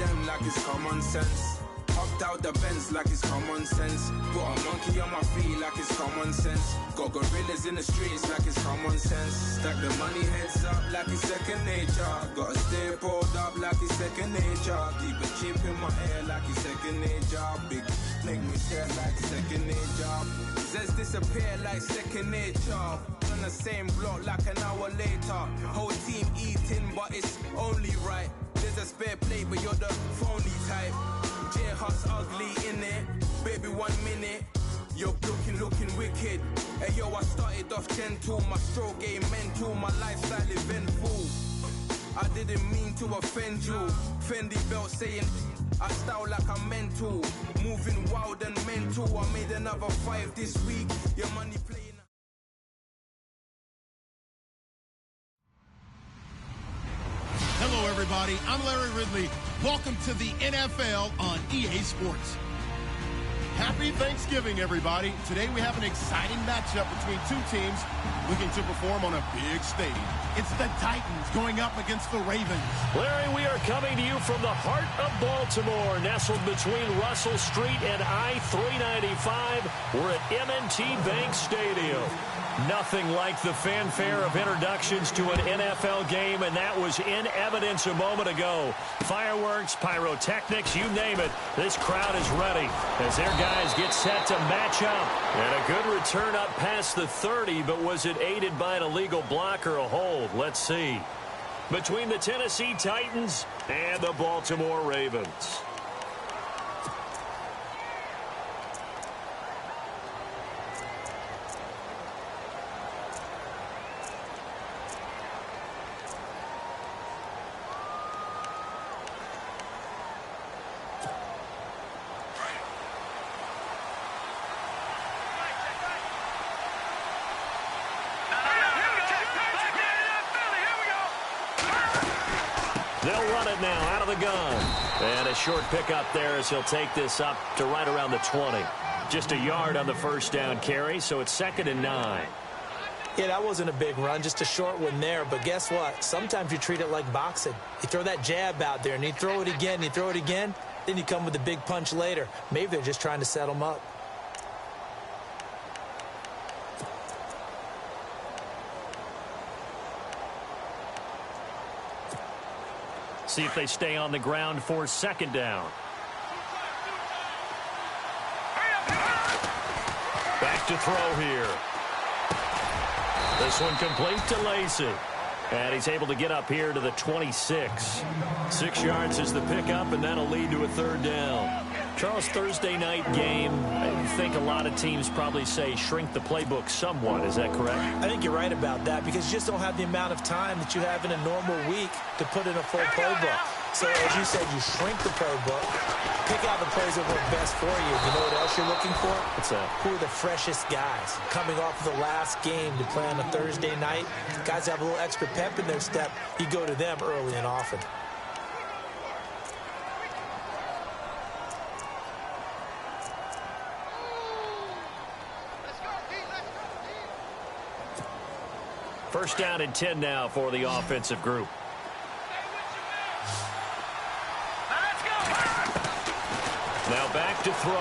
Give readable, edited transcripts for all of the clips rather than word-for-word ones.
them like it's common sense. Hopped out the Benz like it's common sense. Got a monkey on my feet like it's common sense. Got gorillas in the streets like it's common sense. Stack the money heads up like it's second nature. Gotta stay pulled up like it's second nature. Keep a chip in my ear like it's second nature. Big make me share like second nature. Says disappear like second nature. On the same block like an hour later. Whole team eating but it's only right. There's a spare plate but you're the phony type. J-Hut's ugly in it, baby 1 minute. You're looking wicked. Hey yo, I started off gentle, my stroke game mental, my lifestyle eventful. I didn't mean to offend you. Fendi belt saying I style like I'm mental. Moving wild and mental. I made another 5 this week. Your money playing. Hello, everybody. I'm Larry Ridley. Welcome to the NFL on EA Sports. Happy Thanksgiving, everybody. Today we have an exciting matchup between two teams looking to perform on a big stage. It's the Titans going up against the Ravens. Larry, we are coming to you from the heart of Baltimore, nestled between Russell Street and I-395. We're at M&T Bank Stadium. Nothing like the fanfare of introductions to an NFL game, and that was in evidence a moment ago. Fireworks, pyrotechnics, you name it. This crowd is ready as their guys get set to match up. And a good return up past the 30, but was it aided by an illegal block or a hold? Let's see. Between the Tennessee Titans and the Baltimore Ravens. They'll run it now out of the gun. And a short pickup there as he'll take this up to right around the 20. Just a yard on the first down carry, so it's 2nd and 9. Yeah, that wasn't a big run, just a short one there. But guess what? Sometimes you treat it like boxing. You throw that jab out there, and you throw it again, then you come with a big punch later. Maybe they're just trying to set him up. See if they stay on the ground for 2nd down. Back to throw here. This one complete to Lacey. And he's able to get up here to the 26. 6 yards is the pickup, and that'll lead to a 3rd down. Charles, Thursday night game, I think a lot of teams probably say shrink the playbook somewhat. Is that correct? I think you're right about that because you just don't have the amount of time that you have in a normal week to put in a full playbook. So, as you said, you shrink the playbook, pick out the plays that work best for you. You know what else you're looking for? What's that? Who are the freshest guys coming off of the last game to play on a Thursday night? Guys have a little extra pep in their step. You go to them early and often. First down and 10 now for the offensive group. Now back to throw.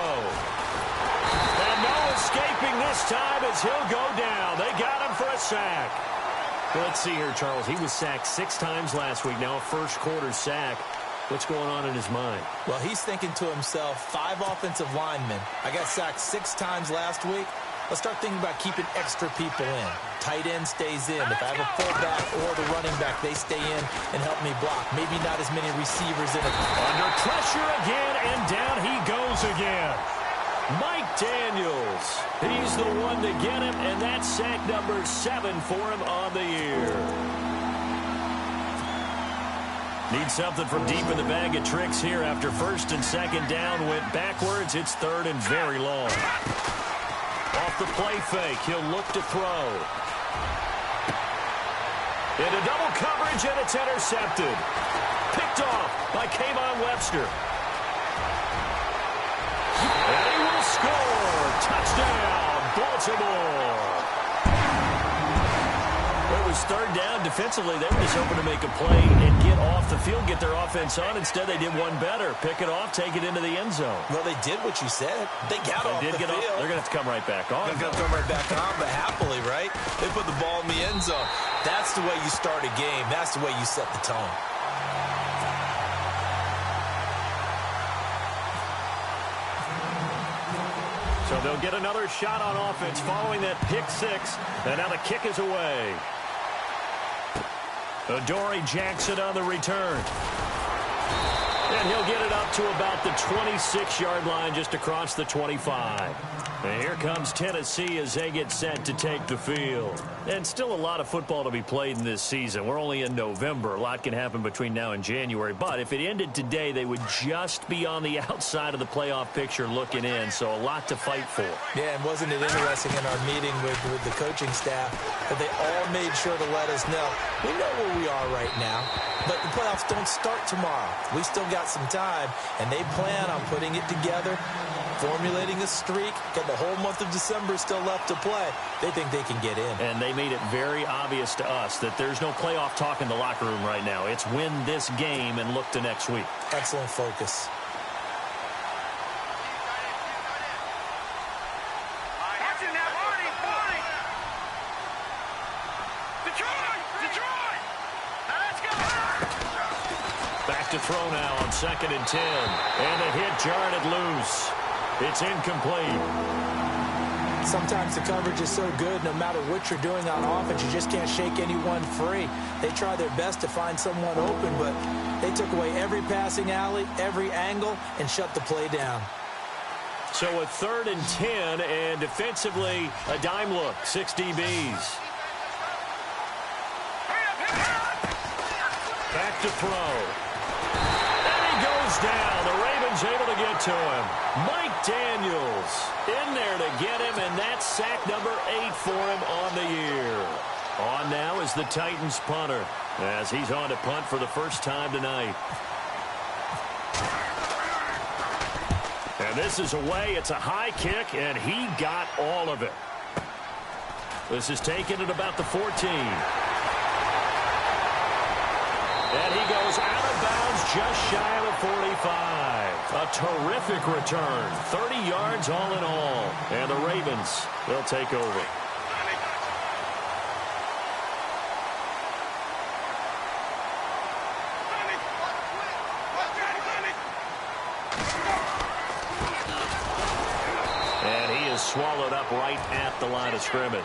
And no escaping this time as he'll go down. They got him for a sack. Let's see here, Charles. He was sacked 6 times last week. Now a first-quarter sack. What's going on in his mind? Well, he's thinking to himself, 5 offensive linemen. I got sacked 6 times last week. Let's start thinking about keeping extra people in. Tight end stays in. If I have a fullback or the running back, they stay in and help me block. Maybe not as many receivers in it. Under pressure again, and down he goes again. Mike Daniels. He's the one to get him, and that's sack number 7 for him on the year. Need something from deep in the bag of tricks here after 1st and 2nd down. Went backwards. It's 3rd and very long. Off the play fake, he'll look to throw. Into double coverage, and it's intercepted. Picked off by Kayvon Webster. And he will score. Touchdown, Baltimore. It was third down. Defensively, they were just hoping to make a play and get off the field, get their offense on. Instead, they did one better. Pick it off, take it into the end zone. Well, they did what you said. They got off the field. They're going to have to come right back on. They're going to come right back on, but happily, right? They put the ball in the end zone. That's the way you start a game. That's the way you set the tone. So they'll get another shot on offense following that pick six. And now the kick is away. Adoree Jackson on the return. And he'll get it up to about the 26-yard line, just across the 25. And here comes Tennessee as they get set to take the field. And still a lot of football to be played in this season. We're only in November. A lot can happen between now and January. But if it ended today, they would just be on the outside of the playoff picture looking in. So a lot to fight for. Yeah, and wasn't it interesting in our meeting with the coaching staff that they all made sure to let us know, we know where we are right now, but the playoffs don't start tomorrow. We still got some time, and they plan on putting it together, formulating a streak, got the whole month of December still left to play. They think they can get in. And they made it very obvious to us that there's no playoff talk in the locker room right now. It's win this game and look to next week. Excellent focus. Back to throw now on 2nd and 10. And the hit jarred it loose. It's incomplete. Sometimes the coverage is so good, no matter what you're doing on offense, you just can't shake anyone free. They try their best to find someone open, but they took away every passing alley, every angle, and shut the play down. So a 3rd and 10, and defensively, a dime look, 6 DBs. Back to throw. And he goes down. The Ravens able to get to him. Mike Daniels in there to get him, and that's sack number 8 for him on the year. On now is the Titans punter, as he's on to punt for the first time tonight. And this is away. It's a high kick, and he got all of it. This is taken at about the 14. And he goes out of bounds just shy of the 45. A terrific return. 30 yards all in all. And the Ravens, they'll take over. And he is swallowed up right at the line of scrimmage.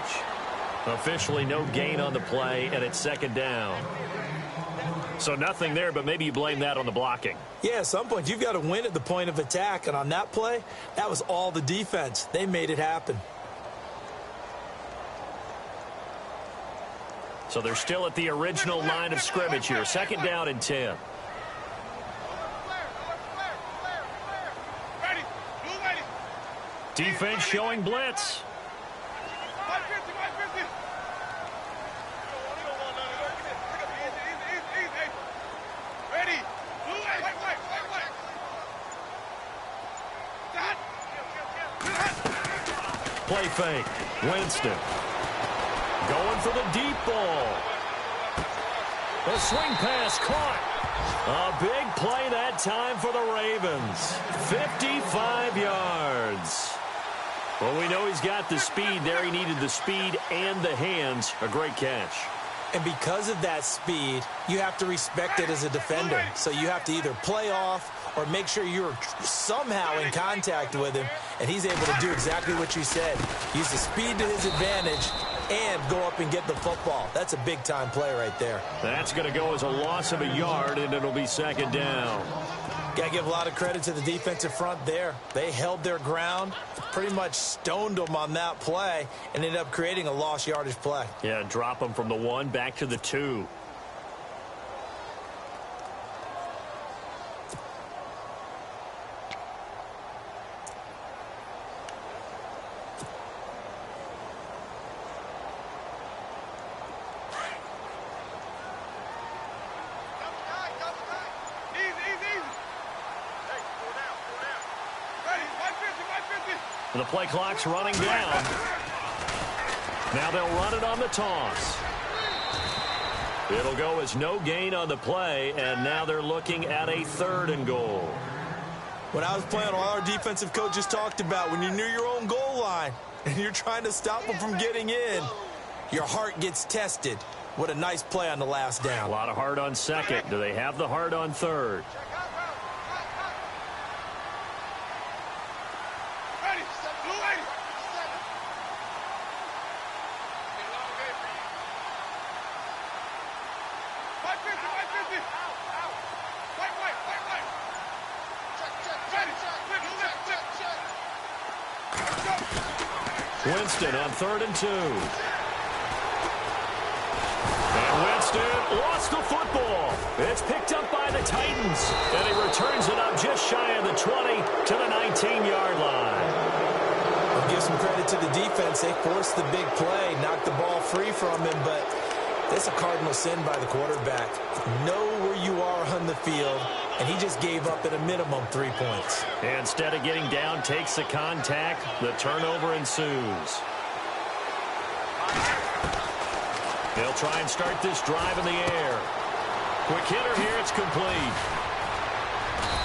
Officially no gain on the play, and it's 2nd down. So nothing there, but maybe you blame that on the blocking. Yeah, at some point you've got to win at the point of attack, and on that play, that was all the defense. They made it happen. So they're still at the original line of scrimmage here. 2nd down and 10. Defense showing blitz. Play fake. Winston. Going for the deep ball. The swing pass caught. A big play that time for the Ravens. 55 yards. Well, we know he's got the speed there. He needed the speed and the hands. A great catch. And because of that speed, you have to respect it as a defender. So you have to either play off or make sure you're somehow in contact with him, and he's able to do exactly what you said. Use the speed to his advantage and go up and get the football. That's a big-time play right there. That's going to go as a loss of a yard, and it'll be 2nd down. Got to give a lot of credit to the defensive front there. They held their ground, pretty much stoned them on that play, and ended up creating a lost yardage play. Yeah, drop them from the 1 back to the 2. The play clock's running down. Now they'll run it on the toss. It'll go as no gain on the play, and now they're looking at a 3rd and goal. When I was playing, all our defensive coaches talked about when you're near your own goal line and you're trying to stop them from getting in, your heart gets tested. What a nice play on the last down. A lot of heart on 2nd. Do they have the heart on 3rd? Winston on 3rd and 2. And Winston lost the football. It's picked up by the Titans. And he returns it up just shy of the 20 to the 19-yard line. I'll give some credit to the defense. They forced the big play, knocked the ball free from him, but that's a cardinal sin by the quarterback. Know where you are on the field, and he just gave up at a minimum 3 points. Instead of getting down, takes the contact. The turnover ensues. They'll try and start this drive in the air. Quick hitter here, it's complete.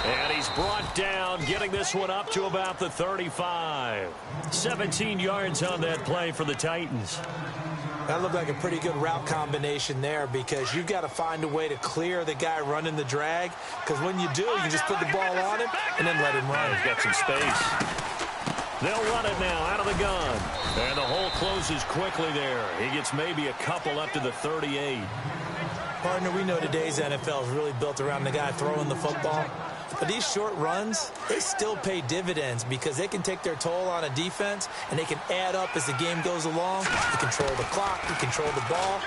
And he's brought down, getting this one up to about the 35. 17 yards on that play for the Titans. That looked like a pretty good route combination there because you've got to find a way to clear the guy running the drag, because when you do, you just put the ball on him and then let him run. He's got some space. They'll run it now out of the gun. And the hole closes quickly there. He gets maybe a couple up to the 38. Partner, we know today's NFL is really built around the guy throwing the football. But these short runs, they still pay dividends because they can take their toll on a defense and they can add up as the game goes along. You control the clock, you control the ball,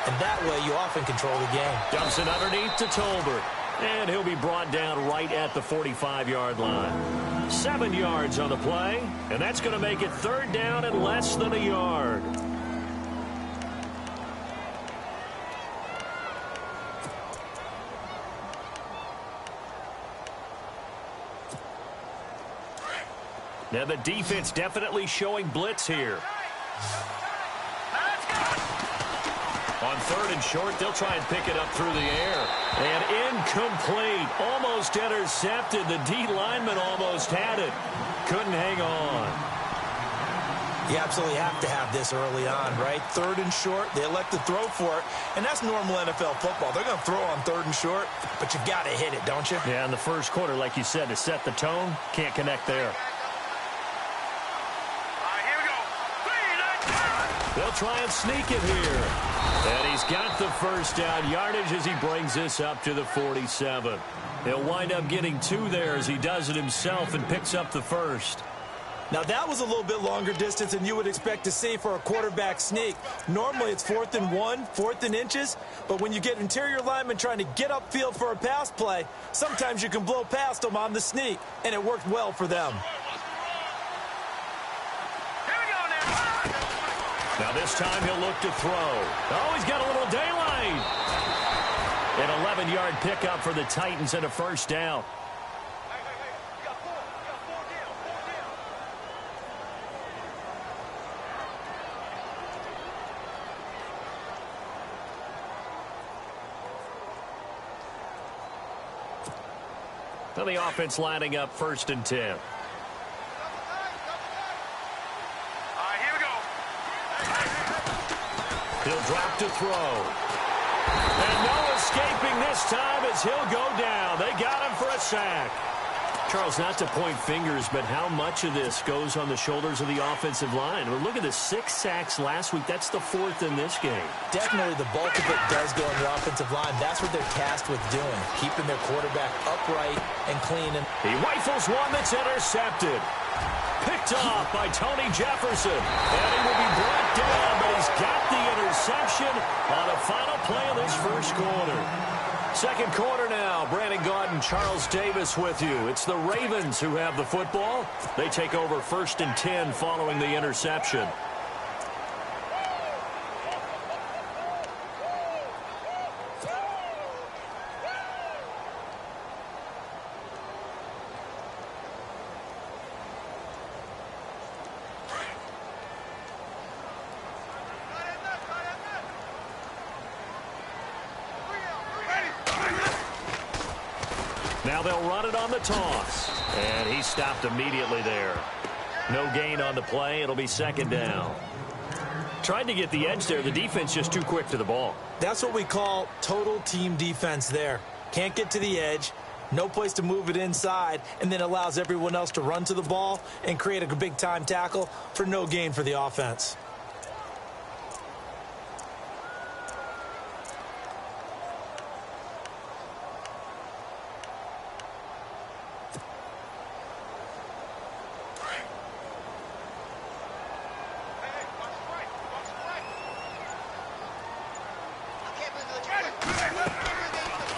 and that way you often control the game. Dumps it underneath to Tolbert. And he'll be brought down right at the 45-yard line. 7 yards on the play, and that's going to make it 3rd down and less than a yard. Now the defense definitely showing blitz here. On 3rd and short, they'll try and pick it up through the air. And incomplete. Almost intercepted. The D lineman almost had it. Couldn't hang on. You absolutely have to have this early on, right? 3rd and short, they elect to throw for it. And that's normal NFL football. They're going to throw on 3rd and short, but you've got to hit it, don't you? Yeah, in the first quarter, like you said, to set the tone, can't connect there. They'll try and sneak it here. And he's got the first down yardage as he brings this up to the 47. He'll wind up getting 2 there as he does it himself and picks up the first. Now, that was a little bit longer distance than you would expect to see for a quarterback sneak. Normally, it's 4th and 1, 4th and inches. But when you get interior linemen trying to get upfield for a pass play, sometimes you can blow past them on the sneak, and it worked well for them. Now this time he'll look to throw. Oh, he's got a little daylight. An 11-yard pickup for the Titans and a first down. Now the offense lining up 1st and 10. He'll drop to throw. And no escaping this time as he'll go down. They got him for a sack. Charles, not to point fingers, but how much of this goes on the shoulders of the offensive line? Well, look at the 6 sacks last week. That's the 4th in this game. Definitely the bulk of it does go on the offensive line. That's what they're tasked with doing, keeping their quarterback upright and clean. He rifles one that's intercepted. Picked off by Tony Jefferson. And he will be brought down, but he's got the interception on a final play of this first quarter. Second quarter now. Brandon Gaudin, Charles Davis with you. It's the Ravens who have the football. They take over 1st and 10 following the interception. Now they'll run it on the toss. And he stopped immediately there. No gain on the play. It'll be second down. Tried to get the edge there. The defense just too quick to the ball. That's what we call total team defense there. Can't get to the edge. No place to move it inside, and then allows everyone else to run to the ball and create a big-time tackle for no gain for the offense.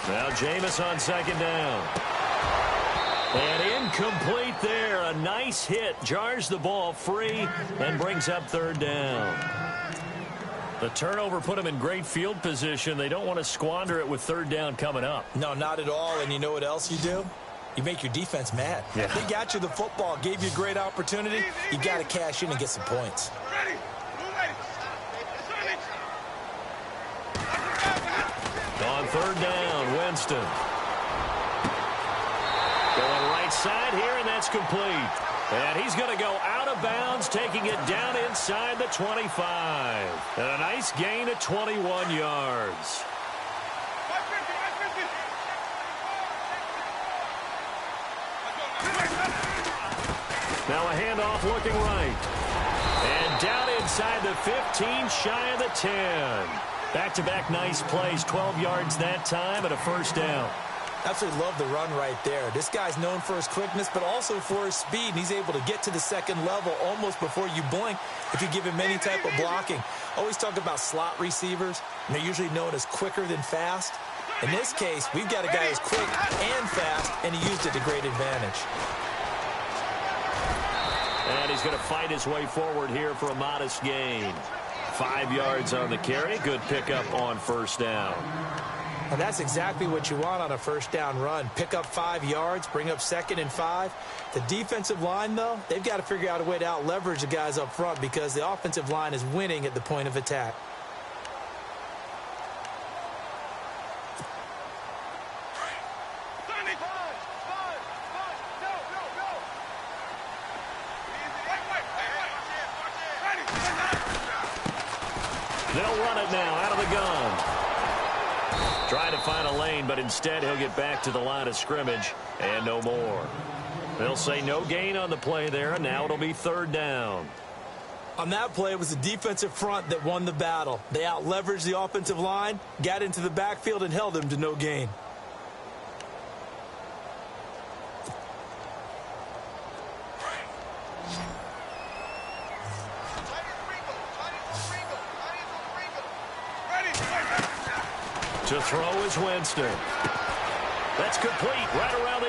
Now Jameis on second down. And incomplete there. A nice hit. Jars the ball free and brings up third down. The turnover put them in great field position. They don't want to squander it with third down coming up. No, not at all. And you know what else you do? You make your defense mad. Yeah. They got you the football, gave you a great opportunity. You got to cash in and get some points. On third down, Winston. Going right side here, and that's complete. And he's going to go out of bounds, taking it down inside the 25. And a nice gain of 21 yards. Now a handoff looking right. And down inside the 15, shy of the 10. Back-to-back nice plays, 12 yards that time and a first down. Absolutely love the run right there. This guy's known for his quickness, but also for his speed, and he's able to get to the second level almost before you blink if you give him any type of blocking. Always talk about slot receivers, and they're usually known as quicker than fast. In this case, we've got a guy who's quick and fast, and he used it to great advantage. And he's going to fight his way forward here for a modest gain. 5 yards on the carry. Good pickup on first down. And that's exactly what you want on a first down run. Pick up 5 yards, bring up 2nd and 5. The defensive line, though, they've got to figure out a way to out-leverage the guys up front because the offensive line is winning at the point of attack. They'll run it now out of the gun. Trying to find a lane, but instead he'll get back to the line of scrimmage and no more. They'll say no gain on the play there, and now it'll be third down. On that play, it was the defensive front that won the battle. They out-leveraged the offensive line, got into the backfield, and held them to no gain. To throw is Winston. That's complete right around the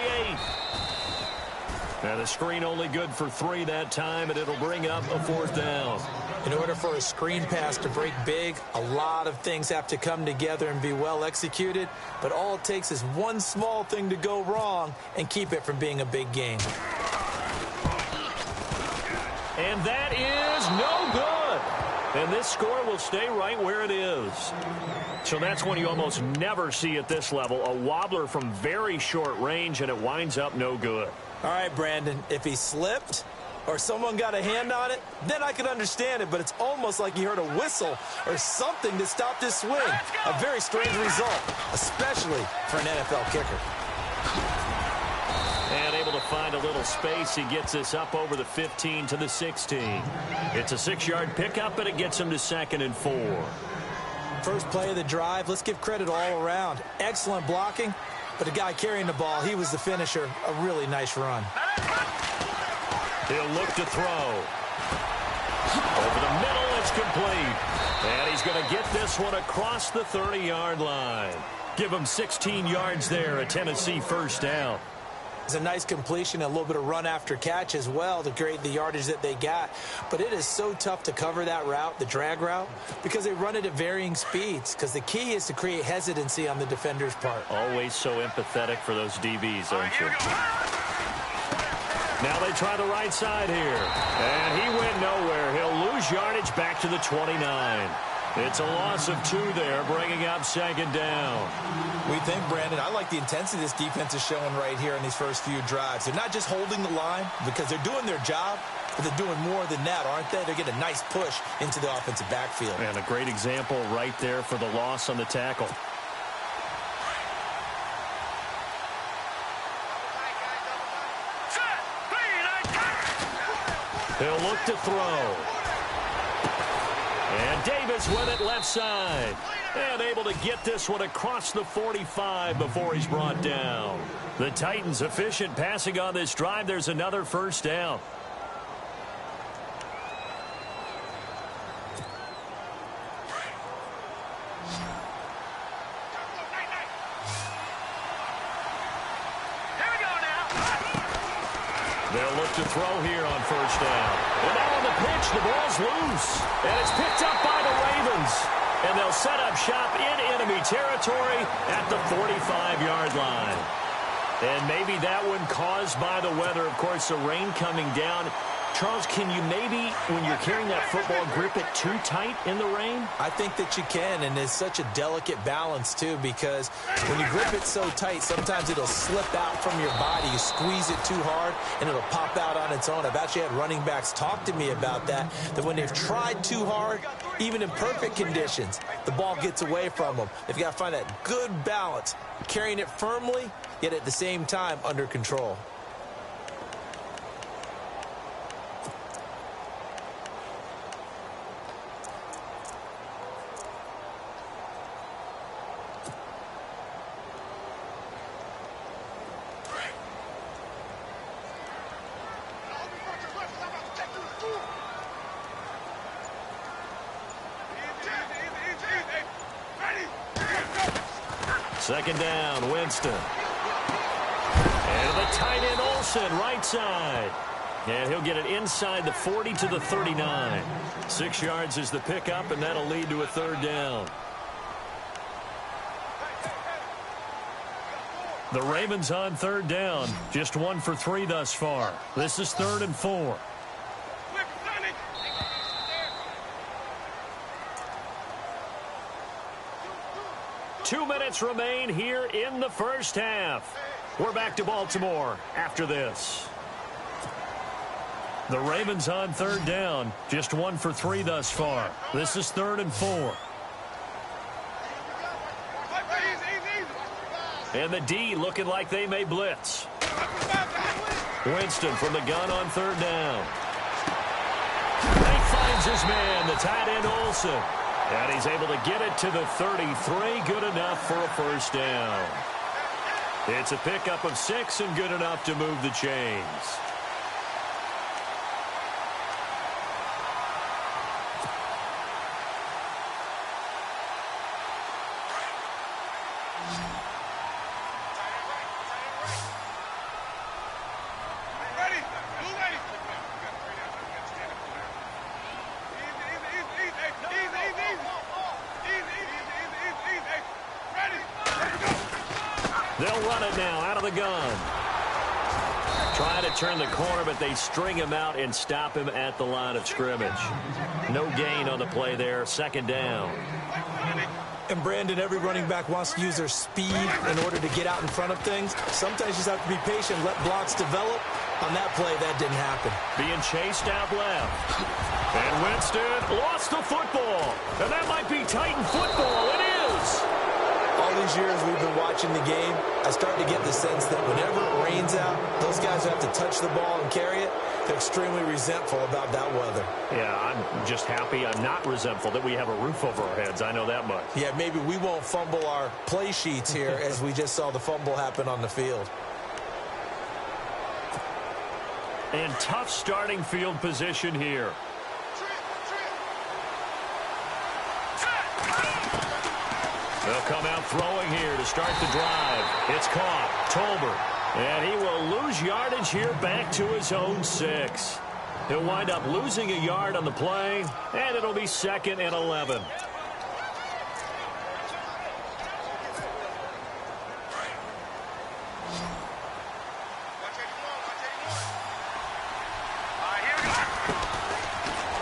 8. And the screen only good for 3 that time, and it'll bring up a fourth down. In order for a screen pass to break big, a lot of things have to come together and be well executed, but all it takes is one small thing to go wrong and keep it from being a big gain. And that is no good. And this score will stay right where it is. So that's when you almost never see at this level. A wobbler from very short range, and it winds up no good. All right, Brandon, if he slipped or someone got a hand on it, then I could understand it, but it's almost like he heard a whistle or something to stop this swing. A very strange result, especially for an NFL kicker. And able to find a little space. He gets this up over the 15 to the 16. It's a 6-yard pickup, and it gets him to 2nd and 4. First play of the drive, let's give credit all around. Excellent blocking, but the guy carrying the ball, he was the finisher. A really nice run. He'll look to throw. Over the middle, it's complete. And he's going to get this one across the 30-yard line. Give him 16 yards there, a Tennessee first down. It's a nice completion, a little bit of run after catch as well to create the yardage that they got. But it is so tough to cover that route, the drag route, because they run it at varying speeds. Because the key is to create hesitancy on the defender's part. Always so empathetic for those DBs, aren't you? Now they try the right side here. And he went nowhere. He'll lose yardage back to the 29. It's a loss of 2 there, bringing up second down. We think, Brandon, I like the intensity this defense is showing right here in these first few drives. They're not just holding the line because they're doing their job, but they're doing more than that, aren't they? They're getting a nice push into the offensive backfield. And a great example right there for the loss on the tackle. He'll look to throw. And Davis with it left side. And able to get this one across the 45 before he's brought down. The Titans efficient passing on this drive. There's another first down. They'll look to throw here on first down. And now on the pitch, the ball's loose. And it's picked up by the Ravens. And they'll set up shop in enemy territory at the 45-yard line. And maybe that one caused by the weather. Of course, the rain coming down. Charles, can you maybe, when you're carrying that football, grip it too tight in the rain? I think that you can, and it's such a delicate balance, too, because when you grip it so tight, sometimes it'll slip out from your body. You squeeze it too hard, and it'll pop out on its own. I've actually had running backs talk to me about that when they've tried too hard, even in perfect conditions, the ball gets away from them. They've got to find that good balance, carrying it firmly, yet at the same time under control. Second down, Winston. And the tight end, Olsen, right side. And he'll get it inside the 40 to the 39. 6 yards is the pickup, and that'll lead to a third down. The Ravens on third down. Just 1 for 3 thus far. This is 3rd and 4. 2 minutes remain here in the first half. We're back to Baltimore after this. The Ravens on third down. Just 1 for 3 thus far. This is 3rd and 4. And the D looking like they may blitz. Winston from the gun on third down. He finds his man, the tight end Olsen. And he's able to get it to the 33. Good enough for a first down. It's a pickup of 6 and good enough to move the chains. They'll run it now out of the gun. Trying to turn the corner, but they string him out and stop him at the line of scrimmage. No gain on the play there. Second down. And, Brandon, every running back wants to use their speed in order to get out in front of things. Sometimes you just have to be patient, let blocks develop. On that play, that didn't happen. Being chased out left. And Winston lost the football. And that might be Titan football. It is. All these years we've been watching the game, I start to get the sense that whenever it rains out, those guys who have to touch the ball and carry it, they're extremely resentful about that weather. Yeah, I'm just happy I'm not resentful that we have a roof over our heads. I know that much. Yeah, maybe we won't fumble our play sheets here as we just saw the fumble happen on the field. And tough starting field position here. They'll come out throwing here to start the drive. It's caught. Tolbert. And he will lose yardage here back to his own 6. He'll wind up losing a yard on the play, and it'll be 2nd and 11.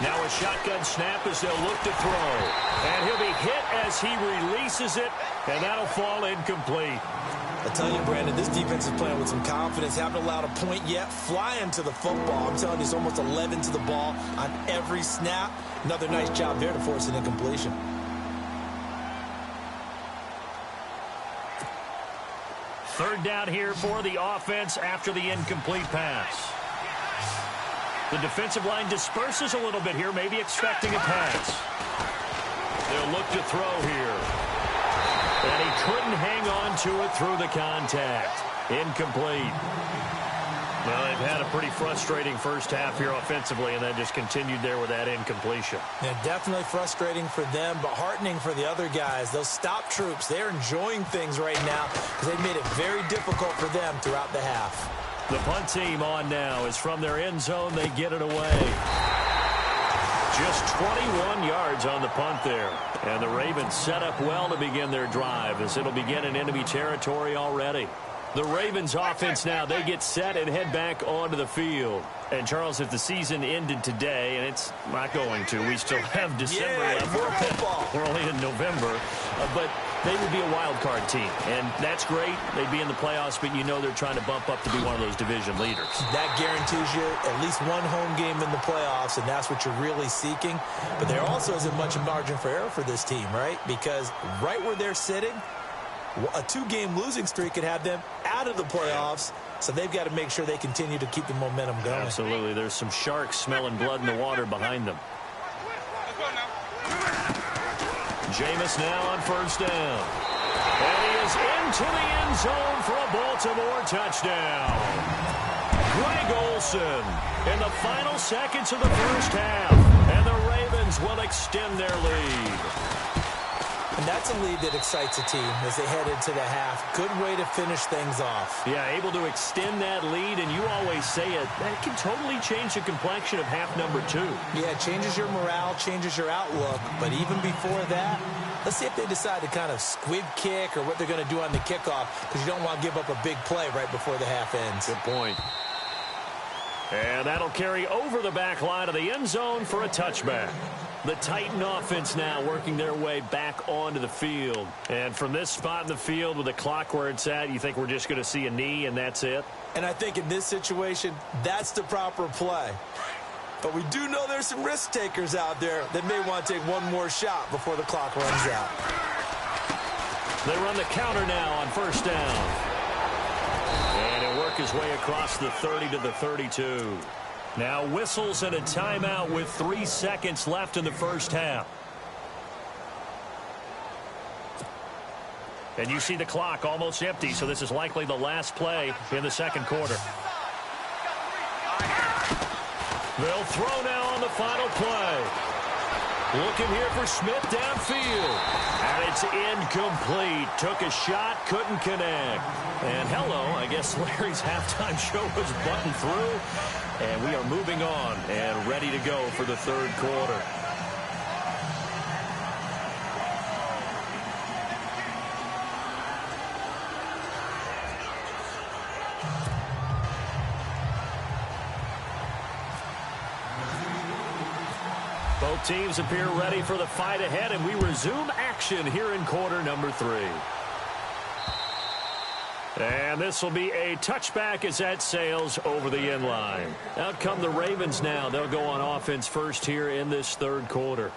Now a shotgun snap as they'll look to throw. And as he releases it, and that'll fall incomplete. I tell you, Brandon, this defense is playing with some confidence. Haven't allowed a point yet. Flying to the football. I'm telling you, it's almost 11 to the ball on every snap. Another nice job there to force an incompletion. Third down here for the offense after the incomplete pass. The defensive line disperses a little bit here, maybe expecting a pass. They'll look to throw here. And he couldn't hang on to it through the contact. Incomplete. Well, they've had a pretty frustrating first half here offensively, and then just continued there with that incompletion. Yeah, definitely frustrating for them, but heartening for the other guys. Those stop troops, they're enjoying things right now because they've made it very difficult for them throughout the half. The punt team on now is from their end zone. They get it away. Just 21 yards on the punt there. And the Ravens set up well to begin their drive as it'll begin in enemy territory already. The Ravens offense now, they get set and head back onto the field. And, Charles, if the season ended today, and it's not going to, we still have December left. We're only in November. But they would be a wild card team. And that's great. They'd be in the playoffs, but you know they're trying to bump up to be one of those division leaders. That guarantees you at least one home game in the playoffs, and that's what you're really seeking. But there also isn't much margin for error for this team, right? Because right where they're sitting, a two-game losing streak could have them out of the playoffs, so they've got to make sure they continue to keep the momentum going. Absolutely. There's some sharks smelling blood in the water behind them. Jameis now on first down. And he is into the end zone for a Baltimore touchdown. Greg Olsen in the final seconds of the first half. And the Ravens will extend their lead. And that's a lead that excites a team as they head into the half. Good way to finish things off. Yeah, able to extend that lead, and you always say it, that can totally change the complexion of half number 2. Yeah, it changes your morale, changes your outlook. But even before that, let's see if they decide to kind of squib kick or what they're going to do on the kickoff, because you don't want to give up a big play right before the half ends. Good point. And that'll carry over the back line of the end zone for a touchback. The Titan offense now working their way back onto the field. And from this spot in the field with the clock where it's at, you think we're just going to see a knee and that's it? And I think in this situation, that's the proper play. But we do know there's some risk takers out there that may want to take one more shot before the clock runs out. They run the counter now on first down. And he'll work his way across the 30 to the 32. Now whistles and a timeout with 3 seconds left in the first half. And you see the clock almost empty, so this is likely the last play in the second quarter. They'll throw now on the final play. Looking here for Smith downfield. And it's incomplete. Took a shot, couldn't connect. And hello, I guess Larry's halftime show was buttoned through. And we are moving on and ready to go for the third quarter. Both teams appear ready for the fight ahead, and we resume action here in quarter number 3. And this will be a touchback as that sails over the end line. Out come the Ravens now. They'll go on offense first here in this third quarter.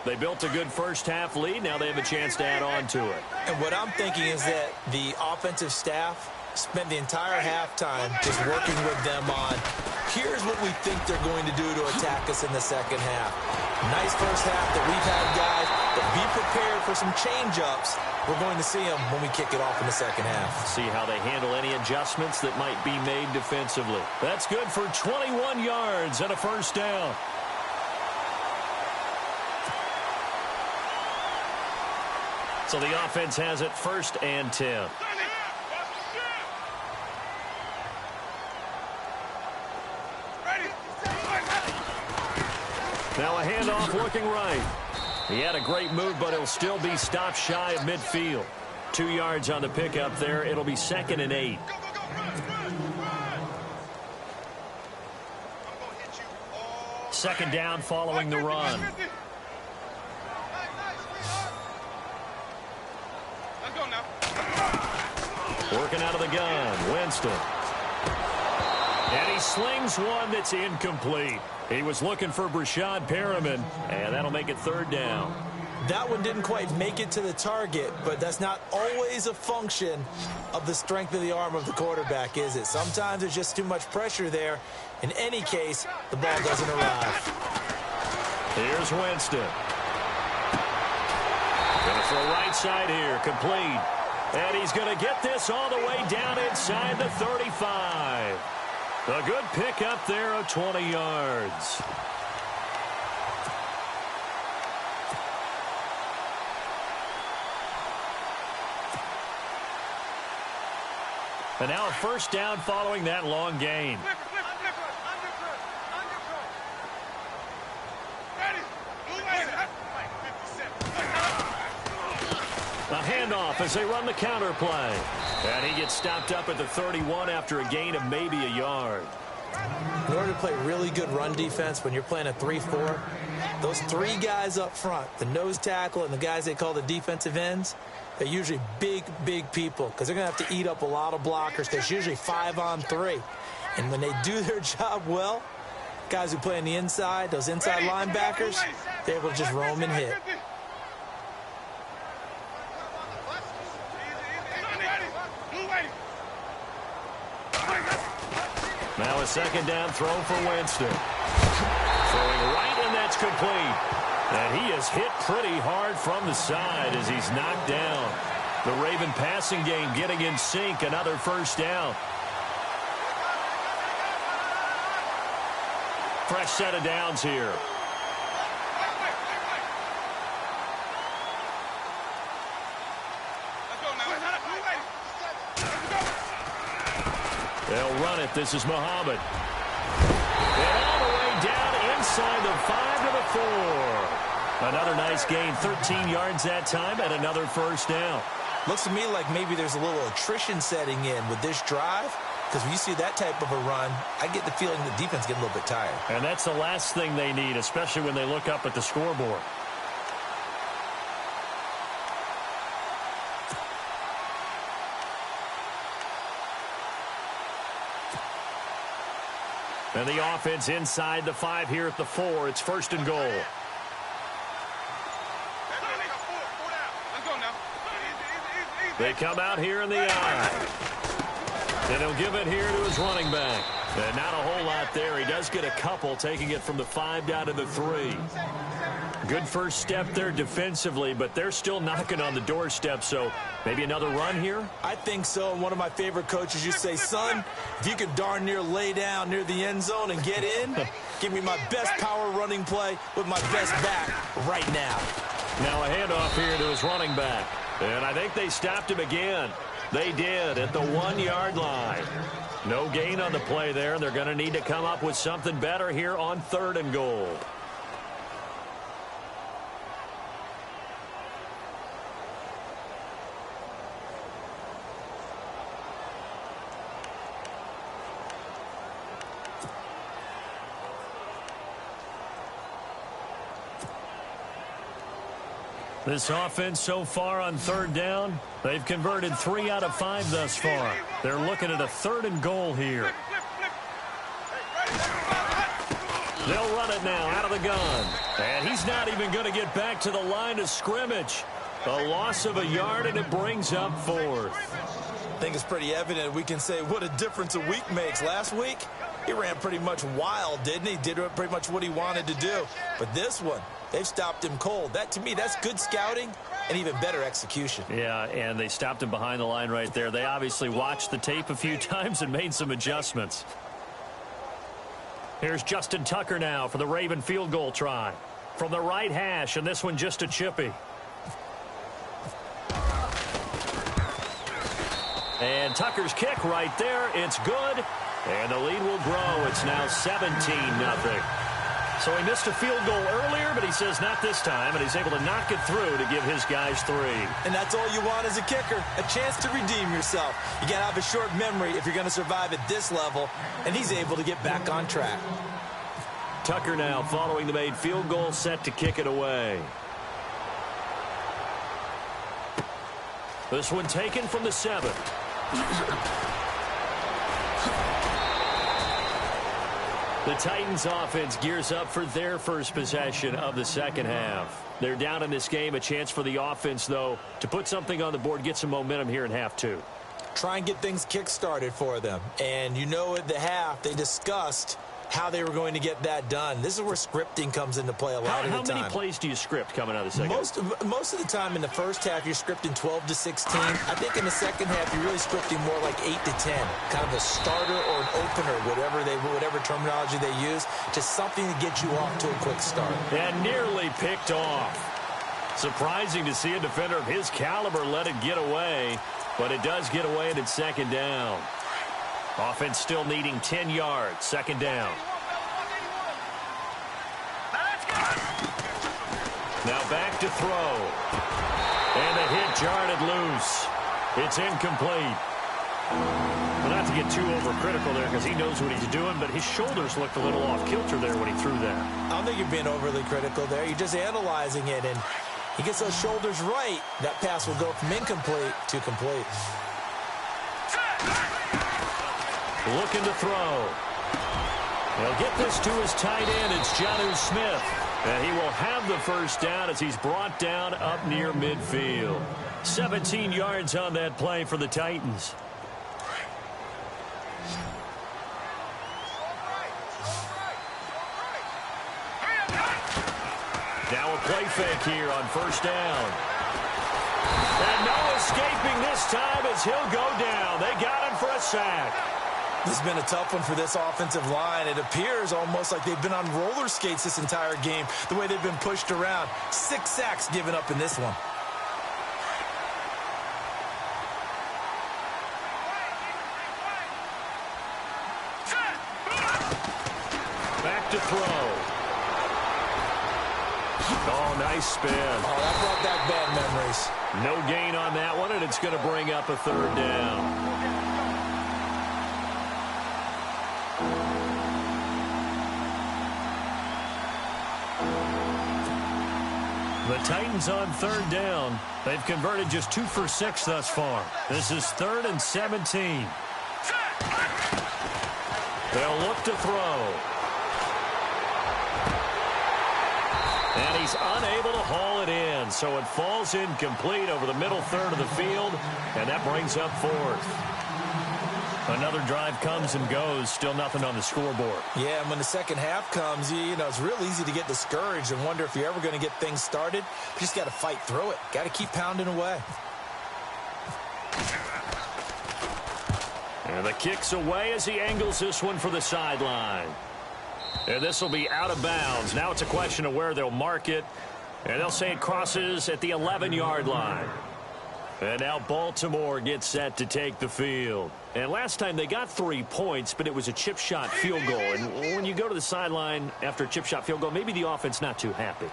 They built a good first half lead. Now they have a chance to add on to it. And what I'm thinking is that the offensive staff spent the entire halftime just working with them on, here's what we think they're going to do to attack us in the second half. Nice first half that we've had, guys, but be prepared for some change-ups. We're going to see them when we kick it off in the second half. See how they handle any adjustments that might be made defensively. That's good for 21 yards and a first down. So the offense has it first and 10. Now a handoff looking right. He had a great move, but he'll still be stopped shy of midfield. 2 yards on the pickup there. It'll be 2nd and 8. Second down following the run. Working out of the gun, Winston. And he slings one that's incomplete. He was looking for Brashad Perriman, and that'll make it third down. That one didn't quite make it to the target, but that's not always a function of the strength of the arm of the quarterback, is it? Sometimes there's just too much pressure there. In any case, the ball doesn't arrive. Here's Winston. Going to throw right side here, complete. And he's going to get this all the way down inside the 35. A good pick up there of 20 yards. And now a first down following that long gain. A handoff as they run the counter play. And he gets stopped up at the 31 after a gain of maybe a yard. In order to play really good run defense when you're playing a 3-4, those three guys up front, the nose tackle and the guys they call the defensive ends, they're usually big, big people because they're going to have to eat up a lot of blockers because it's usually 5-on-3. And when they do their job well, guys who play on the inside, those inside linebackers, they're able to just roam and hit. Now a second down throw for Winston. Throwing right, and that's complete. And he is hit pretty hard from the side as he's knocked down. The Raven passing game getting in sync. Another first down. Fresh set of downs here. They'll run it. This is Muhammad. And all the way down inside the 5 to the 4. Another nice gain, 13 yards that time, and another first down. Looks to me like maybe there's a little attrition setting in with this drive, because when you see that type of a run, I get the feeling the defense gets a little bit tired. And that's the last thing they need, especially when they look up at the scoreboard. And the offense inside the 5 here at the 4. It's first and goal. They come out here in the eye. And he'll give it here to his running back. And not a whole lot there. He does get a couple, taking it from the 5 down to the 3. Good first step there defensively, but they're still knocking on the doorstep, so maybe another run here? I think so. And one of my favorite coaches used to say, son, if you could darn near lay down near the end zone and get in, give me my best power running play with my best back right now. Now a handoff here to his running back. And I think they stopped him again. They did at the 1-yard line. No gain on the play there. They're going to need to come up with something better here on 3rd and goal. This offense so far on 3rd down, they've converted 3 out of 5 thus far. They're looking at a 3rd and goal here. They'll run it now out of the gun. And he's not even going to get back to the line of scrimmage. A loss of a yard, and it brings up 4th. I think it's pretty evident. We can say what a difference a week makes. Last week, he ran pretty much wild, didn't he? Did pretty much what he wanted to do. But this one, they've stopped him cold. That, to me, that's good scouting and even better execution. Yeah, and they stopped him behind the line right there. They obviously watched the tape a few times and made some adjustments. Here's Justin Tucker now for the Raven field goal try. From the right hash, and this one just a chippy. And Tucker's kick right there. It's good. And the lead will grow. It's now 17-0. So he missed a field goal earlier, but he says not this time, and he's able to knock it through to give his guys 3. And that's all you want as a kicker, a chance to redeem yourself. You got to have a short memory if you're going to survive at this level, and he's able to get back on track. Tucker now following the made field goal, set to kick it away. This one taken from the 7. The Titans offense gears up for their first possession of the second half. They're down in this game. A chance for the offense, though, to put something on the board, get some momentum here in half 2. Try and get things kick-started for them. And you know at the half, they discussed how they were going to get that done. This is where scripting comes into play a lot of the time. How many plays do you script coming out of the second half? Most of the time in the first half, you're scripting 12 to 16. I think in the second half, you're really scripting more like 8 to 10. Kind of a starter or an opener, whatever terminology they use. Just something to get you off to a quick start. And nearly picked off. Surprising to see a defender of his caliber let it get away. But it does get away, and it's second down. Offense still needing 10 yards. Second down. Now back to throw. And the hit jarred loose. It's incomplete. Well, not to get too overcritical there because he knows what he's doing, but his shoulders looked a little off kilter there when he threw that. I don't think you're being overly critical there. You're just analyzing it, and he gets those shoulders right. That pass will go from incomplete to complete. Looking to throw. He'll get this to his tight end. It's Jonnu Smith. And he will have the first down as he's brought down up near midfield. 17 yards on that play for the Titans. Now a play fake here on first down. And no escaping this time as he'll go down. They got him for a sack. This has been a tough one for this offensive line. It appears almost like they've been on roller skates this entire game, the way they've been pushed around. 6 sacks given up in this one. Back to throw. Oh, nice spin. Oh, that brought back bad memories. No gain on that one, and it's going to bring up a third down. The Titans on third down. They've converted just 2 for 6 thus far. This is 3rd and 17. They'll look to throw. And he's unable to haul it in, so it falls incomplete over the middle third of the field, and that brings up 4th. Another drive comes and goes, still nothing on the scoreboard. Yeah, and when the second half comes, you know, it's real easy to get discouraged and wonder if you're ever going to get things started. You just got to fight through it. Got to keep pounding away. And the kick's away as he angles this one for the sideline. And this will be out of bounds. Now it's a question of where they'll mark it. And they'll say it crosses at the 11-yard line. And now Baltimore gets set to take the field. And last time they got 3 points, but it was a chip shot field goal. And when you go to the sideline after a chip shot field goal, maybe the offense not too happy.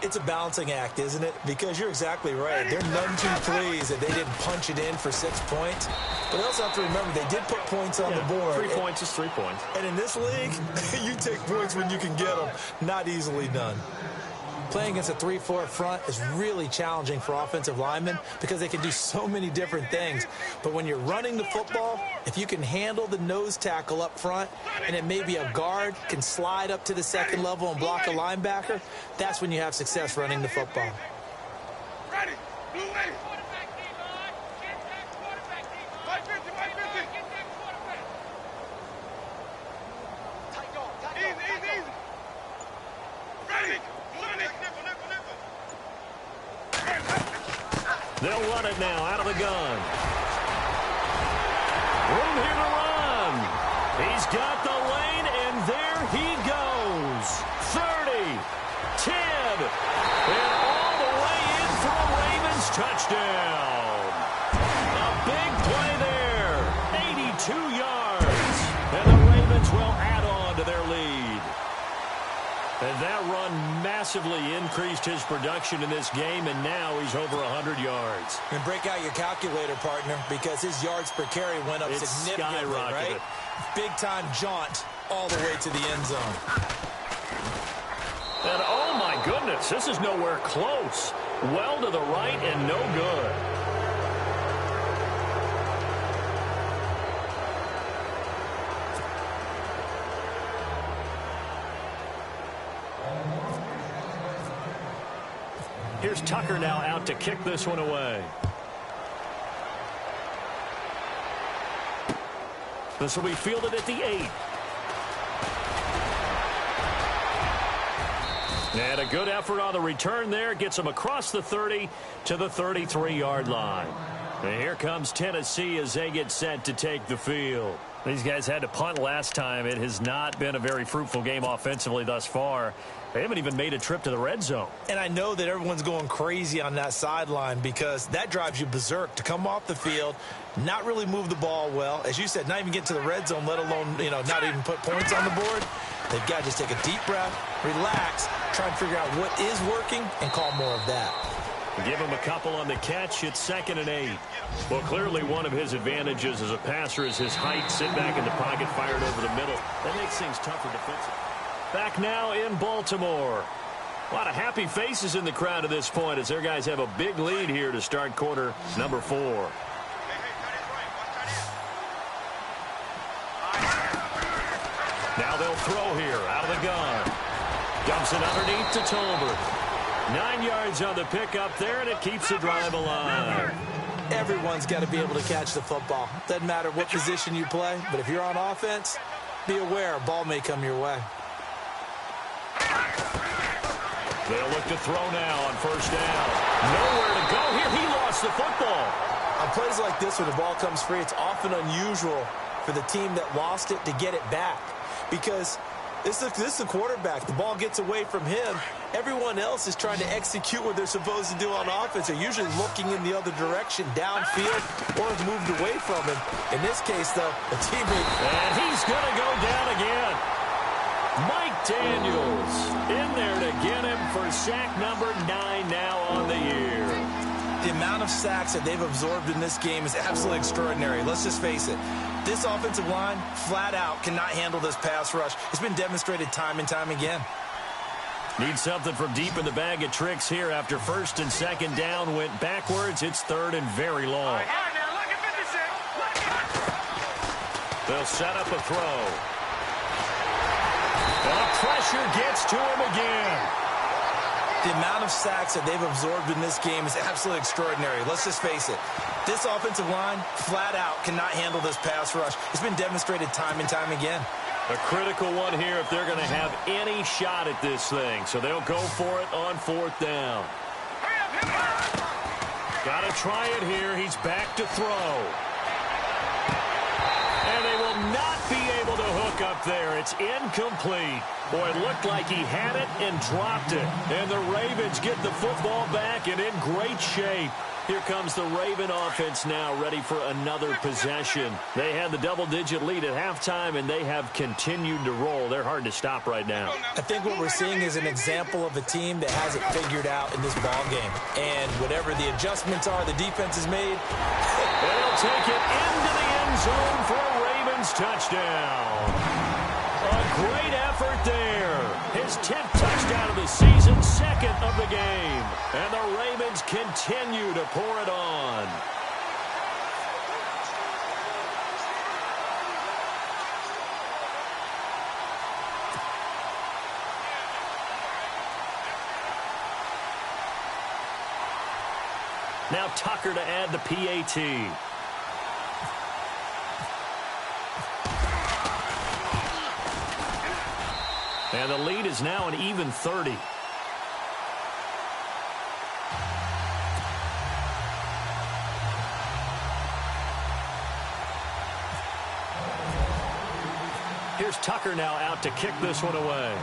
It's a balancing act, isn't it? Because you're exactly right. They're none too pleased that they didn't punch it in for 6 points. But they also have to remember they did put points on the board. 3 points is 3 points. And in this league, you take points when you can get them. Not easily done. Playing against a 3-4 front is really challenging for offensive linemen because they can do so many different things. But when you're running the football, if you can handle the nose tackle up front and it may be a guard can slide up to the second level and block a linebacker, that's when you have success running the football. Ready. They'll run it now out of the gun. Room here to run. He's got the lane, and there he goes. 30, 10, and all the way in for a Ravens touchdown. A big play there. 82 yards. And the Ravens will add on to their lead. And that run massively increased his production in this game, and now he's over 100 yards. And break out your calculator, partner, because his yards per carry went up significantly, right? Big-time jaunt all the way to the end zone. And, oh, my goodness, this is nowhere close. Well to the right and no good. Here's Tucker now out to kick this one away. This will be fielded at the 8. And a good effort on the return there. Gets him across the 30 to the 33-yard line. And here comes Tennessee as they get set to take the field. These guys had to punt last time. It has not been a very fruitful game offensively thus far. They haven't even made a trip to the red zone. And I know that everyone's going crazy on that sideline because that drives you berserk to come off the field, not really move the ball well. As you said, not even get to the red zone, let alone, not even put points on the board. They've got to just take a deep breath, relax, try and figure out what is working, and call more of that. Give him a couple on the catch. It's 2nd and 8. Well, clearly one of his advantages as a passer is his height. Sit back in the pocket, fired over the middle. That makes things tougher defensively. Back now in Baltimore. A lot of happy faces in the crowd at this point as their guys have a big lead here to start quarter number 4. Now they'll throw here out of the gun. Dumps it underneath to Tolbert. 9 yards on the pickup there, and it keeps the drive alive. Everyone's got to be able to catch the football. Doesn't matter what position you play, but if you're on offense, be aware a ball may come your way. They'll look to throw now on first down. Nowhere to go here. He lost the football. On plays like this where the ball comes free, it's often unusual for the team that lost it to get it back because this is the quarterback. The ball gets away from him. Everyone else is trying to execute what they're supposed to do on offense. They're usually looking in the other direction, downfield, or have moved away from him. In this case, though, a teammate. And he's going to go down again. Mike Daniels in there to get him for sack number 9 now on the year. The amount of sacks that they've absorbed in this game is absolutely extraordinary. Let's just face it. This offensive line, flat out, cannot handle this pass rush. It's been demonstrated time and time again. Need something from deep in the bag of tricks here after 1st and 2nd down went backwards. It's 3rd and very long. They'll set up a throw. The pressure gets to him again. The amount of sacks that they've absorbed in this game is absolutely extraordinary. Let's just face it. This offensive line, flat out, cannot handle this pass rush. It's been demonstrated time and time again. A critical one here if they're going to have any shot at this thing. So they'll go for it on 4th down. Got to try it here. He's back to throw. And they will not be able to hook up there. It's incomplete. Boy, it looked like he had it and dropped it. And the Ravens get the football back and in great shape. Here comes the Raven offense now, ready for another possession. They had the double-digit lead at halftime, and they have continued to roll. They're hard to stop right now. I think what we're seeing is an example of a team that has it figured out in this ball game. And whatever the adjustments are, the defense has made. They'll take it into the end zone for a Ravens touchdown. A great effort there. His 10th touchdown of the season, 2nd of the game. And the Ravens continue to pour it on. Now Tucker to add the PAT. And the lead is now an even 30. Here's Tucker now out to kick this one away.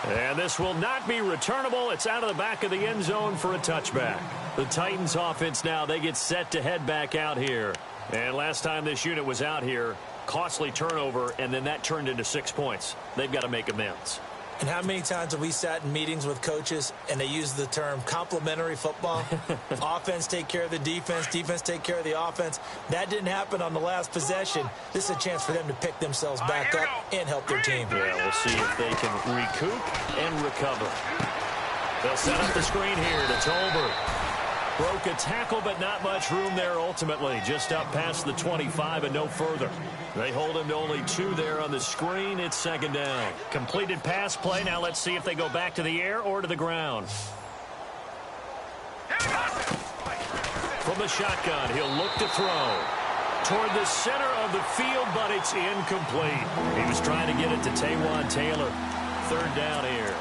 And this will not be returnable. It's out of the back of the end zone for a touchback. The Titans offense now, they get set to head back out here. And last time this unit was out here, costly turnover, and then that turned into 6 points. They've got to make amends. And how many times have we sat in meetings with coaches and they use the term complementary football? Offense take care of the defense, defense take care of the offense. That didn't happen on the last possession. This is a chance for them to pick themselves back up and help their team. Yeah, we'll see if they can recoup and recover. They'll set up the screen here to Tolbert. Broke a tackle, but not much room there ultimately. Just up past the 25 and no further. They hold him to only 2 there on the screen. It's second down. Completed pass play. Now let's see if they go back to the air or to the ground. From the shotgun, he'll look to throw. Toward the center of the field, but it's incomplete. He was trying to get it to Taywan Taylor. Third down here.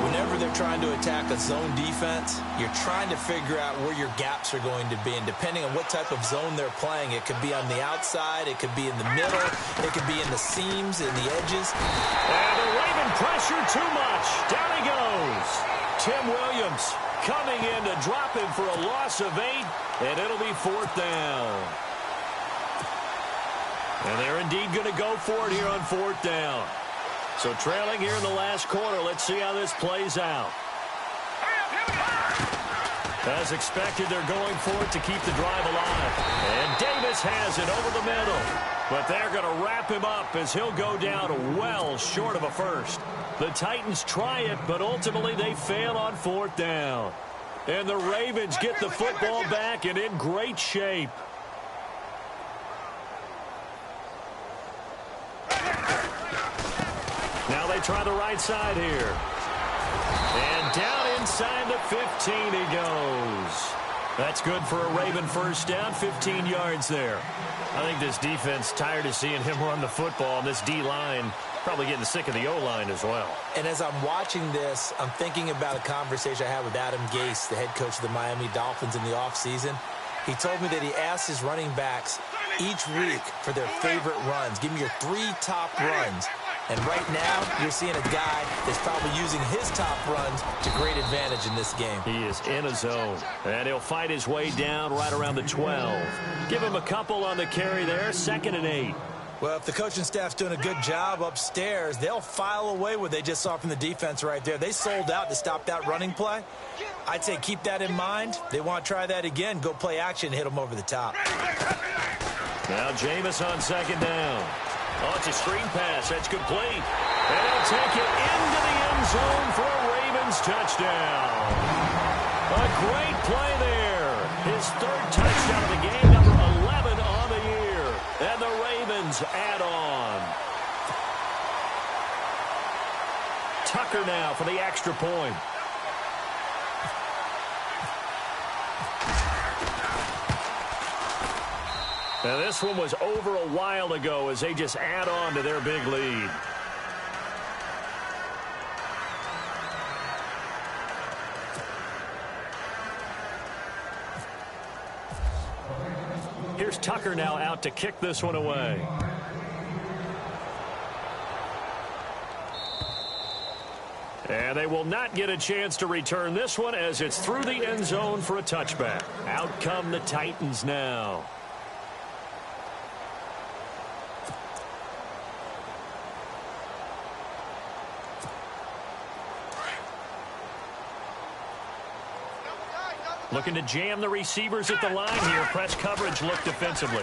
Whenever they're trying to attack a zone defense, you're trying to figure out where your gaps are going to be. And depending on what type of zone they're playing, it could be on the outside, it could be in the middle, it could be in the seams, in the edges. And the Raven pressure too much. Down he goes. Tim Williams coming in to drop him for a loss of 8, and it'll be fourth down. And they're indeed going to go for it here on fourth down. So trailing here in the last quarter. Let's see how this plays out. As expected, they're going for it to keep the drive alive. And Davis has it over the middle. But they're going to wrap him up as he'll go down well short of a first. The Titans try it, but ultimately they fail on fourth down. And the Ravens get the football back and in great shape. Now they try the right side here. And down inside the 15 he goes. That's good for a Raven first down, 15 yards there. I think this defense tired of seeing him run the football, and this D-line probably getting sick of the O-line as well. And as I'm watching this, I'm thinking about a conversation I had with Adam Gase, the head coach of the Miami Dolphins in the offseason. He told me that he asked his running backs each week for their favorite runs. Give me your 3 top runs. And right now, you're seeing a guy that's probably using his top runs to great advantage in this game. He is in a zone, and he'll fight his way down right around the 12. Give him a couple on the carry there, 2nd and 8. Well, if the coaching staff's doing a good job upstairs, they'll file away what they just saw from the defense right there. They sold out to stop that running play. I'd say keep that in mind. They want to try that again. Go play action, hit them over the top. Now Jameis on 2nd down. Oh, it's a screen pass. That's complete. And he'll take it into the end zone for a Ravens touchdown. A great play there. His 3rd touchdown of the game, number 11 on the year. And the Ravens add on. Tucker now for the extra point. Now this one was over a while ago as they just add on to their big lead. Here's Tucker now out to kick this one away. And they will not get a chance to return this one as it's through the end zone for a touchback. Out come the Titans now. Looking to jam the receivers at the line here. Press coverage look defensively.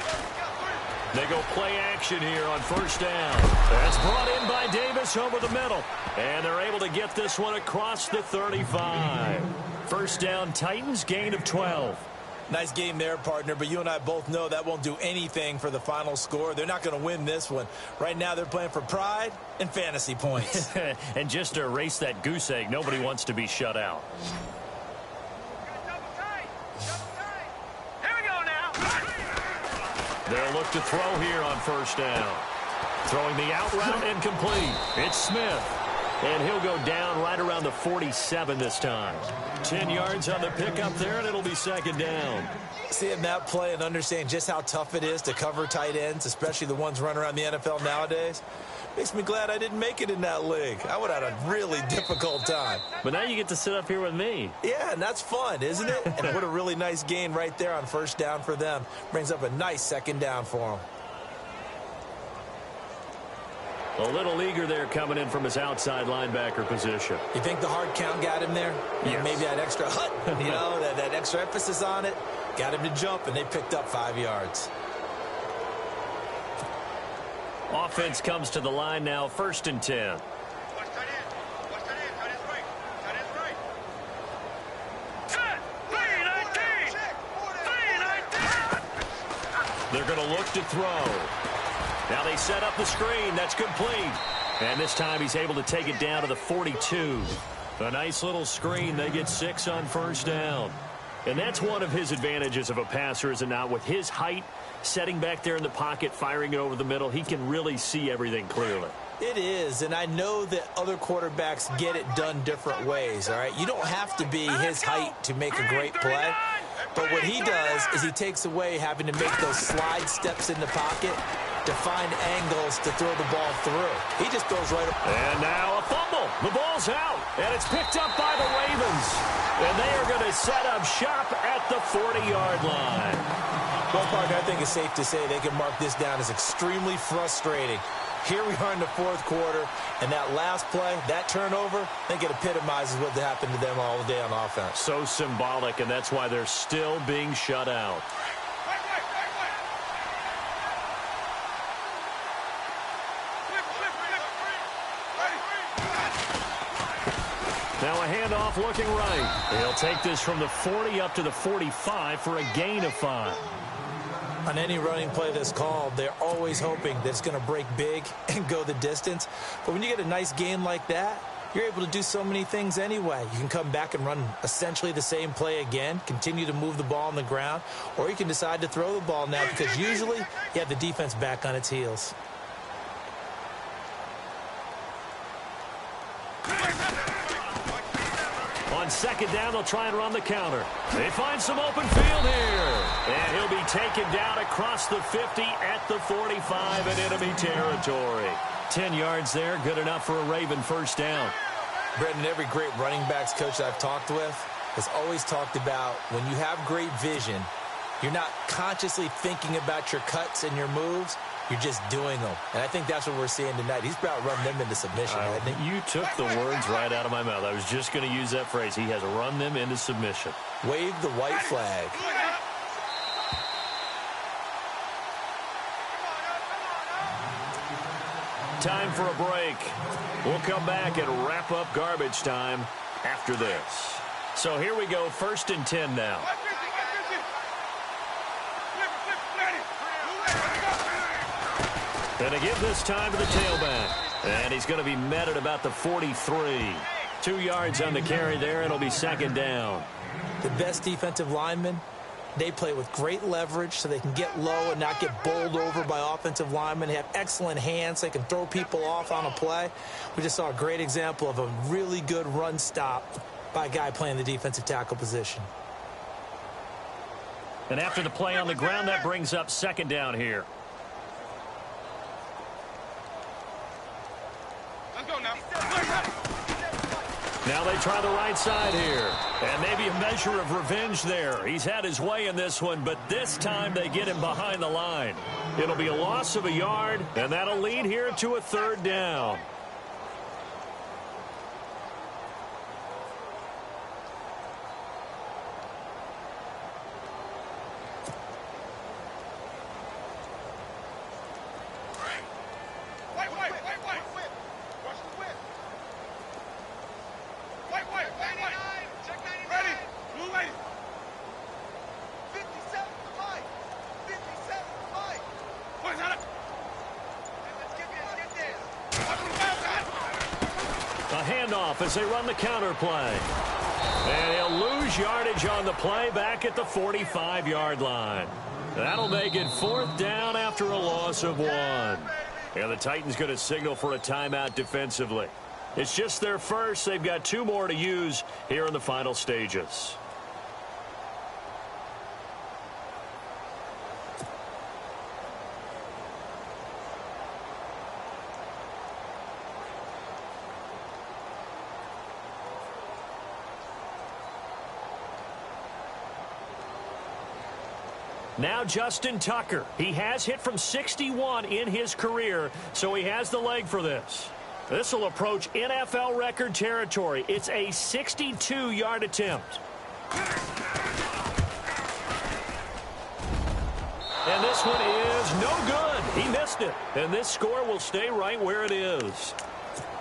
They go play action here on first down. That's brought in by Davis over the middle. And they're able to get this one across the 35. First down Titans, gain of 12. Nice game there, partner, but you and I both know that won't do anything for the final score. They're not going to win this one. Right now they're playing for pride and fantasy points. And just to erase that goose egg, nobody wants to be shut out. They'll look to throw here on first down. Throwing the out route incomplete. It's Smith. And he'll go down right around the 47 this time. 10 yards on the pickup there, and it'll be second down. Seeing that play and understanding just how tough it is to cover tight ends, especially the ones running around the NFL nowadays, makes me glad I didn't make it in that league. I would have had a really difficult time. But now you get to sit up here with me. Yeah, and that's fun, isn't it? And what a really nice gain right there on first down for them. Brings up a nice second down for them. A little eager there coming in from his outside linebacker position. You think the hard count got him there? Yes. Maybe that extra hut, you know, that extra emphasis on it. Got him to jump, and they picked up 5 yards. Offense comes to the line now, 1st and 10. They're going to look to throw. Now they set up the screen. That's complete. And this time he's able to take it down to the 42. A nice little screen. They get 6 on first down. And that's one of his advantages of a passer, is it not? With his height, setting back there in the pocket, firing it over the middle, he can really see everything clearly. It is, and I know that other quarterbacks get it done different ways, all right? You don't have to be his height to make a great play, but what he does is he takes away having to make those slide steps in the pocket to find angles to throw the ball through. He just throws right up. And now a fumble. The ball's out, and it's picked up by the Ravens. And they are going to set up shop at the 40-yard line. Well, Parker, I think it's safe to say they can mark this down as extremely frustrating. Here we are in the fourth quarter, and that last play, that turnover, I think it epitomizes what happened to them all day on offense. So symbolic, and that's why they're still being shut out. Now a handoff looking right. He'll take this from the 40 up to the 45 for a gain of 5. On any running play that's called, they're always hoping that it's going to break big and go the distance. But when you get a nice gain like that, you're able to do so many things anyway. You can come back and run essentially the same play again, continue to move the ball on the ground, or you can decide to throw the ball now because usually you have the defense back on its heels. On second down, they'll try and run the counter. They find some open field here. And he'll be taken down across the 50 at the 45 in enemy territory. 10 yards there, good enough for a Raven first down. Brendan, every great running backs coach I've talked with has always talked about when you have great vision, you're not consciously thinking about your cuts and your moves. You're just doing them. And I think that's what we're seeing tonight. He's about running them into submission. You took the words right out of my mouth. I was just going to use that phrase. He has run them into submission. Wave the white flag. Time for a break. We'll come back and wrap up garbage time after this. So here we go, 1st and 10 now. And to give this time to the tailback. And he's going to be met at about the 43. 2 yards on the carry there. It'll be second down. The best defensive linemen, they play with great leverage so they can get low and not get bowled over by offensive linemen. They have excellent hands. They can throw people off on a play. We just saw a great example of a really good run stop by a guy playing the defensive tackle position. And after the play on the ground, that brings up second down here. Now they try the right side here. And maybe a measure of revenge there. He's had his way in this one, but this time they get him behind the line. It'll be a loss of a yard, and that'll lead here to a 3rd down. As they run the counter play. And he'll lose yardage on the play back at the 45-yard line. That'll make it 4th down after a loss of 1. And the Titans going to signal for a timeout defensively. It's just their first. They've got 2 more to use here in the final stages. Now Justin Tucker. He has hit from 61 in his career, so he has the leg for this. This will approach NFL record territory. It's a 62-yard attempt. And this one is no good. He missed it. And this score will stay right where it is.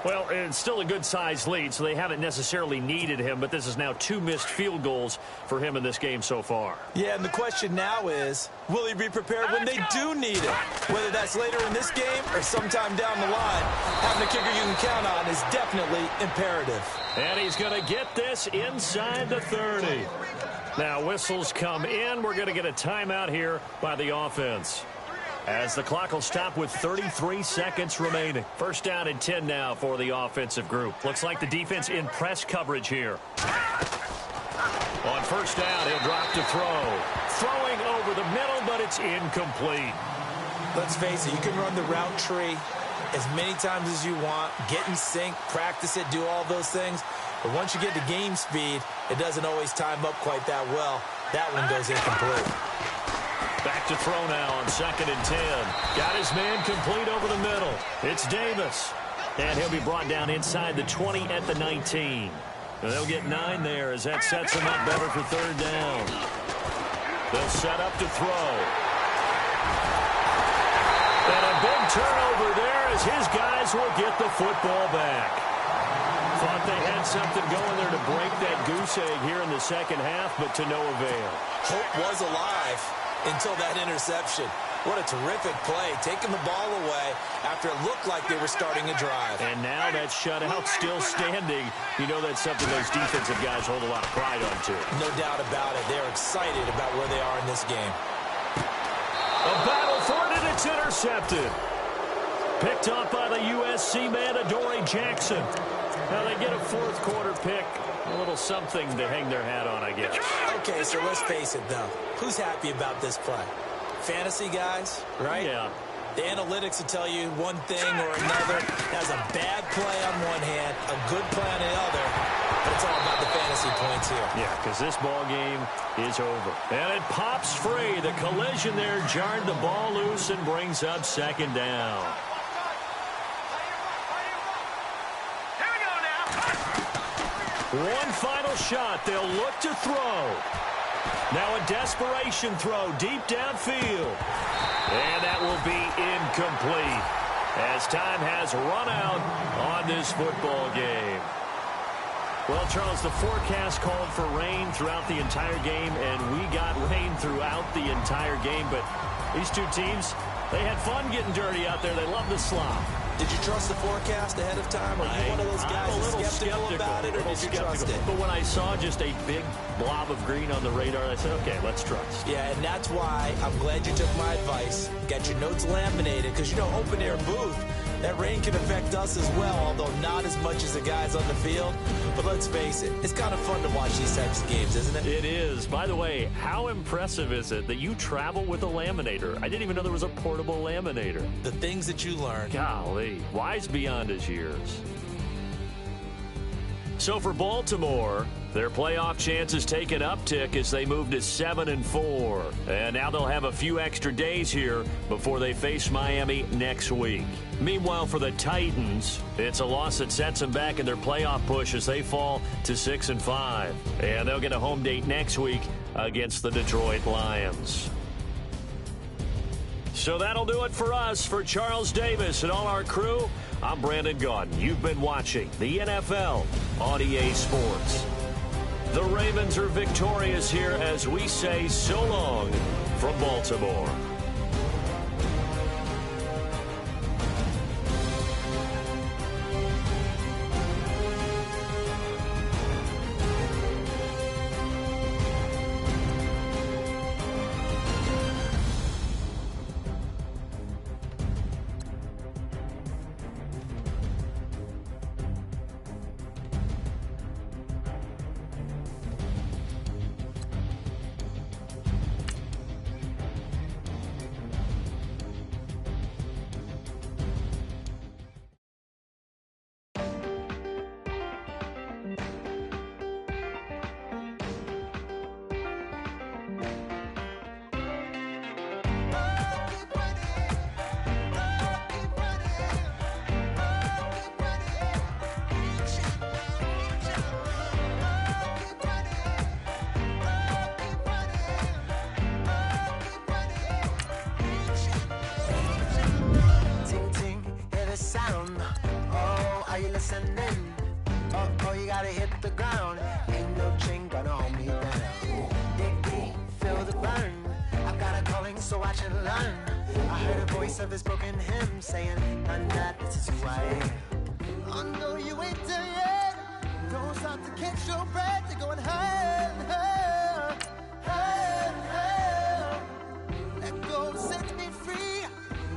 Well, it's still a good-sized lead, so they haven't necessarily needed him, but this is now 2 missed field goals for him in this game so far. Yeah, and the question now is, will he be prepared when they do need him? Whether that's later in this game or sometime down the line, having a kicker you can count on is definitely imperative. And he's going to get this inside the 30. Now, whistles come in. We're going to get a timeout here by the offense, as the clock will stop with 33 seconds remaining. First down and 10 now for the offensive group. Looks like the defense in press coverage here. On first down, he'll drop to throw. Throwing over the middle, but it's incomplete. Let's face it, you can run the route tree as many times as you want, get in sync, practice it, do all those things. But once you get to game speed, it doesn't always time up quite that well. That one goes incomplete. Back to throw now on 2nd and 10. Got his man complete over the middle. It's Davis. And he'll be brought down inside the 20 at the 19. And they'll get 9 there as that sets him up better for 3rd down. They'll set up to throw. And a big turnover there as his guys will get the football back. Thought they had something going there to break that goose egg here in the second half, but to no avail. Hope was alive until that interception. What a terrific play, taking the ball away after it looked like they were starting a drive. And now that shutout still standing. You know that's something those defensive guys hold a lot of pride on, too. No doubt about it. They're excited about where they are in this game. A battle for it, and it's intercepted. Picked off by the USC man, Adoree Jackson. Now they get a 4th quarter pick. A little something to hang their hat on, I guess. Okay, so let's face it, though. Who's happy about this play? Fantasy guys, right? Yeah. The analytics will tell you one thing or another. Has a bad play on one hand, a good play on the other. But it's all about the fantasy points here. Yeah, because this ball game is over. And it pops free. The collision there jarred the ball loose and brings up 2nd down. One final shot. They'll look to throw. Now a desperation throw deep downfield. And that will be incomplete as time has run out on this football game. Well, Charles, the forecast called for rain throughout the entire game, and we got rain throughout the entire game. But these two teams, they had fun getting dirty out there. They love the slop. Did you trust the forecast ahead of time? Are you one of those guys who's skeptical about it, or did you trust it? But when I saw just a big blob of green on the radar, I said, okay, let's trust. Yeah, and that's why I'm glad you took my advice. Got your notes laminated, because, you know, open-air booth, that rain can affect us as well, although not as much as the guys on the field. But let's face it, it's kind of fun to watch these types of games, isn't it? It is. By the way, how impressive is it that you travel with a laminator? I didn't even know there was a portable laminator. The things that you learn. Golly, wise beyond his years. So for Baltimore, their playoff chances take an uptick as they move to 7-4. And now they'll have a few extra days here before they face Miami next week. Meanwhile, for the Titans, it's a loss that sets them back in their playoff push as they fall to 6-5. And they'll get a home date next week against the Detroit Lions. So that'll do it for us. For Charles Davis and all our crew, I'm Brandon Gaudin. You've been watching the NFL on EA Sports. The Ravens are victorious here as we say so long from Baltimore. gotta hit the ground. Ain't no chain gonna hold me down. Dig deep, feel the burn. I've got a calling, so I should learn. I heard a voice of this broken hymn saying, "I'm not, this is who I am." I know you ain't there yet. Don't stop to catch your breath. You're going higher, higher, higher, higher. Let go, set me free.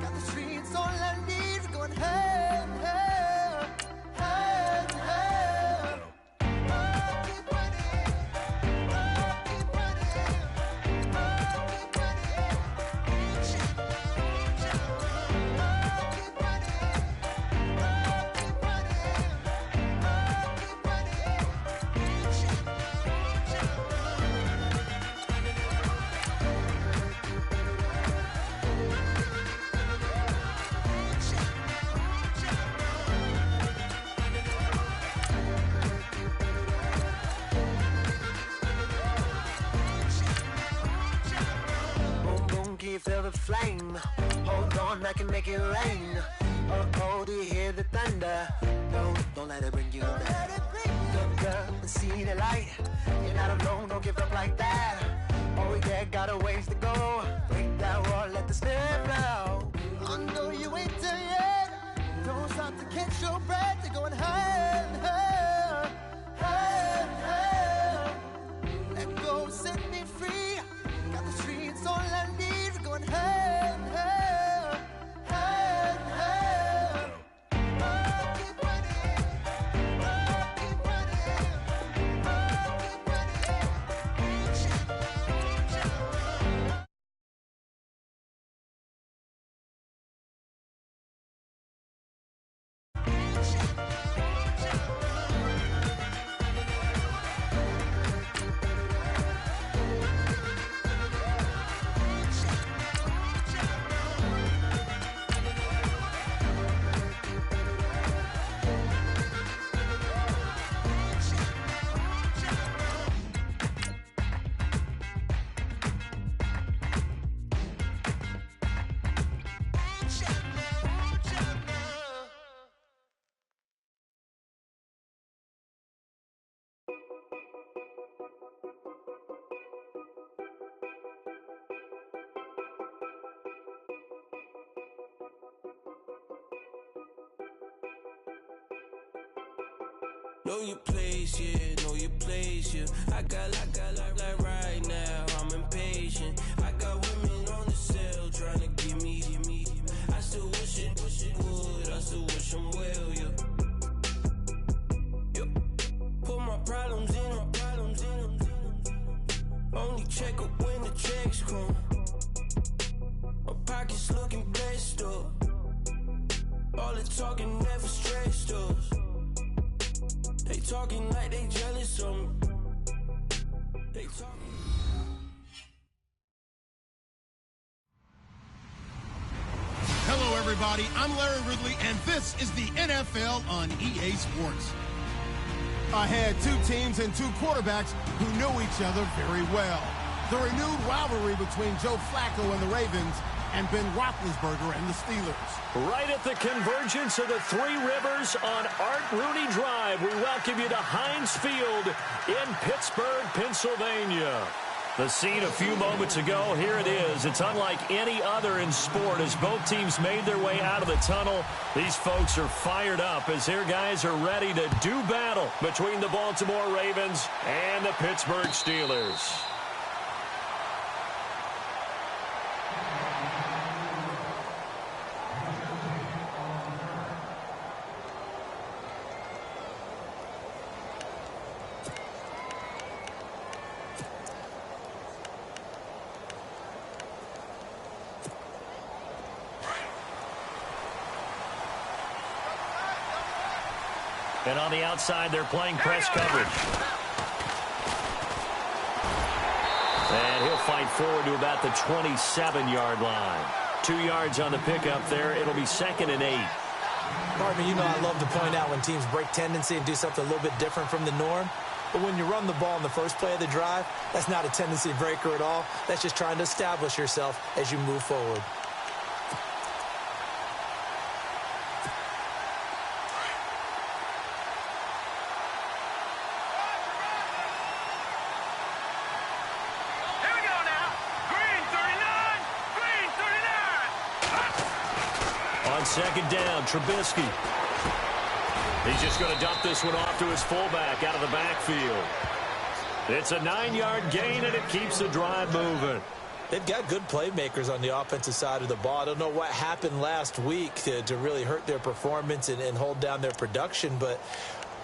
Got the streets, all I need. We're going higher, higher, higher, higher. Oh, keep running. Oh, keep running. Oh, keep running. Reach it, reach it. Oh, keep running. Oh, keep running. Oh, keep running. Reach it, reach it. Boom, boom, can you feel the flame? Hold on, I can make it rain. Oh, do you hear the thunder? No, don't let it bring you down. Look up and see the light. You're not alone, don't give up like that. Oh yeah, got a ways to go. Break that wall, let the spirit flow. I know you ain't there yet. Don't stop to catch your breath. You're going higher and higher, higher and higher. Let go, set me free. Got the streets, all I need. We're going higher and higher, higher and higher. Oh, keep running. Oh, keep running. Oh, keep running. Reach it, reach it. Know your place, yeah, know your place, yeah. I got like right now, I'm impatient. I got women on the cell trying to give me. I still wish it would, I still wish I'm well, yeah. Put my problems in. Only check up when the checks come. My pockets looking blessed up. All the talking never stressed us. They talking like they jealous of me. They talking. Hello, everybody. I'm Larry Ridley, and this is the NFL on EA Sports. I had two teams and two quarterbacks who knew each other very well. The renewed rivalry between Joe Flacco and the Ravens and Ben Roethlisberger and the Steelers. Right at the convergence of the Three Rivers on Art Rooney Drive, we welcome you to Heinz Field in Pittsburgh, Pennsylvania. The scene a few moments ago, here it is. It's unlike any other in sport as both teams made their way out of the tunnel. These folks are fired up as their guys are ready to do battle between the Baltimore Ravens and the Pittsburgh Steelers. And on the outside, they're playing press coverage. And he'll fight forward to about the 27-yard line. 2 yards on the pickup there. It'll be 2nd and 8. Partner, you know I love to point out when teams break tendency and do something a little bit different from the norm. But when you run the ball in the first play of the drive, that's not a tendency breaker at all. That's just trying to establish yourself as you move forward. second down, Trubisky. He's just going to dump this one off to his fullback out of the backfield. It's a 9-yard gain, and it keeps the drive moving. They've got good playmakers on the offensive side of the ball. I don't know what happened last week to really hurt their performance and hold down their production, but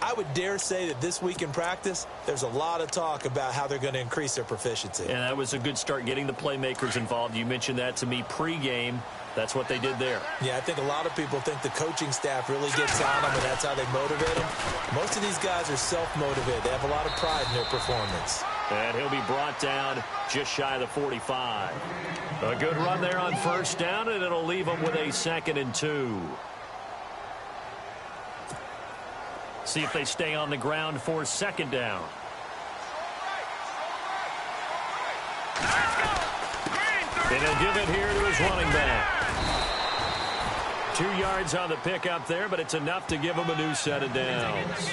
I would dare say that this week in practice, there's a lot of talk about how they're going to increase their proficiency. And that was a good start, getting the playmakers involved. You mentioned that to me pregame. That's what they did there. Yeah, I think a lot of people think the coaching staff really gets on them, and that's how they motivate them. Most of these guys are self-motivated. They have a lot of pride in their performance. And he'll be brought down just shy of the 45. A good run there on first down, and it'll leave them with a 2nd and 2. See if they stay on the ground for 2nd down. And he'll give it here to his running back. 2 yards on the pickup there, but it's enough to give him a new set of downs.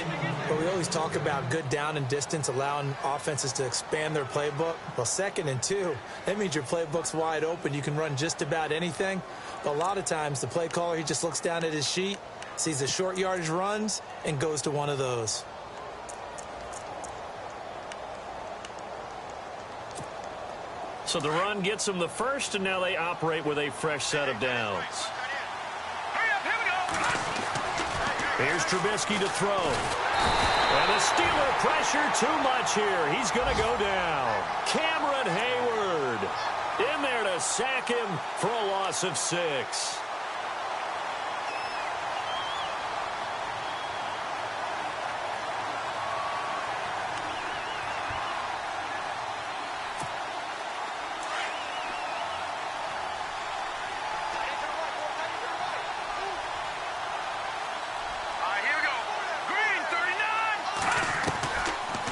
But we always talk about good down and distance, allowing offenses to expand their playbook. Well, 2nd and 2, that means your playbook's wide open. You can run just about anything. But a lot of times, the play caller, he just looks down at his sheet, sees the short yardage runs, and goes to one of those. So the run gets them the first, and now they operate with a fresh set of downs. Here's Trubisky to throw. And the Steeler pressure too much here. He's going to go down. Cameron Hayward in there to sack him for a loss of 6.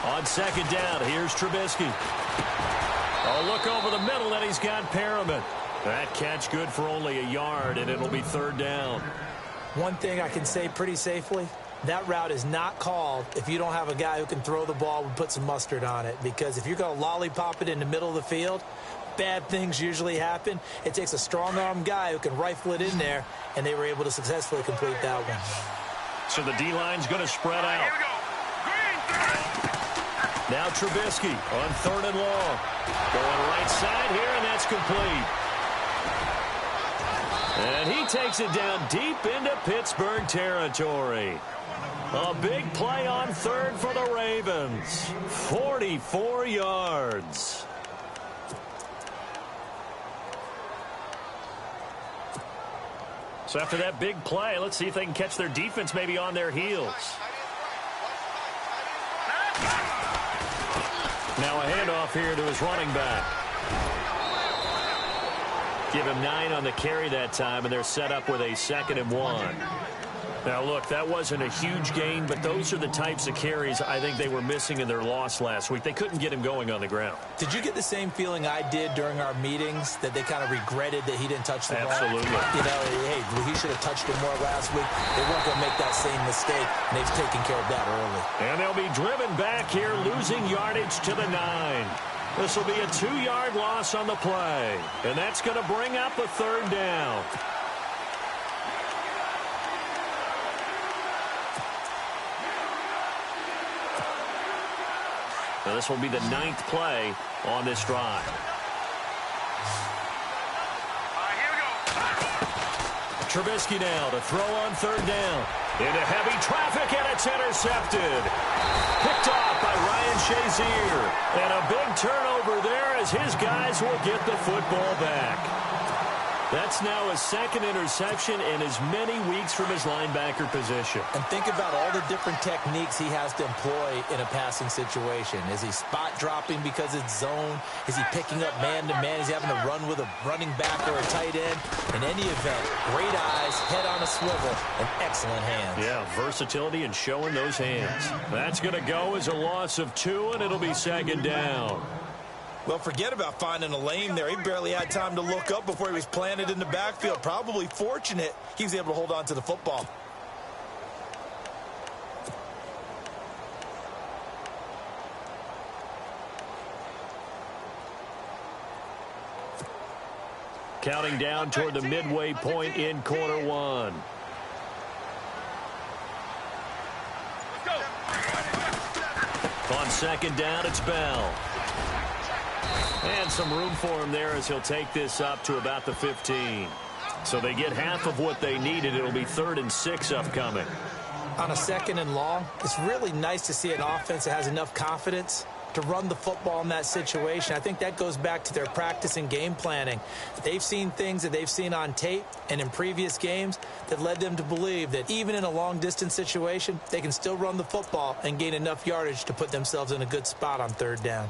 On 2nd down, here's Trubisky. Oh, look over the middle, and he's got Perriman. That catch good for only a yard, and it'll be 3rd down. One thing I can say pretty safely, that route is not called if you don't have a guy who can throw the ball and put some mustard on it. Because if you're going to lollipop it in the middle of the field, bad things usually happen. It takes a strong-arm guy who can rifle it in there, and they were able to successfully complete that one. So the D-line's going to spread out. Now Trubisky on 3rd and long. Going right side here, and that's complete. And he takes it down deep into Pittsburgh territory. A big play on 3rd for the Ravens. 44 yards. So after that big play, let's see if they can catch their defense maybe on their heels. Now a handoff here to his running back. Give him 9 on the carry that time, and they're set up with a 2nd and 1. Now, look, that wasn't a huge gain, but those are the types of carries I think they were missing in their loss last week. They couldn't get him going on the ground. Did you get the same feeling I did during our meetings, that they kind of regretted that he didn't touch the ball? Absolutely. You know, hey, he should have touched it more last week. They weren't going to make that same mistake, and they've taken care of that early. And they'll be driven back here, losing yardage to the 9. This will be a 2-yard loss on the play, and that's going to bring up a 3rd down. Now this will be the 9th play on this drive. Trubisky now to throw on 3rd down. Into heavy traffic, and it's intercepted. Picked off by Ryan Shazier. And a big turnover there as his guys will get the football back. That's now his 2nd interception in as many weeks from his linebacker position. And think about all the different techniques he has to employ in a passing situation. Is he spot dropping because it's zone? Is he picking up man-to-man? Is he having to run with a running back or a tight end? In any event, great eyes, head on a swivel, and excellent hands. Yeah, versatility and showing those hands. That's going to go as a loss of 2, and it'll be 2nd down. Well, forget about finding a lane there. He barely had time to look up before he was planted in the backfield. Probably fortunate he was able to hold on to the football. Counting down toward the midway point in quarter one. On second down, it's Bell. And some room for him there as he'll take this up to about the 15. So they get half of what they needed. It'll be 3rd and 6 upcoming. On a 2nd and long, it's really nice to see an offense that has enough confidence to run the football in that situation. I think that goes back to their practice and game planning. They've seen things that they've seen on tape and in previous games that led them to believe that even in a long-distance situation, they can still run the football and gain enough yardage to put themselves in a good spot on 3rd down.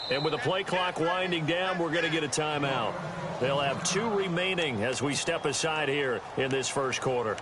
And with the play clock winding down, we're going to get a timeout. They'll have 2 remaining as we step aside here in this first quarter.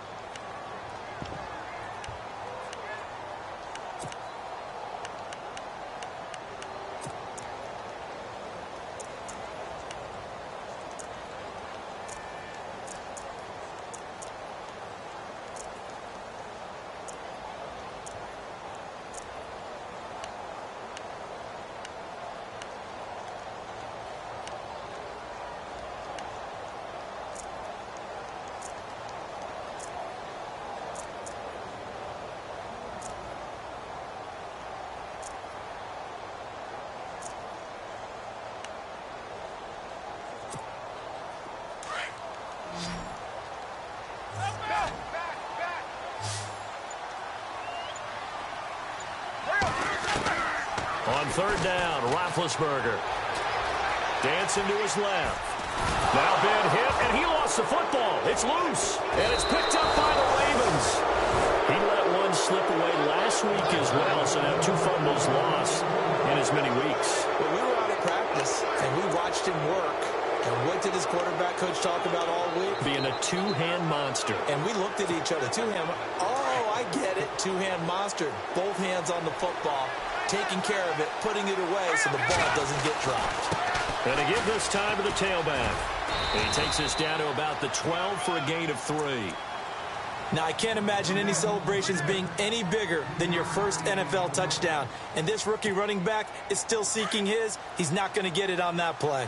On 3rd down, Roethlisberger. Dancing to his left. Now Ben hit, and he lost the football. It's loose, and it's picked up by the Ravens. He let one slip away last week as well, so now 2 fumbles lost in as many weeks. But we were out of practice, and we watched him work. And what did his quarterback coach talk about all week? Being a 2-hand monster. And we looked at each other. 2-hand. Oh, I get it. 2-hand monster. Both hands on the football, taking care of it, putting it away so the ball doesn't get dropped. And to give this time to the tailback. And he takes us down to about the 12 for a gain of 3. Now, I can't imagine any celebrations being any bigger than your first NFL touchdown. And this rookie running back is still seeking his. He's not going to get it on that play.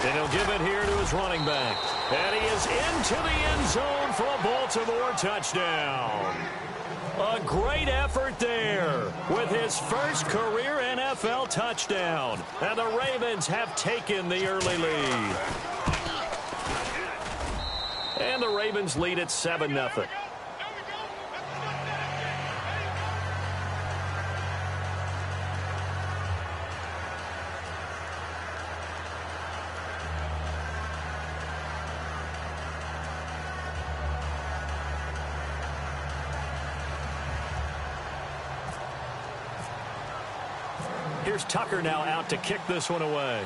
And he'll give it here to his running back. And he is into the end zone for a Baltimore touchdown. A great effort there with his first career NFL touchdown. And the Ravens have taken the early lead. And the Ravens lead at 7-0. Here's Tucker now out to kick this one away.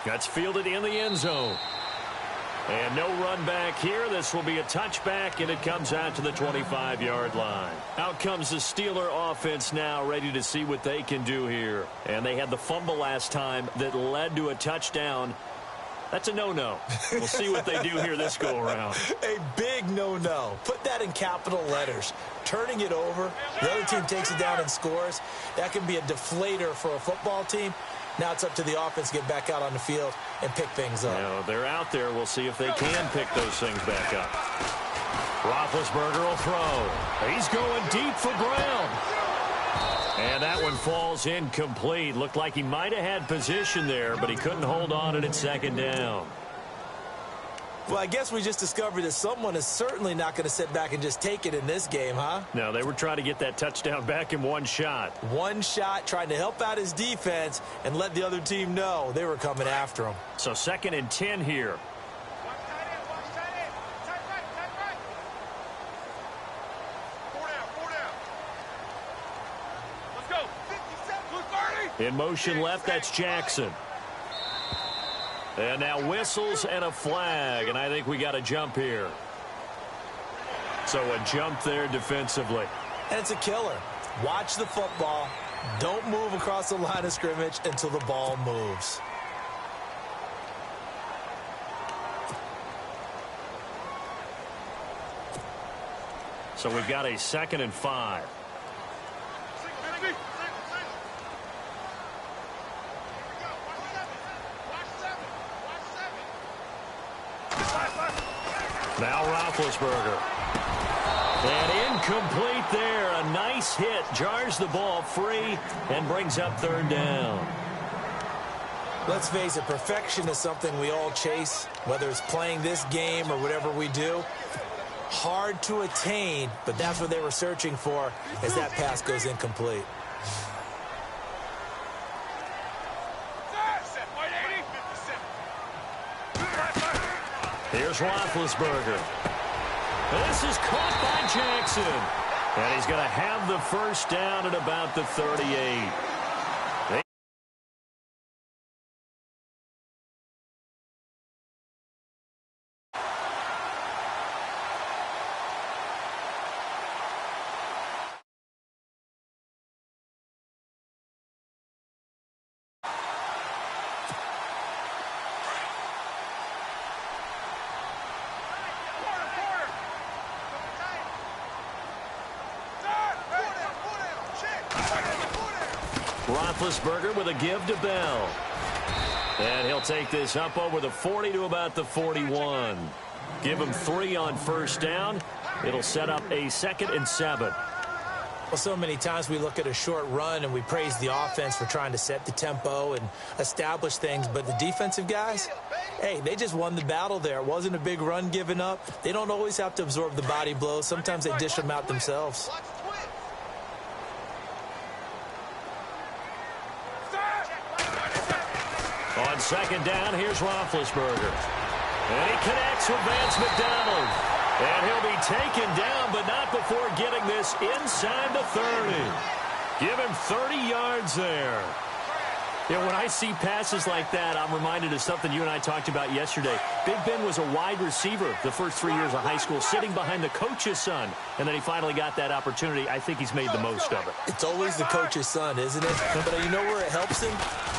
That's fielded in the end zone. And no run back here. This will be a touchback, and it comes out to the 25-yard line. Out comes the Steeler offense now, ready to see what they can do here. And they had the fumble last time that led to a touchdown. That's a no-no. We'll see what they do here this go-around. A big no-no. Put that in capital letters. Turning it over, the other team takes it down and scores. That can be a deflator for a football team. Now it's up to the offense to get back out on the field and pick things up. You know, they're out there. We'll see if they can pick those things back up. Roethlisberger will throw. He's going deep for Brown. And that one falls incomplete. Looked like he might have had position there, but he couldn't hold on at 2nd down. Well, I guess we just discovered that someone is certainly not going to sit back and just take it in this game, huh? No, they were trying to get that touchdown back in one shot. One shot, trying to help out his defense and let the other team know they were coming after him. So 2nd and 10 here. In motion left, that's Jackson. And now whistles and a flag, and I think we got a jump here. So a jump there defensively. And it's a killer. Watch the football. Don't move across the line of scrimmage until the ball moves. So we've got a 2nd and 5. Now Roethlisberger. And incomplete there. A nice hit. Jars the ball free and brings up 3rd down. Let's face it, perfection is something we all chase, whether it's playing this game or whatever we do. Hard to attain, but that's what they were searching for as that pass goes incomplete. Here's Roethlisberger. This is caught by Jackson. And he's going to have the 1st down at about the 38. Roethlisberger with a give to Bell. And he'll take this up over the 40 to about the 41. Give him 3 on 1st down. It'll set up a 2nd and 7. Well, so many times we look at a short run and we praise the offense for trying to set the tempo and establish things. But the defensive guys, hey, they just won the battle there. It wasn't a big run given up. They don't always have to absorb the body blows. Sometimes they dish them out themselves. On 2nd down, here's Roethlisberger. And he connects with Vance McDonald. And he'll be taken down, but not before getting this inside the 30. Give him 30 yards there. You know, when I see passes like that, I'm reminded of something you and I talked about yesterday. Big Ben was a wide receiver the first 3 years of high school, sitting behind the coach's son. And then he finally got that opportunity. I think he's made the most of it. It's always the coach's son, isn't it? But you know where it helps him?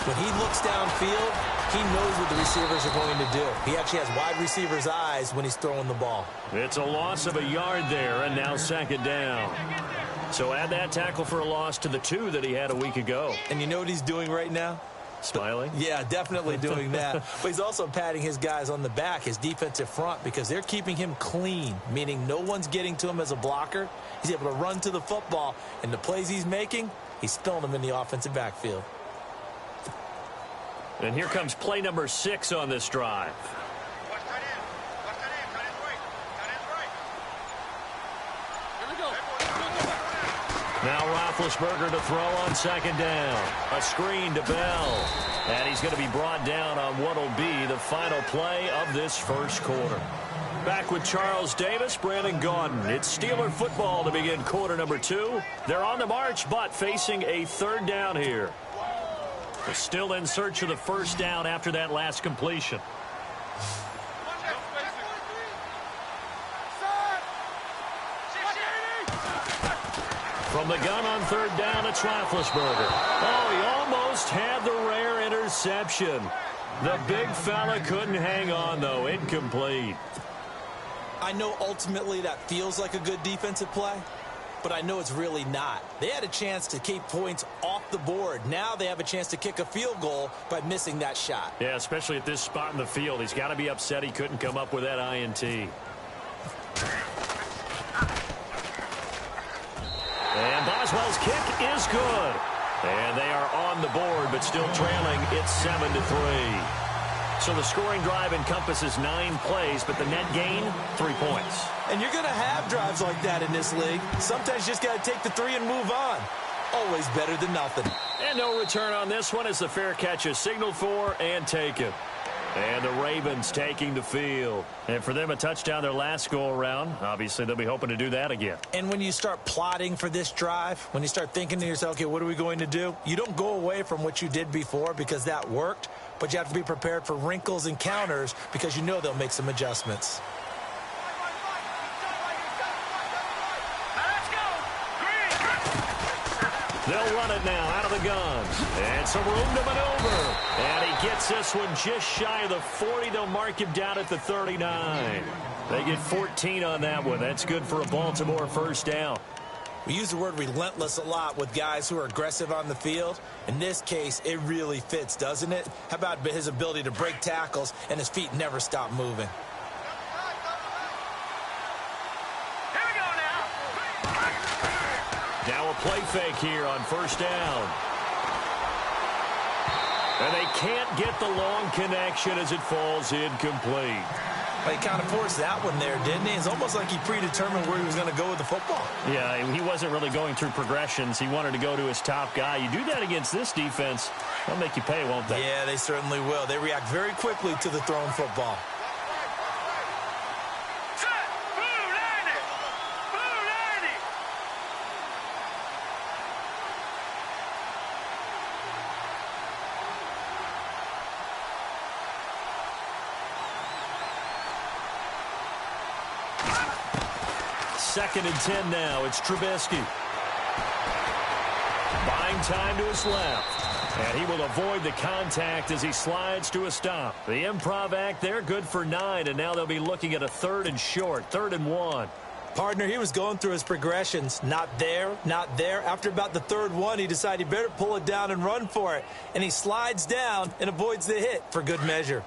When he looks downfield, he knows what the receivers are going to do. He actually has wide receivers' eyes when he's throwing the ball. It's a loss of a yard there, and now 2nd down. So add that tackle for a loss to the 2 that he had a week ago. And you know what he's doing right now? Smiling? Yeah, definitely doing that. But he's also patting his guys on the back, his defensive front, because they're keeping him clean, meaning no one's getting to him as a blocker. He's able to run to the football, and the plays he's making, he's filling them in the offensive backfield. And here comes play number 6 on this drive. Now Roethlisberger to throw on 2nd down. A screen to Bell. And he's going to be brought down on what will be the final play of this 1st quarter. Back with Charles Davis, Brandon Gaudin. It's Steeler football to begin quarter number 2. They're on the march, but facing a 3rd down here. They're still in search of the 1st down after that last completion. From the gun on 3rd down, it's Roethlisberger. Oh, he almost had the rare interception. The big fella couldn't hang on, though. Incomplete. I know ultimately that feels like a good defensive play, but I know it's really not. They had a chance to keep points off the board. Now they have a chance to kick a field goal by missing that shot. Yeah, especially at this spot in the field. He's got to be upset he couldn't come up with that INT. And Boswell's kick is good. And they are on the board, but still trailing. It's 7-3. So the scoring drive encompasses 9 plays, but the net gain, 3 points. And you're going to have drives like that in this league. Sometimes you just got to take the 3 and move on. Always better than nothing. And no return on this one as the fair catch is signaled for and taken. And the Ravens taking the field. And for them, a touchdown their last go-around. Obviously, they'll be hoping to do that again. And when you start plotting for this drive, when you start thinking to yourself, okay, what are we going to do? You don't go away from what you did before because that worked, but you have to be prepared for wrinkles and counters because you know they'll make some adjustments. They'll run it now out of the gun. And some room to maneuver. And he gets this one just shy of the 40. They'll mark him down at the 39. They get 14 on that one. That's good for a Baltimore first down. We use the word relentless a lot with guys who are aggressive on the field. In this case, it really fits, doesn't it? How about his ability to break tackles and his feet never stop moving? Here we go now. Now a play fake here on first down. And they can't get the long connection as it falls incomplete. Well, he kind of forced that one there, didn't he? It's almost like he predetermined where he was going to go with the football. Yeah, he wasn't really going through progressions. He wanted to go to his top guy. You do that against this defense, they'll make you pay, won't they? Yeah, they certainly will. They react very quickly to the thrown football. Second and 10 now. It's Trubisky. Buying time to his left. And he will avoid the contact as he slides to a stop. The improv act there, good for 9. And now they'll be looking at a 3rd and short, 3rd and 1. Partner, he was going through his progressions. Not there, not there. After about the 3rd one, he decided he better pull it down and run for it. And he slides down and avoids the hit for good measure.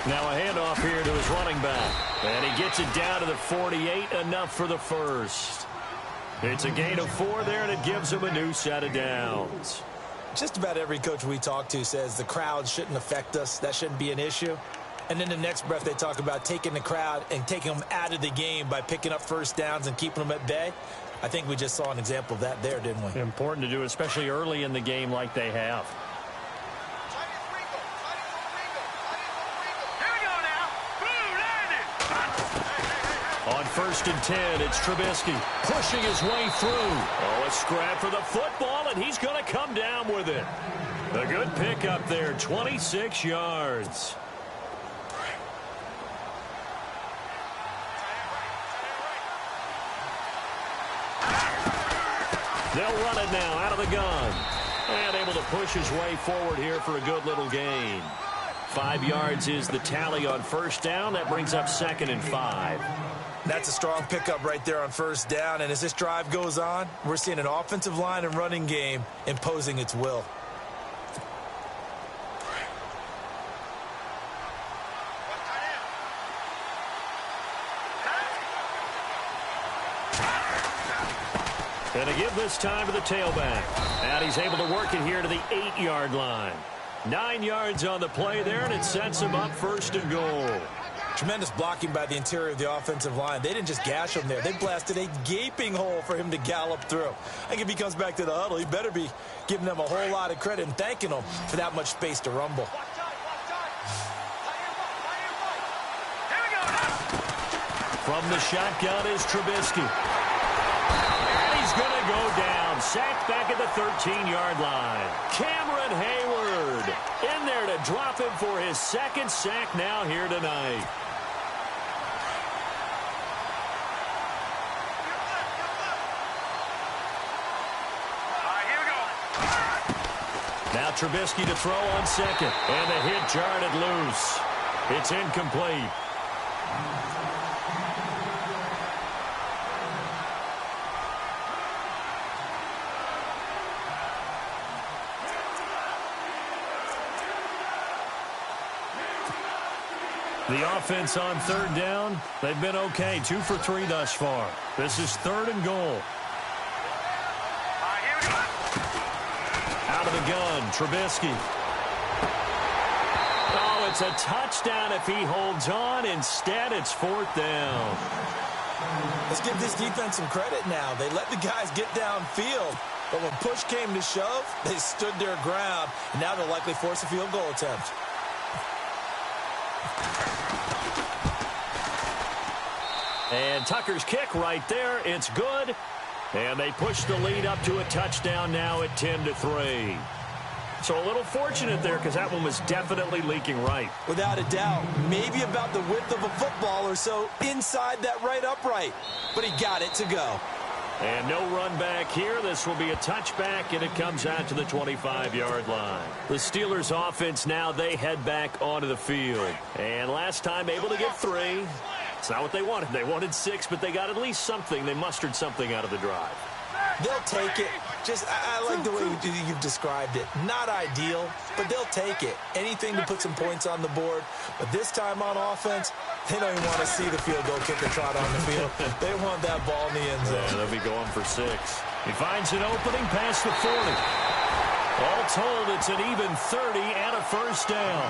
Now a handoff here to his running back. And he gets it down to the 48, enough for the first. It's a gain of 4 there, and it gives him a new set of downs. Just about every coach we talk to says the crowd shouldn't affect us. That shouldn't be an issue. And then the next breath they talk about taking the crowd and taking them out of the game by picking up first downs and keeping them at bay. I think we just saw an example of that there, didn't we? Important to do, especially early in the game like they have. On 1st and 10, it's Trubisky pushing his way through. Oh, a scrap for the football, and he's going to come down with it. A good pickup there, 26 yards. They'll run it now out of the gun. And able to push his way forward here for a good little gain. 5 yards is the tally on first down. That brings up 2nd and 5. That's a strong pickup right there on first down. And as this drive goes on, we're seeing an offensive line and running game imposing its will. And to give this time to the tailback. And he's able to work it here to the 8-yard line. 9 yards on the play there, and it sets him up 1st and goal. Tremendous blocking by the interior of the offensive line. They didn't just gash him there. They blasted a gaping hole for him to gallop through. I think if he comes back to the huddle, he better be giving them a whole lot of credit and thanking them for that much space to rumble. From the shotgun is Trubisky. And he's going to go down. Sacked back at the 13-yard line. Cameron Hayward in there to drop him for his 2nd sack now here tonight. Now Trubisky to throw on 2nd. And the hit jarred it loose. It's incomplete. The offense on 3rd down, they've been okay. 2 for 3 thus far. This is 3rd and goal. Out of the gun, Trubisky. Oh, it's a touchdown if he holds on. Instead, it's 4th down. Let's give this defense some credit now. They let the guys get downfield, but when push came to shove, they stood their ground, and now they'll likely force a field goal attempt. And Tucker's kick right there. It's good. And they push the lead up to a touchdown now at 10-3. So a little fortunate there because that one was definitely leaking right. Without a doubt. Maybe about the width of a football or so inside that right upright. But he got it to go. And no run back here. This will be a touchback, and it comes out to the 25-yard line. The Steelers' offense now, they head back onto the field. And last time able to get 3. It's not what they wanted. They wanted 6, but they got at least something. They mustered something out of the drive. They'll take it. Just, I like the way you've described it. Not ideal, but they'll take it. Anything to put some points on the board. But this time on offense, they don't even want to see the field goal kicker trot on the field. They want that ball in the end zone. Yeah, they'll be going for 6. He finds an opening past the 40. All told, it's an even 30 and a first down.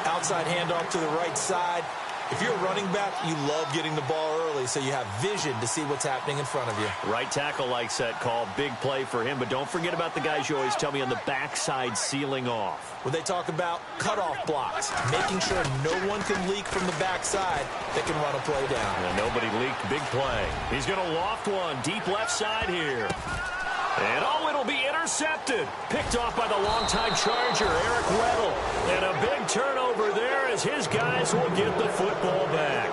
Outside handoff to the right side. If you're a running back, you love getting the ball early so you have vision to see what's happening in front of you. Right tackle likes that call. Big play for him, but don't forget about the guys you always tell me on the backside sealing off. Where they talk about cutoff blocks, making sure no one can leak from the backside that can run a play down. And nobody leaked. Big play. He's going to loft one deep left side here. And it'll be intercepted. Picked off by the longtime Charger, Eric Weddle. And a big turnover there as his guys will get the football back.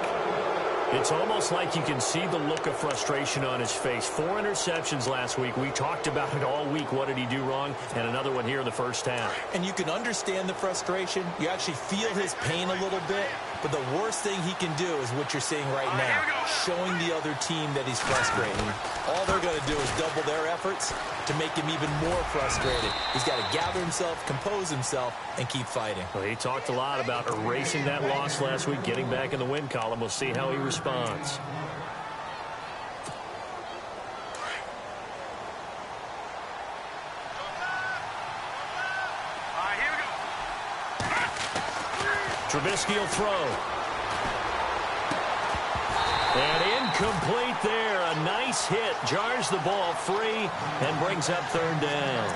It's almost like you can see the look of frustration on his face. 4 interceptions last week. We talked about it all week. What did he do wrong? And another one here in the first half. And you can understand the frustration. You actually feel his pain a little bit. But the worst thing he can do is what you're seeing right now, showing the other team that he's frustrated. All they're going to do is double their efforts to make him even more frustrated. He's got to gather himself, compose himself, and keep fighting. Well, he talked a lot about erasing that loss last week, getting back in the win column. We'll see how he responds. Trubisky will throw. And incomplete there. A nice hit. Jars the ball free and brings up 3rd down.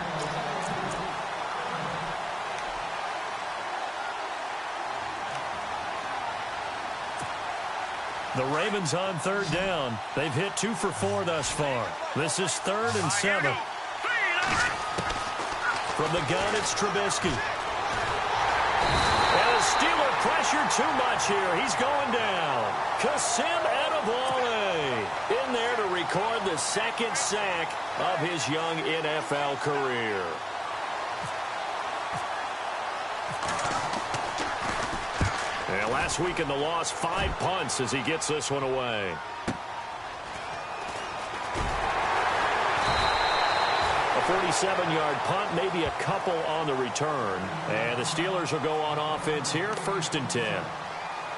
The Ravens on 3rd down. They've hit 2 for 4 thus far. This is 3rd and 7. From the gun, it's Trubisky. And a Steeler pressure too much here. He's going down. Kasim Adebawale in there to record the 2nd sack of his young NFL career. And last week in the loss, 5 punts as he gets this one away. A 47-yard punt, maybe a couple on the return. And the Steelers will go on offense here, 1st and 10.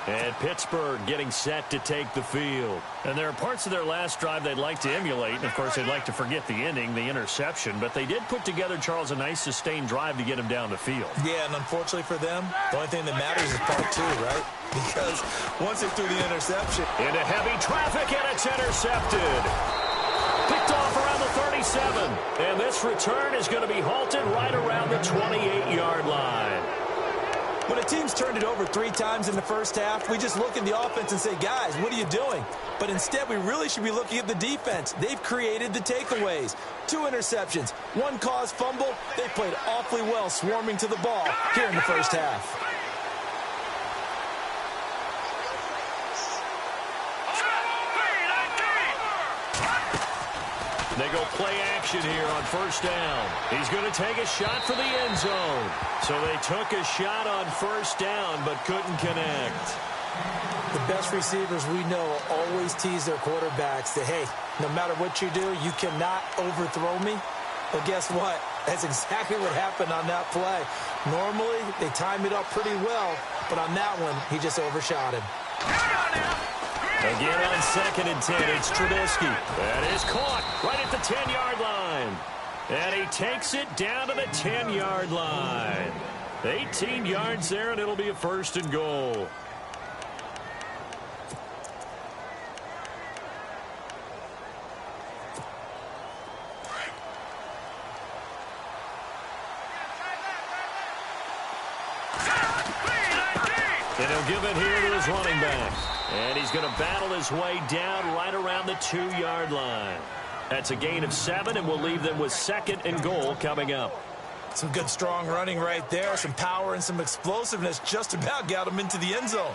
And Pittsburgh getting set to take the field. And there are parts of their last drive they'd like to emulate. And, of course, they'd like to forget the ending, the interception. But they did put together, Charles, a nice sustained drive to get him down the field. Yeah, and unfortunately for them, the only thing that matters is part 2, right? Because once they threw the interception. Into heavy traffic, and it's intercepted. Picked off around the 37. And this return is going to be halted right around the 28-yard line. When a team's turned it over 3 times in the first half, we just look at the offense and say, guys, what are you doing? But instead, we really should be looking at the defense. They've created the takeaways. 2 interceptions, 1 caused fumble. They played awfully well swarming to the ball here in the first half. They go play action here on 1st down. He's going to take a shot for the end zone. So they took a shot on 1st down but couldn't connect. The best receivers we know always tease their quarterbacks that, hey, no matter what you do, you cannot overthrow me. Well, guess what? That's exactly what happened on that play. Normally, they time it up pretty well, but on that one, he just overshot him. Again on 2nd and 10, it's Trubisky. That is caught right at the 10-yard line. And he takes it down to the 10-yard line. 18 yards there, and it'll be a 1st and goal. And he'll give it here to his running back. And he's going to battle his way down right around the 2-yard line. That's a gain of 7, and we'll leave them with 2nd and goal coming up. Some good strong running right there. Some power and some explosiveness just about got him into the end zone.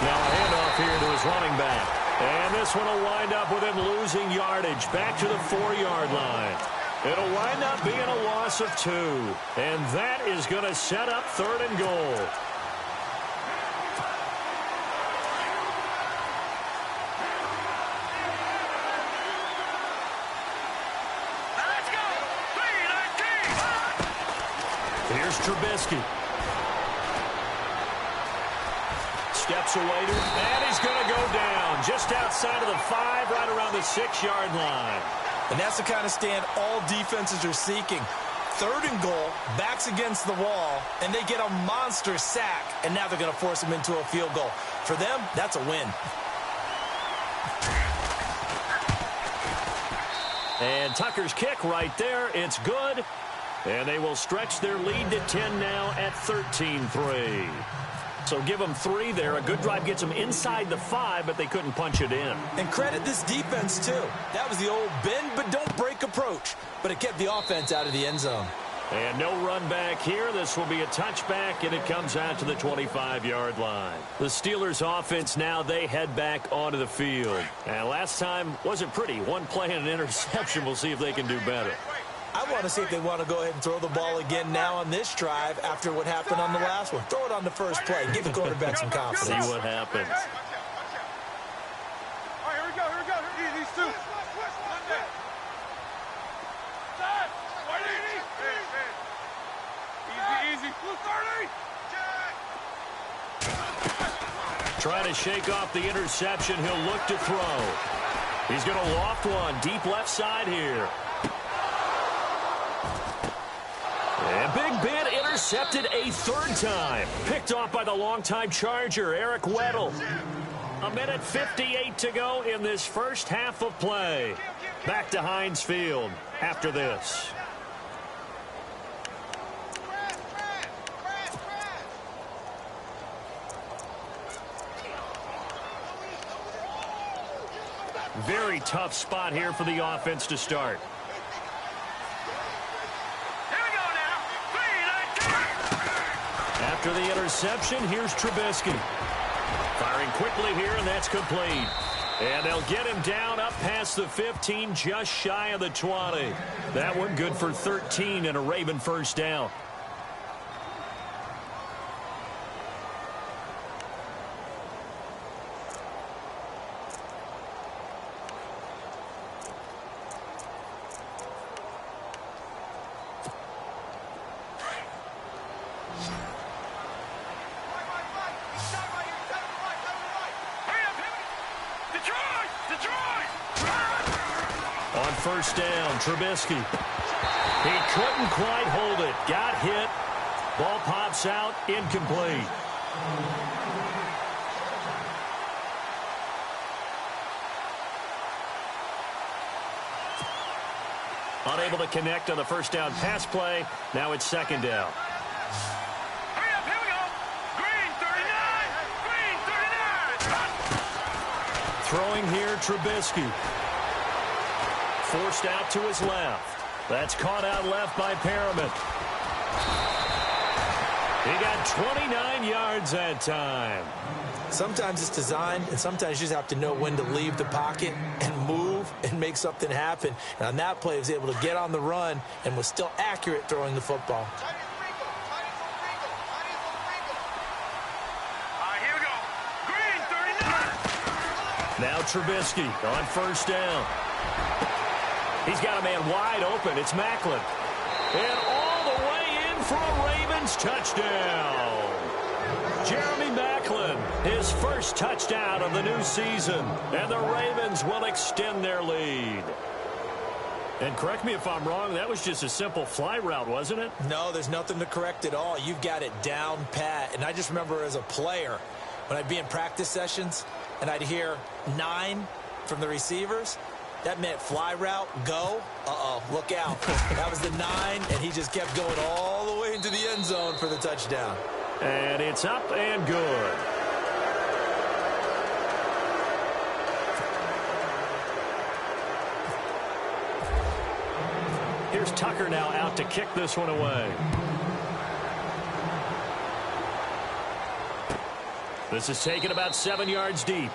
Now a handoff here to his running back. And this one will wind up with him losing yardage back to the 4-yard line. It'll wind up being a loss of 2. And that is going to set up 3rd and goal. Here's Trubisky. Steps away to him, and he's going to go down just outside of the 5, right around the 6-yard line. And that's the kind of stand all defenses are seeking. 3rd and goal, backs against the wall, and they get a monster sack, and now they're going to force him into a field goal. For them, that's a win. And Tucker's kick right there, it's good. And they will stretch their lead to 10 now at 13-3. So give them 3 there. A good drive gets them inside the 5, but they couldn't punch it in. And credit this defense, too. That was the old bend but don't break approach. But it kept the offense out of the end zone. And no run back here. This will be a touchback, and it comes out to the 25-yard line. The Steelers' offense now, they head back onto the field. And last time wasn't pretty. One play and an interception. We'll see if they can do better. I want to see if they want to go ahead and throw the ball again now on this drive after what happened on the last one. Throw it on the first play. Give the quarterback some confidence. See what happens. All right, here we go. These two. Easy. 30. Trying to shake off the interception. He'll look to throw. He's going to loft one deep left side here. And Big Ben intercepted a 3rd time. Picked off by the longtime Charger, Eric Weddle. 1:58 to go in this first half of play. Back to Heinz Field after this. Very tough spot here for the offense to start. After the interception, here's Trubisky. Firing quickly here, and that's complete. And they'll get him down up past the 15, just shy of the 20. That one good for 13 and a Raven first down. On first down, Trubisky. He couldn't quite hold it. Got hit. Ball pops out, incomplete. Unable to connect on the first down pass play. Now it's 2nd down. Hurry up, here we go. Green 39. Throwing here, Trubisky. Forced out to his left. That's caught out left by Perriman. He got 29 yards that time. Sometimes it's designed, and sometimes you just have to know when to leave the pocket and move and make something happen. And on that play, he was able to get on the run and was still accurate throwing the football. Here we go. Green 39. Now Trubisky on first down. He's got a man wide open. It's Macklin. And all the way in for a Ravens touchdown. Jeremy Macklin, his first touchdown of the new season. And the Ravens will extend their lead. And correct me if I'm wrong, that was just a simple fly route, wasn't it? No, there's nothing to correct at all. You've got it down pat. And I just remember as a player, when I'd be in practice sessions and I'd hear 9 from the receivers, that meant fly route, go. Look out. That was the 9, and he just kept going all the way into the end zone for the touchdown. And it's up and good. Here's Tucker now out to kick this one away. This is taken about 7 yards deep.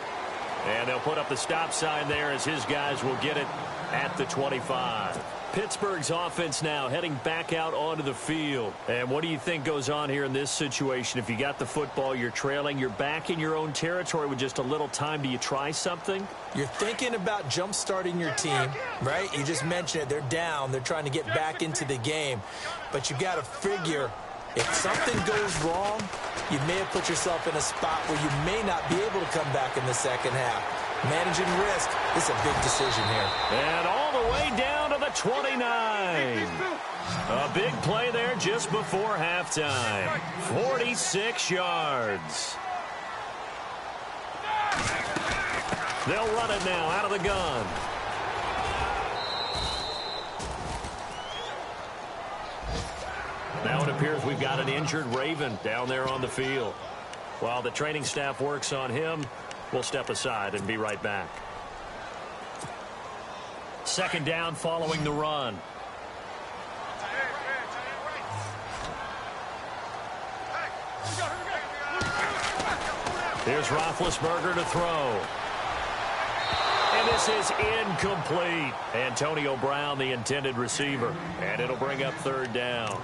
And they'll put up the stop sign there as his guys will get it at the 25. Pittsburgh's offense now heading back out onto the field. And what do you think goes on here in this situation? If you got the football, you're trailing, you're back in your own territory with just a little time. Do you try something? You're thinking about jump-starting your team, right? You just mentioned it. They're down. They're trying to get back into the game. But you got to figure if something goes wrong, you may have put yourself in a spot where you may not be able to come back in the second half. Managing risk is a big decision here. And all the way down to the 29. A big play there just before halftime. 46 yards. They'll run it now out of the gun. Now it appears we've got an injured Raven down there on the field. While the training staff works on him, we'll step aside and be right back. Second down following the run. Here's Roethlisberger to throw. And this is incomplete. Antonio Brown, the intended receiver. And it'll bring up third down.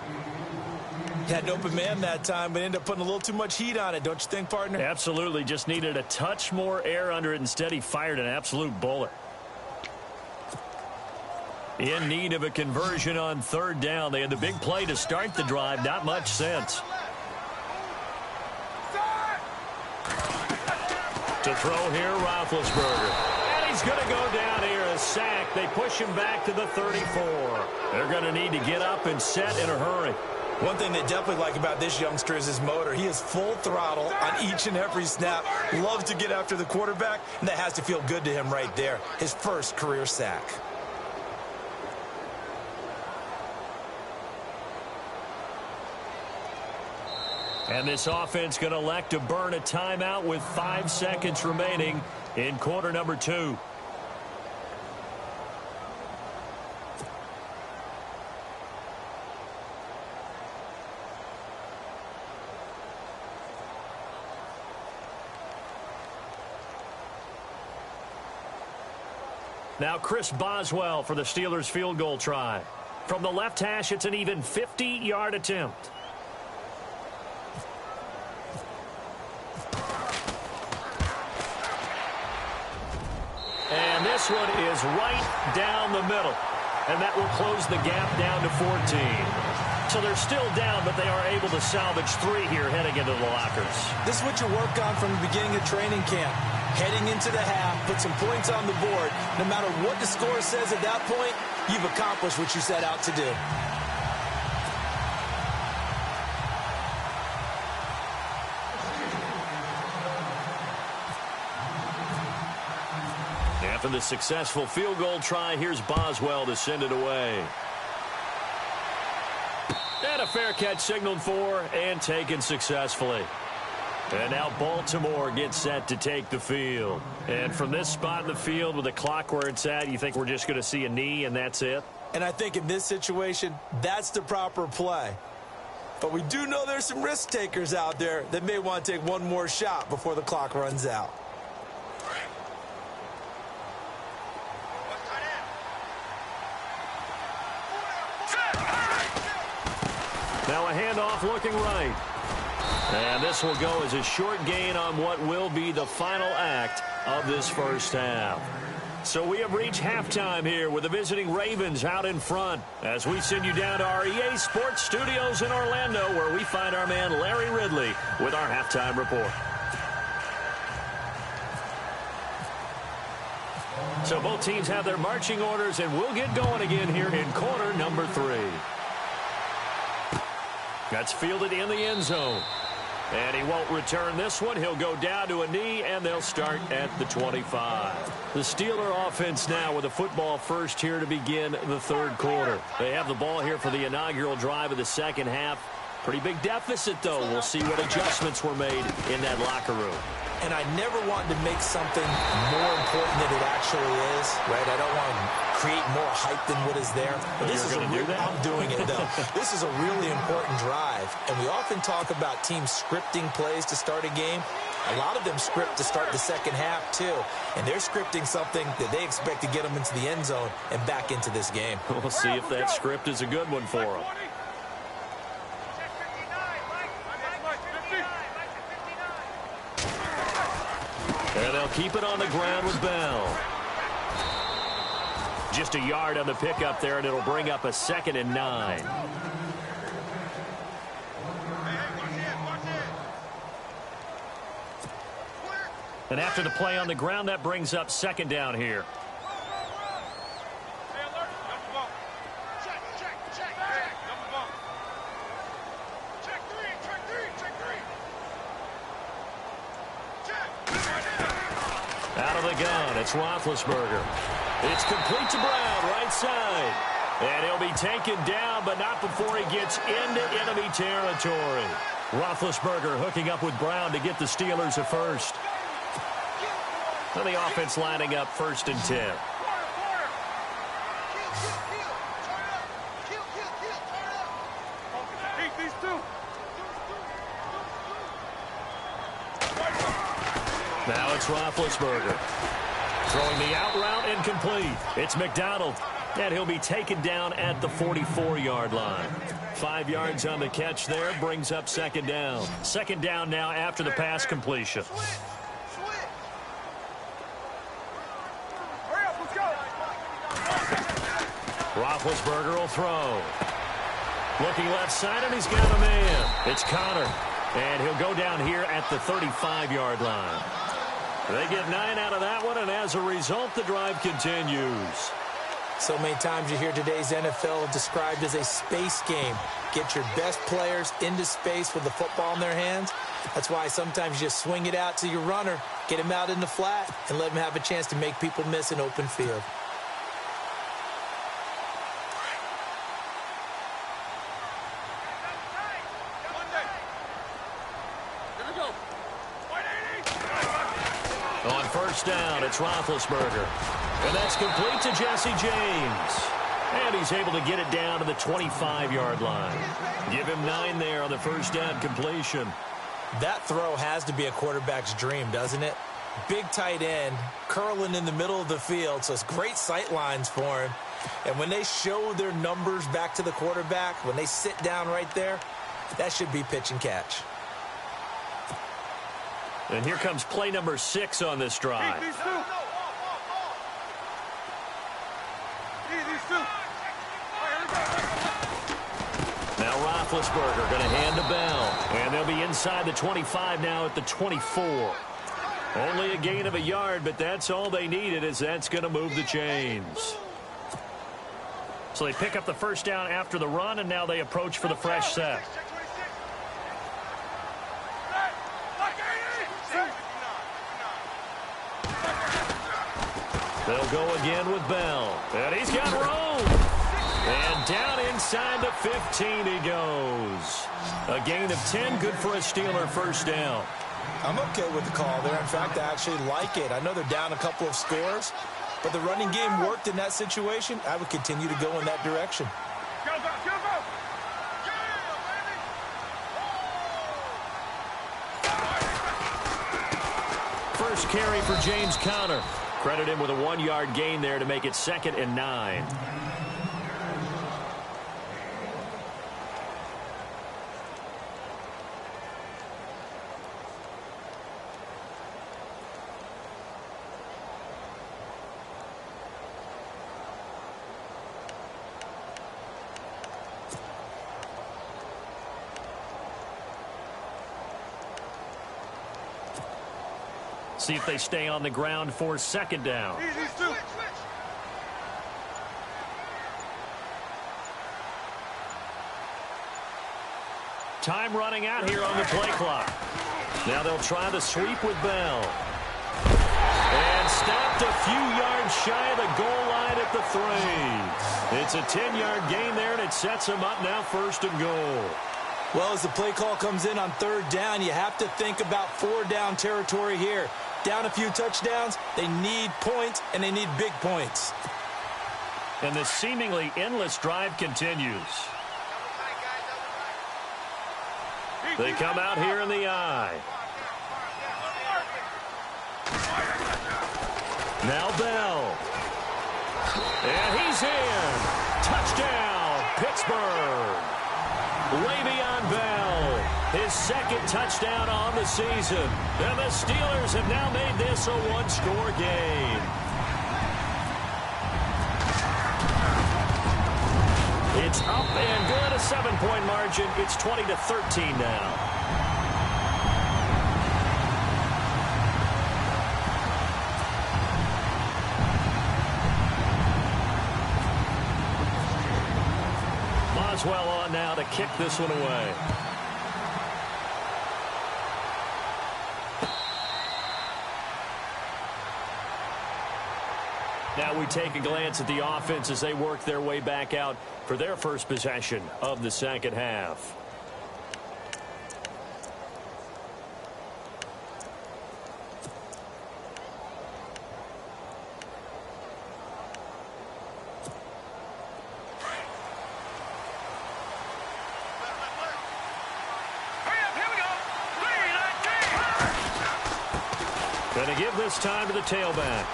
Had an open man that time, but ended up putting a little too much heat on it, don't you think, partner? Absolutely. Just needed a touch more air under it. Instead, he fired an absolute bullet. In need of a conversion on third down. They had the big play to start the drive. Not much sense. To throw here, Roethlisberger. And he's going to go down here, a sack. They push him back to the 34. They're going to need to get up and set in a hurry. One thing they definitely like about this youngster is his motor. He is full throttle on each and every snap. Loves to get after the quarterback, and that has to feel good to him right there. His first career sack. And this offense going to elect to burn a timeout with 5 seconds remaining in quarter number 2. Now Chris Boswell for the Steelers field goal try. From the left hash, it's an even 50-yard attempt. And this one is right down the middle. And that will close the gap down to 14. So they're still down, but they are able to salvage 3 here heading into the lockers. This is what you work on from the beginning of training camp. Heading into the half, put some points on the board. No matter what the score says at that point, you've accomplished what you set out to do. After the successful field goal try, here's Boswell to send it away. And a fair catch signaled for and taken successfully. And now Baltimore gets set to take the field. And from this spot in the field with the clock where it's at, you think we're just going to see a knee and that's it? And I think in this situation, that's the proper play. But we do know there's some risk takers out there that may want to take one more shot before the clock runs out. Now a handoff looking right. And this will go as a short gain on what will be the final act of this first half. So we have reached halftime here with the visiting Ravens out in front as we send you down to our EA Sports Studios in Orlando where we find our man Larry Ridley with our halftime report. So both teams have their marching orders and we'll get going again here in quarter number 3. That's fielded in the end zone. And he won't return this one. He'll go down to a knee, and they'll start at the 25. The Steeler offense now with a football first here to begin the third quarter. They have the ball here for the inaugural drive of the second half. Pretty big deficit, though. We'll see what adjustments were made in that locker room. And I never want to make something more important than it actually is, right? I don't want to create more hype than what is there. But this is I'm doing it, though. This is a really important drive. And we often talk about teams scripting plays to start a game. A lot of them script to start the second half, too. And they're scripting something that they expect to get them into the end zone and back into this game. We'll see if that script is a good one for them. And they'll keep it on the ground with Bell. Just a yard on the pickup there, and it'll bring up a 2nd and 9. And after the play on the ground, that brings up 2nd down here. Out of the gun, it's Roethlisberger. It's complete to Brown, right side. And he'll be taken down, but not before he gets into enemy territory. Roethlisberger hooking up with Brown to get the Steelers a first. And the offense lining up 1st and 10. Now it's Roethlisberger. Throwing the out route incomplete. It's McDonald. And he'll be taken down at the 44-yard line. 5 yards on the catch there. Brings up 2nd down. 2nd down now after the pass completion. Roethlisberger will throw. Looking left side, and he's got a man. It's Connor. And he'll go down here at the 35-yard line. They get 9 out of that one, and as a result, the drive continues. So many times you hear today's NFL described as a space game. Get your best players into space with the football in their hands. That's why sometimes you just swing it out to your runner, get him out in the flat, and let him have a chance to make people miss an open field. On 1st down, it's Roethlisberger. And that's complete to Jesse James. And he's able to get it down to the 25-yard line. Give him 9 there on the 1st down completion. That throw has to be a quarterback's dream, doesn't it? Big tight end, curling in the middle of the field, so it's great sight lines for him. And when they show their numbers back to the quarterback, when they sit down right there, that should be pitch and catch. And here comes play number 6 on this drive. Now Roethlisberger going to hand to Bell. And they'll be inside the 25 now at the 24. Only a gain of a yard, but that's all they needed, as that's going to move the chains. So they pick up the 1st down after the run, and now they approach for the fresh set. They'll go again with Bell. And he's got room. And down inside the 15 he goes. A gain of 10, good for a Steeler 1st down. I'm okay with the call there. In fact, I actually like it. I know they're down a couple of scores, but the running game worked in that situation. I would continue to go in that direction. First carry for James Conner. Credit him with a 1-yard gain there to make it 2nd and 9. See if they stay on the ground for 2nd down. Time running out here on the play clock. Now they'll try the sweep with Bell. And stopped a few yards shy of the goal line at the 3. It's a 10-yard gain there, and it sets them up now 1st and goal. Well, as the play call comes in on 3rd down, you have to think about 4-down territory here. Down a few touchdowns, they need points, and they need big points. And the seemingly endless drive continues. They come out here in the I. Now Bell. And he's in. Touchdown, Pittsburgh. Le'Veon Bell, his 2nd touchdown on the season. And the Steelers have now made this a 1-score game. It's up and good, a 7-point margin. It's 20-13 now. Boswell on now to kick this one away. Now we take a glance at the offense as they work their way back out for their first possession of the second half. Going to give this time to the tailback.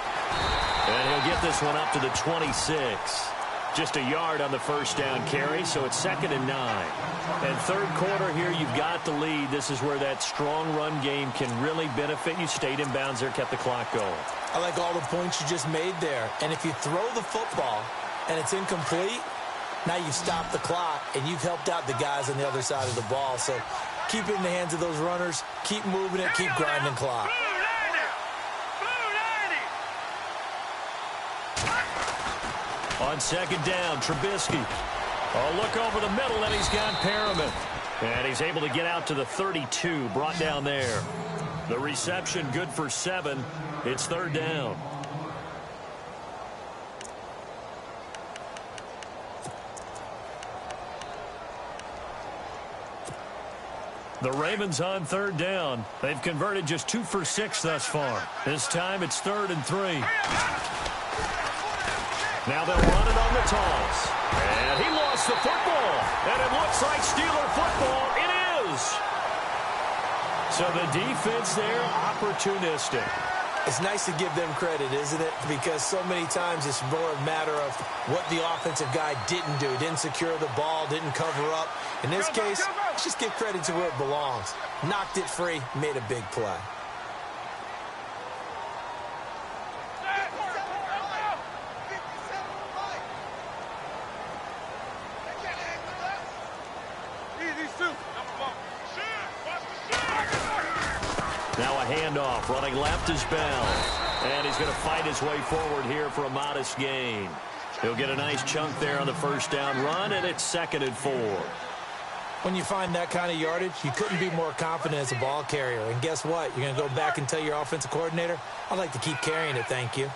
And he'll get this one up to the 26. Just a yard on the first down carry, so it's 2nd and 9. And 3rd quarter here, you've got the lead. This is where that strong run game can really benefit you. Stayed in bounds there, kept the clock going. I like all the points you just made there. And if you throw the football and it's incomplete, now you've stopped the clock and you've helped out the guys on the other side of the ball. So keep it in the hands of those runners. Keep moving it. Keep grinding clock. On 2nd down, Trubisky. Oh, look over the middle, and he's got Perriman. And he's able to get out to the 32, brought down there. The reception good for 7. It's 3rd down. The Ravens on 3rd down. They've converted just 2 for 6 thus far. This time it's 3rd and 3. Now they'll run it on the toss. And he lost the football. And it looks like Steeler football. It is. So the defense there, opportunistic. It's nice to give them credit, isn't it? Because so many times it's more a matter of what the offensive guy didn't do. Didn't secure the ball, didn't cover up. In this case, let's just give credit to where it belongs. Knocked it free, made a big play. Now a handoff, running left is Bell. And he's going to fight his way forward here for a modest gain. He'll get a nice chunk there on the first down run, and it's 2nd and 4. When you find that kind of yardage, you couldn't be more confident as a ball carrier. And guess what? You're going to go back and tell your offensive coordinator, I'd like to keep carrying it, thank you.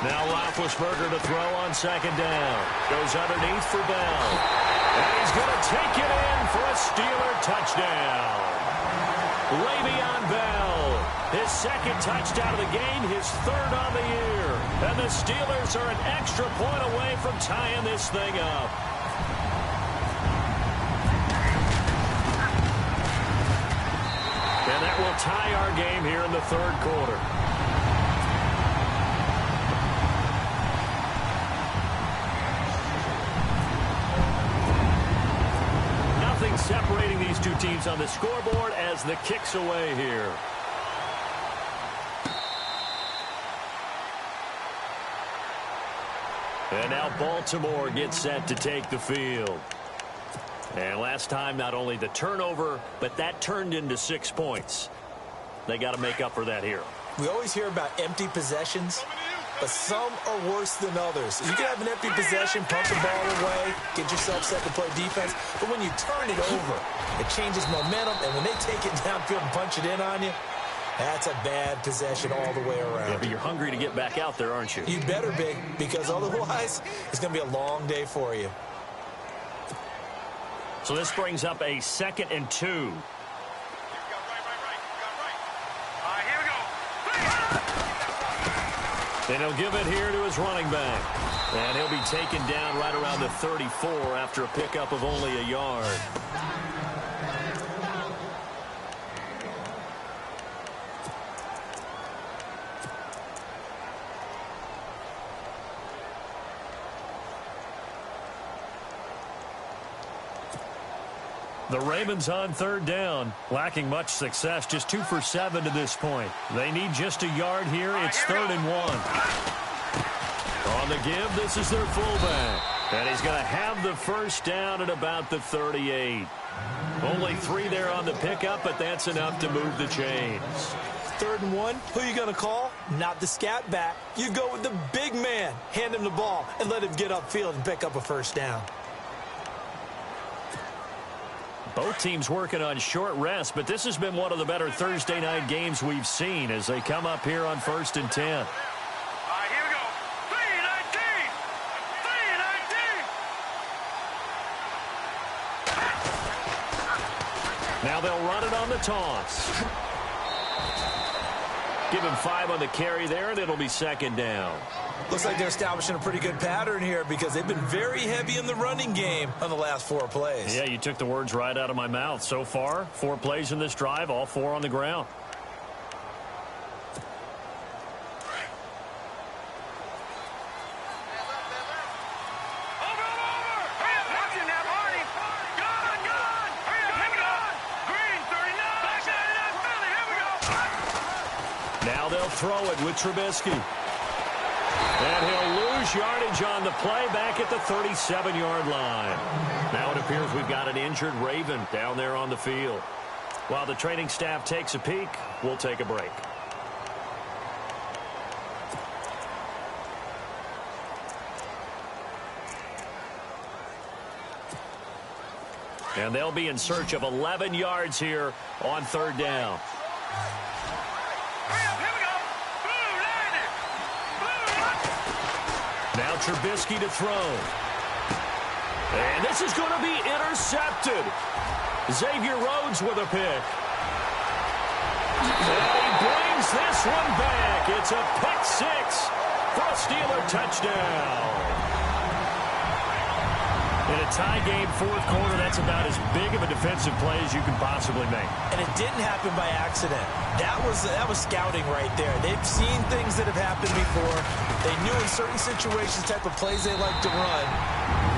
Now Roethlisberger to throw on 2nd down. Goes underneath for Bell. And he's going to take it in for a Steeler touchdown. Le'Veon Bell, his 2nd touchdown of the game, his 3rd on the year. And the Steelers are an extra point away from tying this thing up. And that will tie our game here in the 3rd quarter. Separating these two teams on the scoreboard as the kick's away here. And now Baltimore gets set to take the field. And last time, not only the turnover, but that turned into 6 points. They got to make up for that here. We always hear about empty possessions, but some are worse than others. You can have an empty possession, pump the ball away, get yourself set to play defense, but when you turn it over, it changes momentum, and when they take it downfield and punch it in on you, that's a bad possession all the way around. Yeah, but you're hungry to get back out there, aren't you? You better be, because otherwise, it's going to be a long day for you. So this brings up a 2nd and 2. Here we go. And he'll give it here to his running back. And he'll be taken down right around the 34 after a pickup of only a yard. The Ravens on 3rd down, lacking much success, just 2 for 7 to this point. They need just a yard here. It's 3rd and 1. On the give, this is their fullback. And he's going to have the first down at about the 38. Only 3 there on the pickup, but that's enough to move the chains. 3rd and 1, who are you going to call? Not the scat back. You go with the big man. Hand him the ball and let him get upfield and pick up a first down. Both teams working on short rest, but this has been one of the better Thursday night games we've seen as they come up here on 1st and 10. Here we go. 3-19. 3-19. Now they'll run it on the toss. Give him 5 on the carry there, and it'll be 2nd down. Looks like they're establishing a pretty good pattern here because they've been very heavy in the running game on the last 4 plays. Yeah, you took the words right out of my mouth. So far, 4 plays in this drive, all 4 on the ground. Now they'll throw it with Trubisky. And he'll lose yardage on the play back at the 37-yard line. Now it appears we've got an injured Raven down there on the field. While the training staff takes a peek, we'll take a break. And they'll be in search of 11 yards here on 3rd down. Now Trubisky to throw. And this is going to be intercepted. Xavier Rhodes with a pick. And he brings this one back. It's a pick 6 for a Steeler touchdown. In a tie game, 4th quarter, that's about as big of a defensive play as you can possibly make. And it didn't happen by accident. That was scouting right there. They've seen things that have happened before. They knew in certain situations the type of plays they like to run,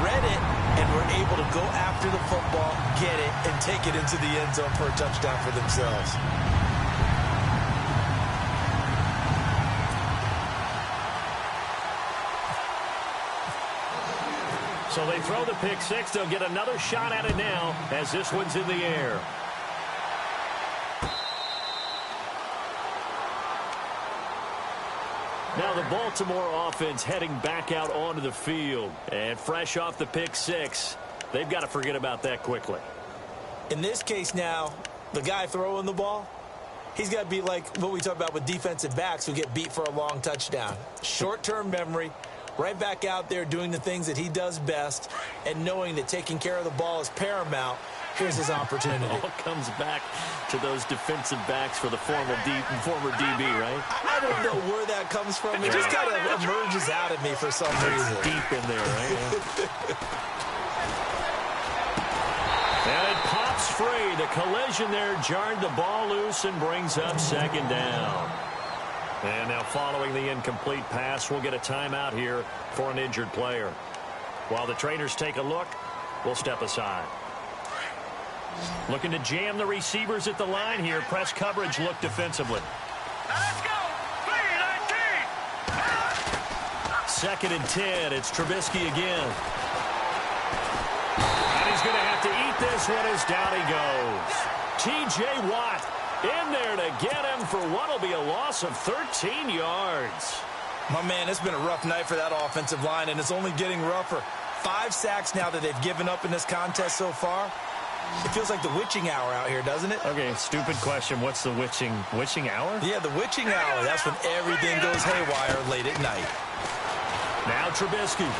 read it, and were able to go after the football, get it, and take it into the end zone for a touchdown for themselves. So they throw the pick 6. They'll get another shot at it now as this one's in the air. Now the Baltimore offense heading back out onto the field. And fresh off the pick 6, they've got to forget about that quickly. In this case now, the guy throwing the ball, he's got to be like what we talk about with defensive backs who get beat for a long touchdown. Short-term memory. Right back out there doing the things that he does best and knowing that taking care of the ball is paramount. Here's his opportunity. It all comes back to those defensive backs for the former DB, right? I don't know where that comes from. It just kind of emerges out of me for some reason. Deep in there, right? And it pops free. The collision there jarred the ball loose and brings up 2nd down. And now following the incomplete pass, we'll get a timeout here for an injured player. While the trainers take a look, we'll step aside. Looking to jam the receivers at the line here. Press coverage look defensively. Let's go. 3-19. 2nd and 10. It's Trubisky again. And he's going to have to eat this one as down he goes. T.J. Watt in there to get him for what will be a loss of 13 yards. My man, it's been a rough night for that offensive line, and it's only getting rougher. 5 sacks now that they've given up in this contest so far. It feels like the witching hour out here, doesn't it? Okay, stupid question. What's the witching hour? Yeah, the witching hour. That's when everything goes haywire late at night. Now Trubisky.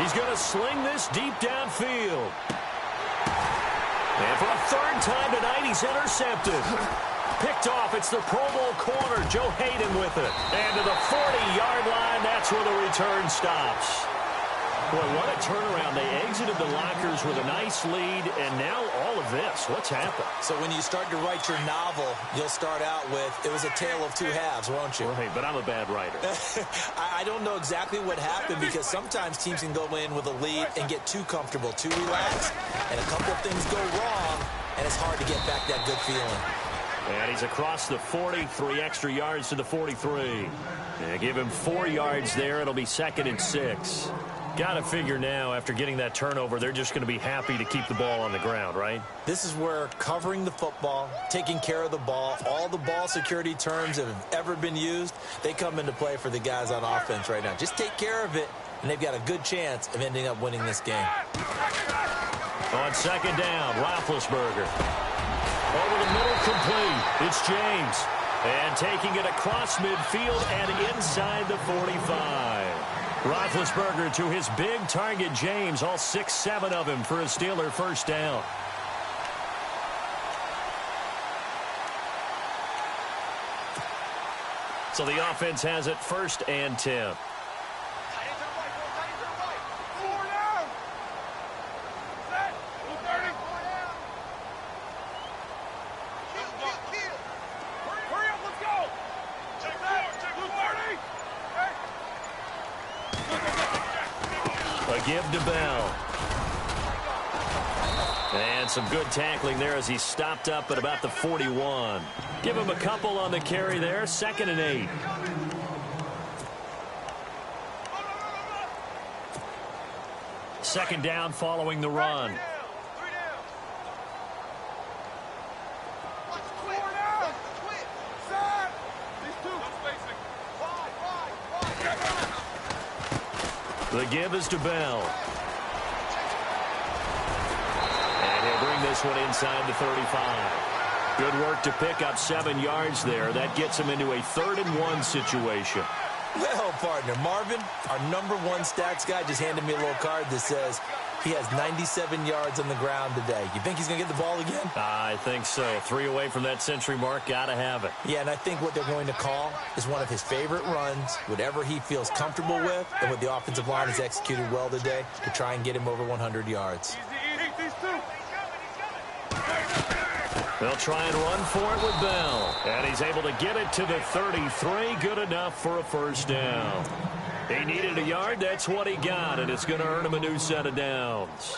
He's going to sling this deep downfield. And for a third time tonight, he's intercepted. Picked off. It's the Pro Bowl corner, Joe Hayden, with it. And to the 40-yard line, that's where the return stops. Boy, what a turnaround. They exited the lockers with a nice lead, and now all of this. What's happened? So when you start to write your novel, you'll start out with, it was a tale of two halves, won't you? Right, but I'm a bad writer. I don't know exactly what happened, because sometimes teams can go in with a lead and get too comfortable, too relaxed, and a couple of things go wrong, and it's hard to get back that good feeling. And he's across the 40, 3 extra yards to the 43. And give him 4 yards there. It'll be 2nd and 6. Got to figure now, after getting that turnover, they're just going to be happy to keep the ball on the ground, right? This is where covering the football, taking care of the ball, all the ball security terms that have ever been used, they come into play for the guys on offense right now. Just take care of it, and they've got a good chance of ending up winning this game. On 2nd down, Roethlisberger. Over the middle, complete. It's James. And taking it across midfield and inside the 45. Roethlisberger to his big target, James. All 6-7 of him for a Steeler first down. So the offense has it 1st and 10. Give to Bell. And some good tackling there as he stopped up at about the 41. Give him a couple on the carry there. 2nd and 8. Second down following the run. The give is to Bell. And he'll bring this one inside the 35. Good work to pick up 7 yards there. That gets him into a 3rd and 1 situation. Well, partner, Marvin, our #1 stats guy, just handed me a little card that says he has 97 yards on the ground today. You think he's going to get the ball again? I think so. 3 away from that century mark. Got to have it. Yeah, and I think what they're going to call is one of his favorite runs, whatever he feels comfortable with, and what the offensive line has executed well today to try and get him over 100 yards. They'll try and run for it with Bell. And he's able to get it to the 33. Good enough for a first down. He needed a yard. That's what he got, and it's going to earn him a new set of downs.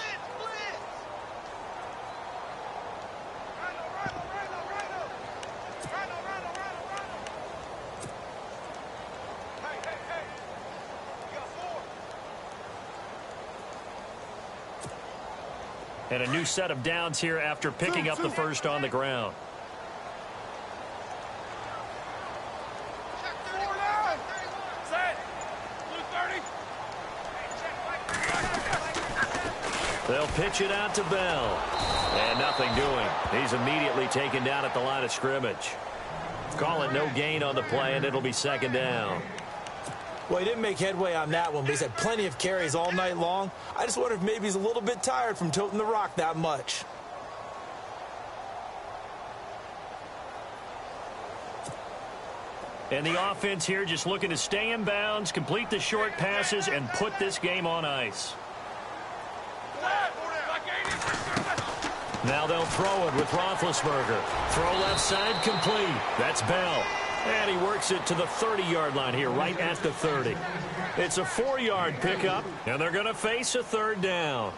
And a new set of downs here after picking up the first on the ground. They'll pitch it out to Bell. And nothing doing. He's immediately taken down at the line of scrimmage. Call it no gain on the play, and it'll be 2nd down. Well, he didn't make headway on that one, but he's had plenty of carries all night long. I just wonder if maybe he's a little bit tired from toting the rock that much. And the offense here just looking to stay in bounds, complete the short passes, and put this game on ice. Now they'll throw it with Roethlisberger. Throw left side, complete. That's Bell. And he works it to the 30-yard line here, right at the 30. It's a 4-yard pickup, and they're going to face a 3rd down.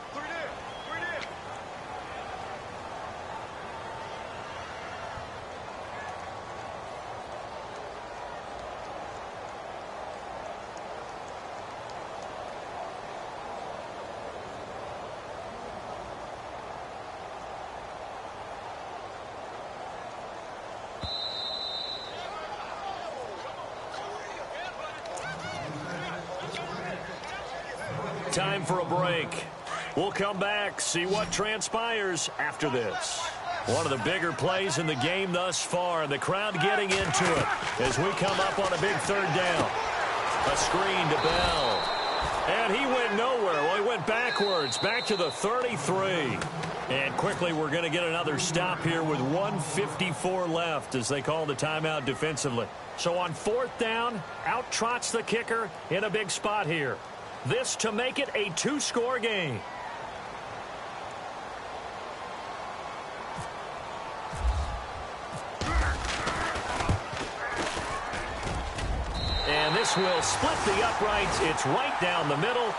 Time for a break. We'll come back, see what transpires after this. One of the bigger plays in the game thus far, and the crowd getting into it as we come up on a big 3rd down. A screen to Bell. And he went nowhere. Well, he went backwards, back to the 33. And quickly, we're going to get another stop here with 1:54 left as they call the timeout defensively. So on 4th down, out trots the kicker in a big spot here. This to make it a 2-score game. And this will split the uprights. It's right down the middle.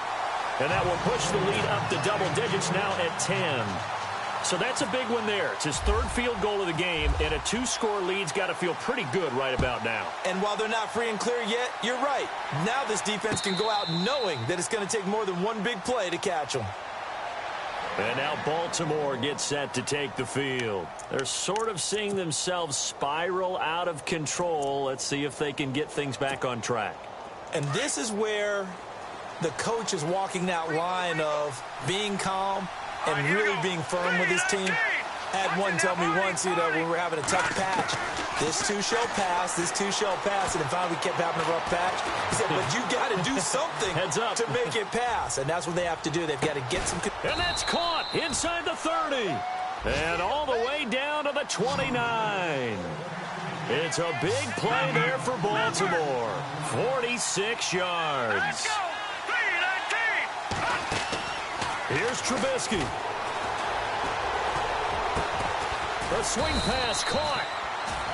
And that will push the lead up to double digits now at 10. So that's a big one there. It's his 3rd field goal of the game, and a 2-score lead's got to feel pretty good right about now. And while they're not free and clear yet, you're right. Now this defense can go out knowing that it's going to take more than one big play to catch them. And now Baltimore gets set to take the field. They're sort of seeing themselves spiral out of control. Let's see if they can get things back on track. And this is where the coach is walking that line of being calm and really being firm with his team. Had one tell me once, when we were having a tough patch, this too shall pass, this too shall pass, and finally we kept having a rough patch. He said, but you got to do something Heads up. to make it pass, and that's what they have to do. They've got to get some... And that's caught inside the 30. And all the way down to the 29. It's a big play there for Baltimore. 46 yards. Let's go! 3-19! Here's Trubisky. The swing pass caught.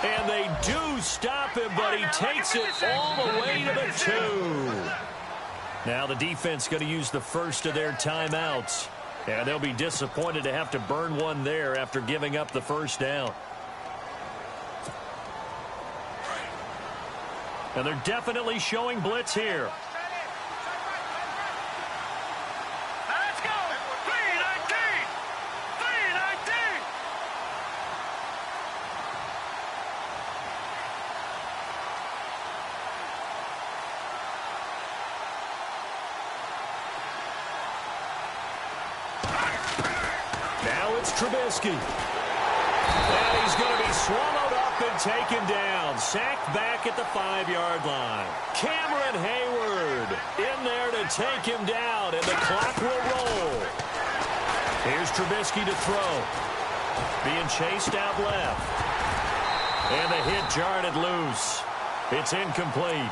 And they do stop him, but he takes it all the way to the 2. Now the defense going to use the first of their timeouts. And they'll be disappointed to have to burn one there after giving up the first down. And they're definitely showing blitz here. Let's go! 3-19! 3-19! Now it's Trubisky. And he's going to be swallowed up and taken down. Sacked back at the 5-yard line. Cameron Hayward in there to take him down, and the clock will roll. Here's Trubisky to throw. Being chased out left. And the hit jarred it loose. It's incomplete.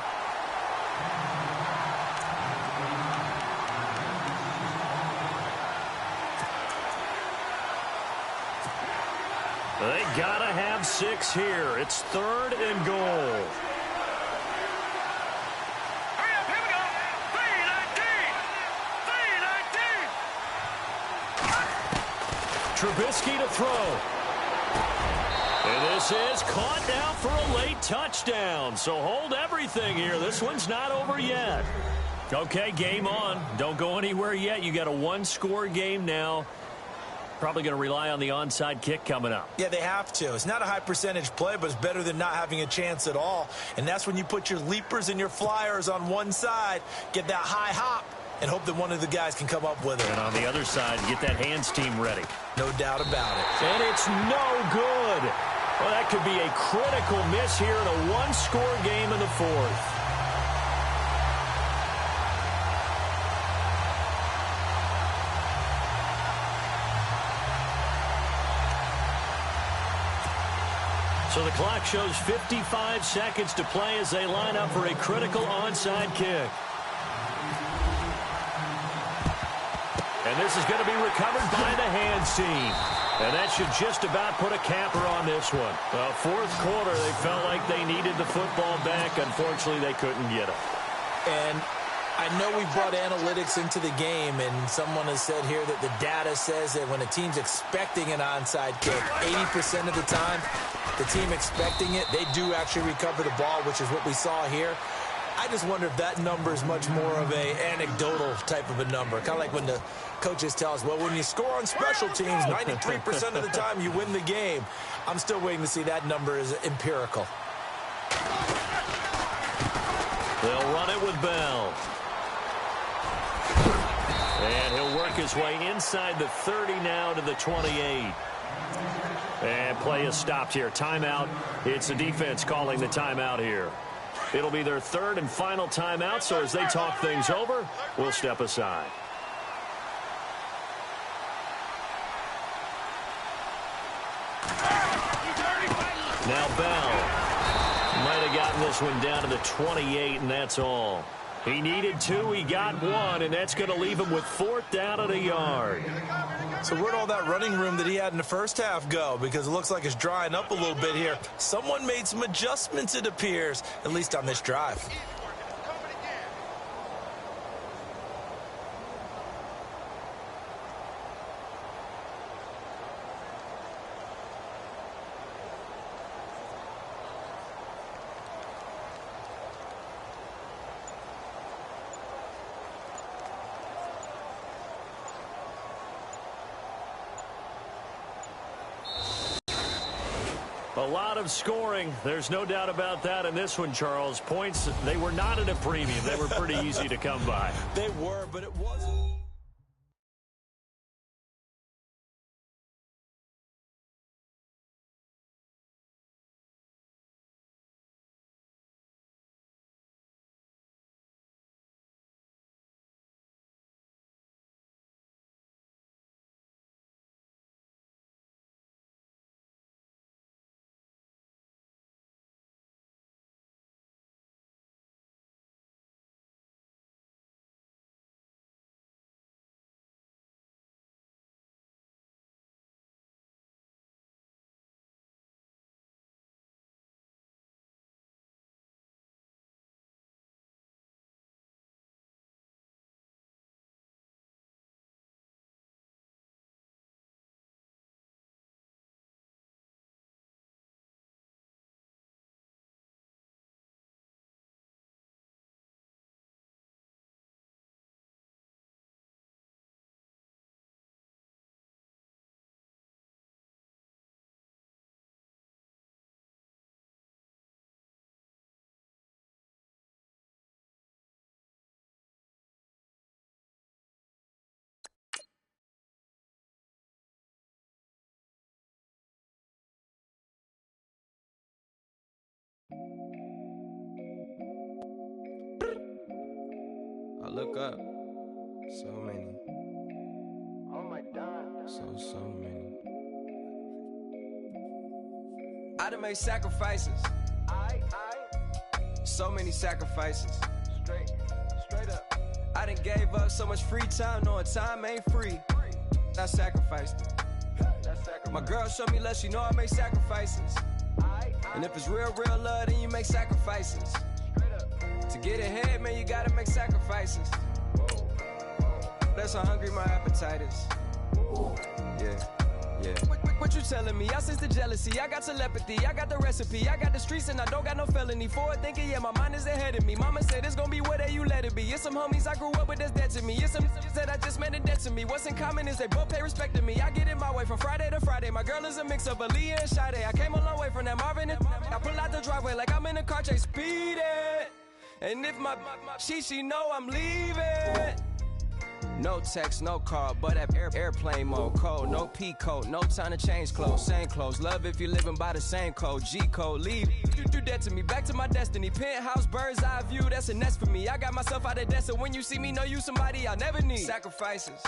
They gotta have 6 here. It's 3rd and goal. Hurry up, here we go! 3-19! 3-19! Trubisky to throw. And this is caught now for a late touchdown. So hold everything here. This one's not over yet. Okay, game on. Don't go anywhere yet. You got a 1-score game now. Probably going to rely on the onside kick coming up. Yeah, they have to. It's not a high percentage play, but it's better than not having a chance at all. And that's when you put your leapers and your flyers on one side, get that high hop, and hope that one of the guys can come up with it. And on the other side, get that hands team ready. No doubt about it. And it's no good. Well, that could be a critical miss here in a 1-score game in the 4th. So the clock shows 55 seconds to play as they line up for a critical onside kick. And this is going to be recovered by the hands team. And that should just about put a capper on this one. Well, 4th quarter, they felt like they needed the football back. Unfortunately, they couldn't get it. And I know we brought analytics into the game, and someone has said here that the data says that when a team's expecting an onside kick, 80% of the time, the team expecting it, they do actually recover the ball, which is what we saw here. I just wonder if that number is much more of a anecdotal type of a number. Kind of like when the coaches tell us, well, when you score on special teams, 93% of the time you win the game. I'm still waiting to see that number is empirical. They'll run it with Bell. And he'll work his way inside the 30 now to the 28. And play is stopped here. Timeout. It's the defense calling the timeout here. It'll be their third and final timeout, so as they talk things over, we'll step aside. Now Bell might have gotten this one down to the 28, and that's all. He needed 2, he got 1, and that's going to leave him with 4th down at a yard. So where'd all that running room that he had in the first half go? Because it looks like it's drying up a little bit here. Someone made some adjustments, it appears, at least on this drive. A lot of scoring. There's no doubt about that in this one, Charles. Points, they were not at a premium. They were pretty easy to come by. They were, but it wasn't. I look up, so many. Oh my God. So many. I done made sacrifices. So many sacrifices. Straight up. I done gave up so much free time, knowing time ain't free. I sacrificed it. My girl showed me love, she know I make sacrifices. And if it's real love, then you make sacrifices. To get ahead, man, you gotta make sacrifices. That's how hungry my appetite is. Yeah. What you telling me? I sense the jealousy, I got telepathy, I got the recipe, I got the streets and I don't got no felony. Forward thinking, yeah, my mind is ahead of me. Mama said it's gonna be whatever you let it be. It's some homies I grew up with that's dead to me. It's some that I just met in debt to me. What's in common is they both pay respect to me. I get in my way from Friday to Friday. My girl is a mix of Aaliyah and Sade. I came a long way from that Marvin and I pull out the driveway like I'm in a car chase speeding. And if my she know I'm leaving. No text, no call, but at airplane mode. Code, no P code, no time to change clothes. Same clothes, love if you living by the same code. G code, leave. You do that to me, back to my destiny. Penthouse, bird's eye view, that's a nest for me. I got myself out of debt, so when you see me, know you somebody I'll never need. Sacrifices.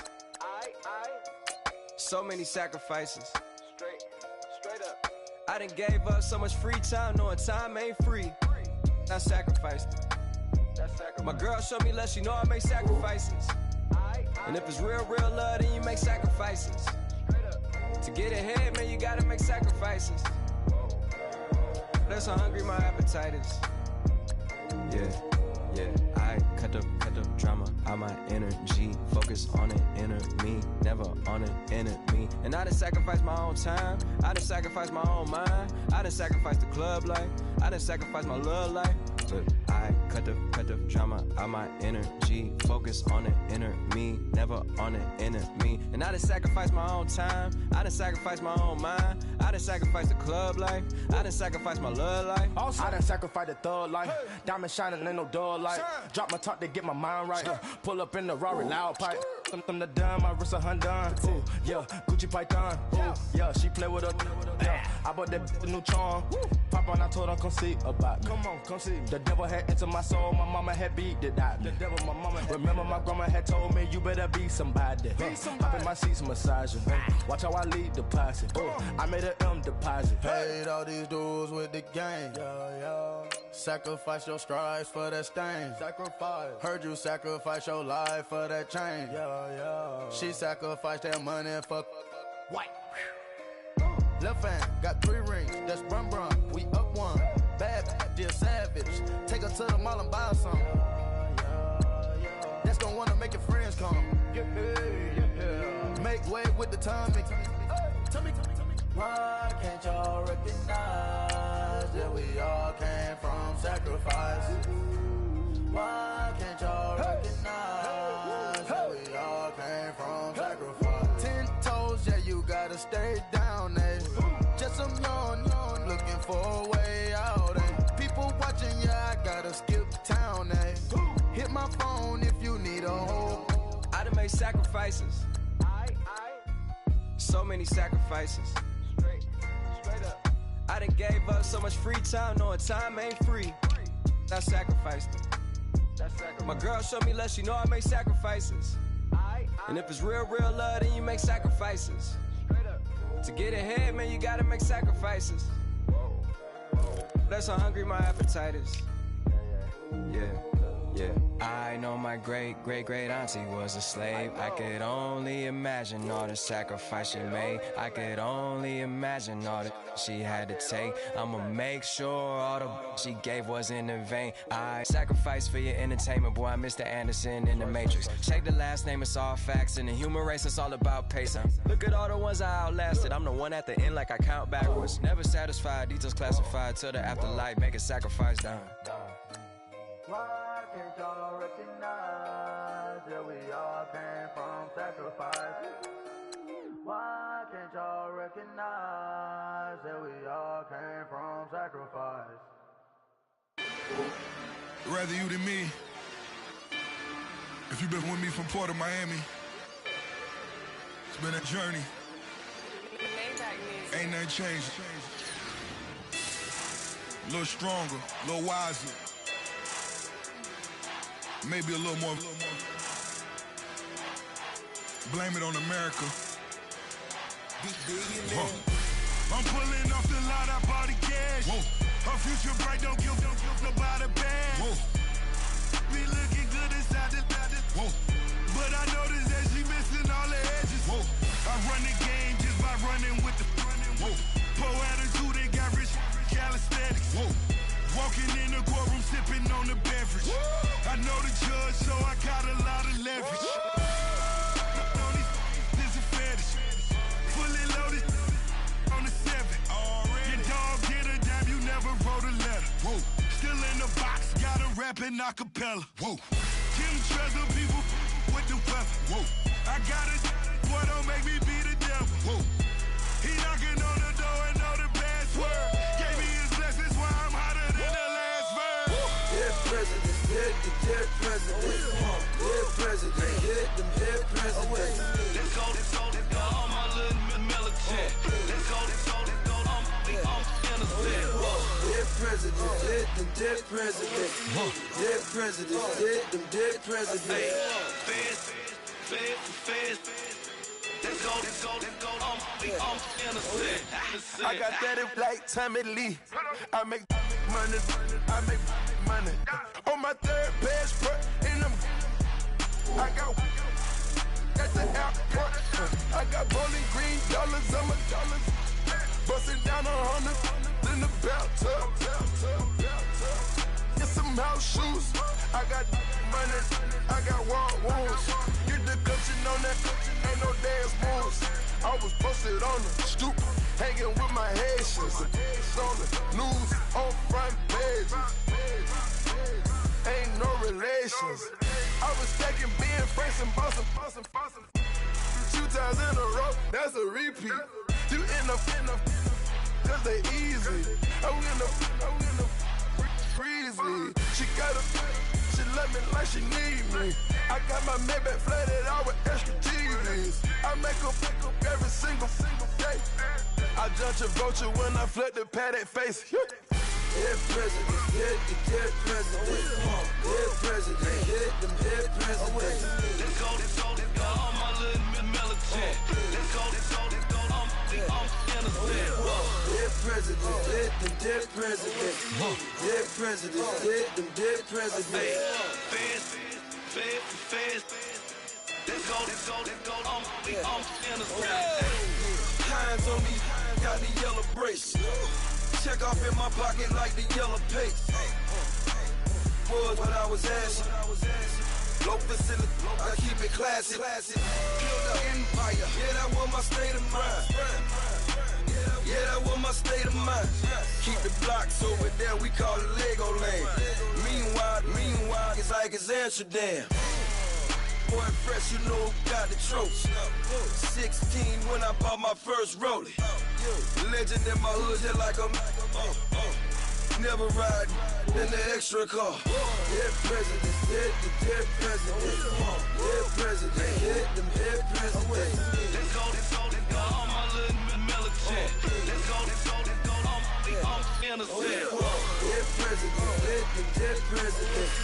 So many sacrifices. Straight up. I done gave up so much free time, knowing time ain't free. I sacrificed it. My girl showed me love, she know I make sacrifices. And if it's real love, then you make sacrifices. To get ahead, man, you gotta make sacrifices. That's how hungry my appetite is. Yeah. I cut the drama out my energy. Focus on an inner me, never on an enemy. And I done sacrificed my own time. I done sacrificed my own mind. I done sacrificed the club life. I done sacrificed my love life. But I cut the drama out my energy. Focus on an inner me, never on an enemy. And I done sacrificed my own time. I done sacrificed my own mind. I done sacrificed the club life. I done sacrificed my love life. Also, I done sacrificed the thug life. Diamond shining, ain't no dull light. Drop my top to get my mind right. Pull up in the Rari loud pipe. Them the dime, my wrist a Hyundai. Ooh, yeah, Gucci Python. Ooh, yeah, she play with her. Yeah, I bought that the new charm. Pop on, I told her come see about me. Come on, come see. The devil had entered my soul, my mama had beat it out. The devil, my mama. Remember my grandma had told me you better be somebody. Hop in my seats, massaging. Watch how I lead the posse. I made an M deposit. Paid all these dudes with the game. Sacrifice your strides for that stain. Sacrifice. Heard you sacrifice your life for that chain. She sacrificed that money for White. Left hand, got 3 rings, that's brum brum. We up one, bad, dear savage. Take her to the mall and buy her some. That's gonna wanna make your friends come. Make way with the timing. Tell me. Why can't y'all recognize that we all came from sacrifice? Why can't y'all recognize that we all came from sacrifice? 10 toes, yeah, you gotta stay down, eh? Just some yawn, looking for a way out, eh? People watching, yeah, I gotta skip town, eh? Hit my phone if you need a hold. I done made sacrifices. So many sacrifices. Straight up. I done gave up so much free time, knowing time ain't free. I sacrificed it. My girl showed me love, she know I make sacrifices. And if it's real love, then you make sacrifices. To get ahead, man, you gotta make sacrifices. That's how hungry my appetite is. Yeah. I know my great auntie was a slave. I could only imagine all the sacrifice she made. I could only imagine all that she had to take. I'ma make sure all the she gave wasn't in vain. I sacrifice for your entertainment, boy. I'm Mr. Anderson in the Matrix. Check the last name, it's all facts. In the human race, it's all about pacing. Look at all the ones I outlasted. I'm the one at the end, like I count backwards. Never satisfied, details classified till the afterlife. Make a sacrifice down. Why can't y'all recognize that we all came from sacrifice? Why can't y'all recognize that we all came from sacrifice? Rather you than me. If you've been with me from Port of Miami, it's been a journey. Ain't nothing changed. A little stronger, a little wiser. Maybe a little more. Blame it on America. I'm pulling off the lot, I bought the cash. Her future bright, don't give nobody bad. Be looking good inside the but I noticed that she missing all the edges. I run the game just by running with the poor attitude, they got rich calisthenics. Walking in the courtroom, sipping on the beverage. I know the judge, so I got a lot of leverage. This a fetish. Fully loaded on the 7. Your dog get a dime, you never wrote a letter. Still in the box, got a rapping acapella. Kim Treasure, people with the weapon. I got it, boy, don't make me be the devil. He knocking on the door and know the password. Gave me his blessings while I'm hotter than the last verse. Dead president, dead president. Dead president, dead president. Let's go, all my little militant. Let's go, I'm innocent. Dead president, dead president. Dead president, dead president. Feds. Let's go, I'm innocent. I got that like Tommy Lee. I make money. On my third passport, and I got at the airport. I got bowling green dollars on my dollars. Busting down 100 in the bathtub. Get some house shoes. I got money. I got war wounds. Get the clutching on that. Ain't no dance moves. I was posted on the stoop, hanging with my Haitians. On the news, on front pages. Ain't no relations. I was stacking being Franks and Boston. 2 times in a row, that's a repeat. You end up, cause they easy. I'm in the breezy. She she love me like she need me. I got my Maybach flooded out with extra TVs. I make her pick up every single day. I judge a vulture when I flood the Paddock face. Dead president, dead president, dead president, hit them dead presidents. Let's go, all my little militant. Let's go, I'm innocent. Dead president, hit them dead presidents. Dead president, hit them dead presidents. Fast. Let's go, I'm innocent. Hands on me, got the yellow brace. Check off in my pocket like the yellow paste. Was what I was asking. Low facility, I keep it classy. Build an empire, yeah, that was my state of mind. Yeah, that was my state of mind. Keep the blocks over there, we call it Lego Land. Meanwhile, it's like it's Amsterdam. Boy fresh, you know who got the trophy. 16 when I bought my first rollie. Legend in my hood, just like I'm never riding in the extra car. Dead presidents, dead presidents. Dead president, hit them dead presidents. Let's go, all my little militant. Let's go, I'm innocent. Dead presidents, hit them dead presidents.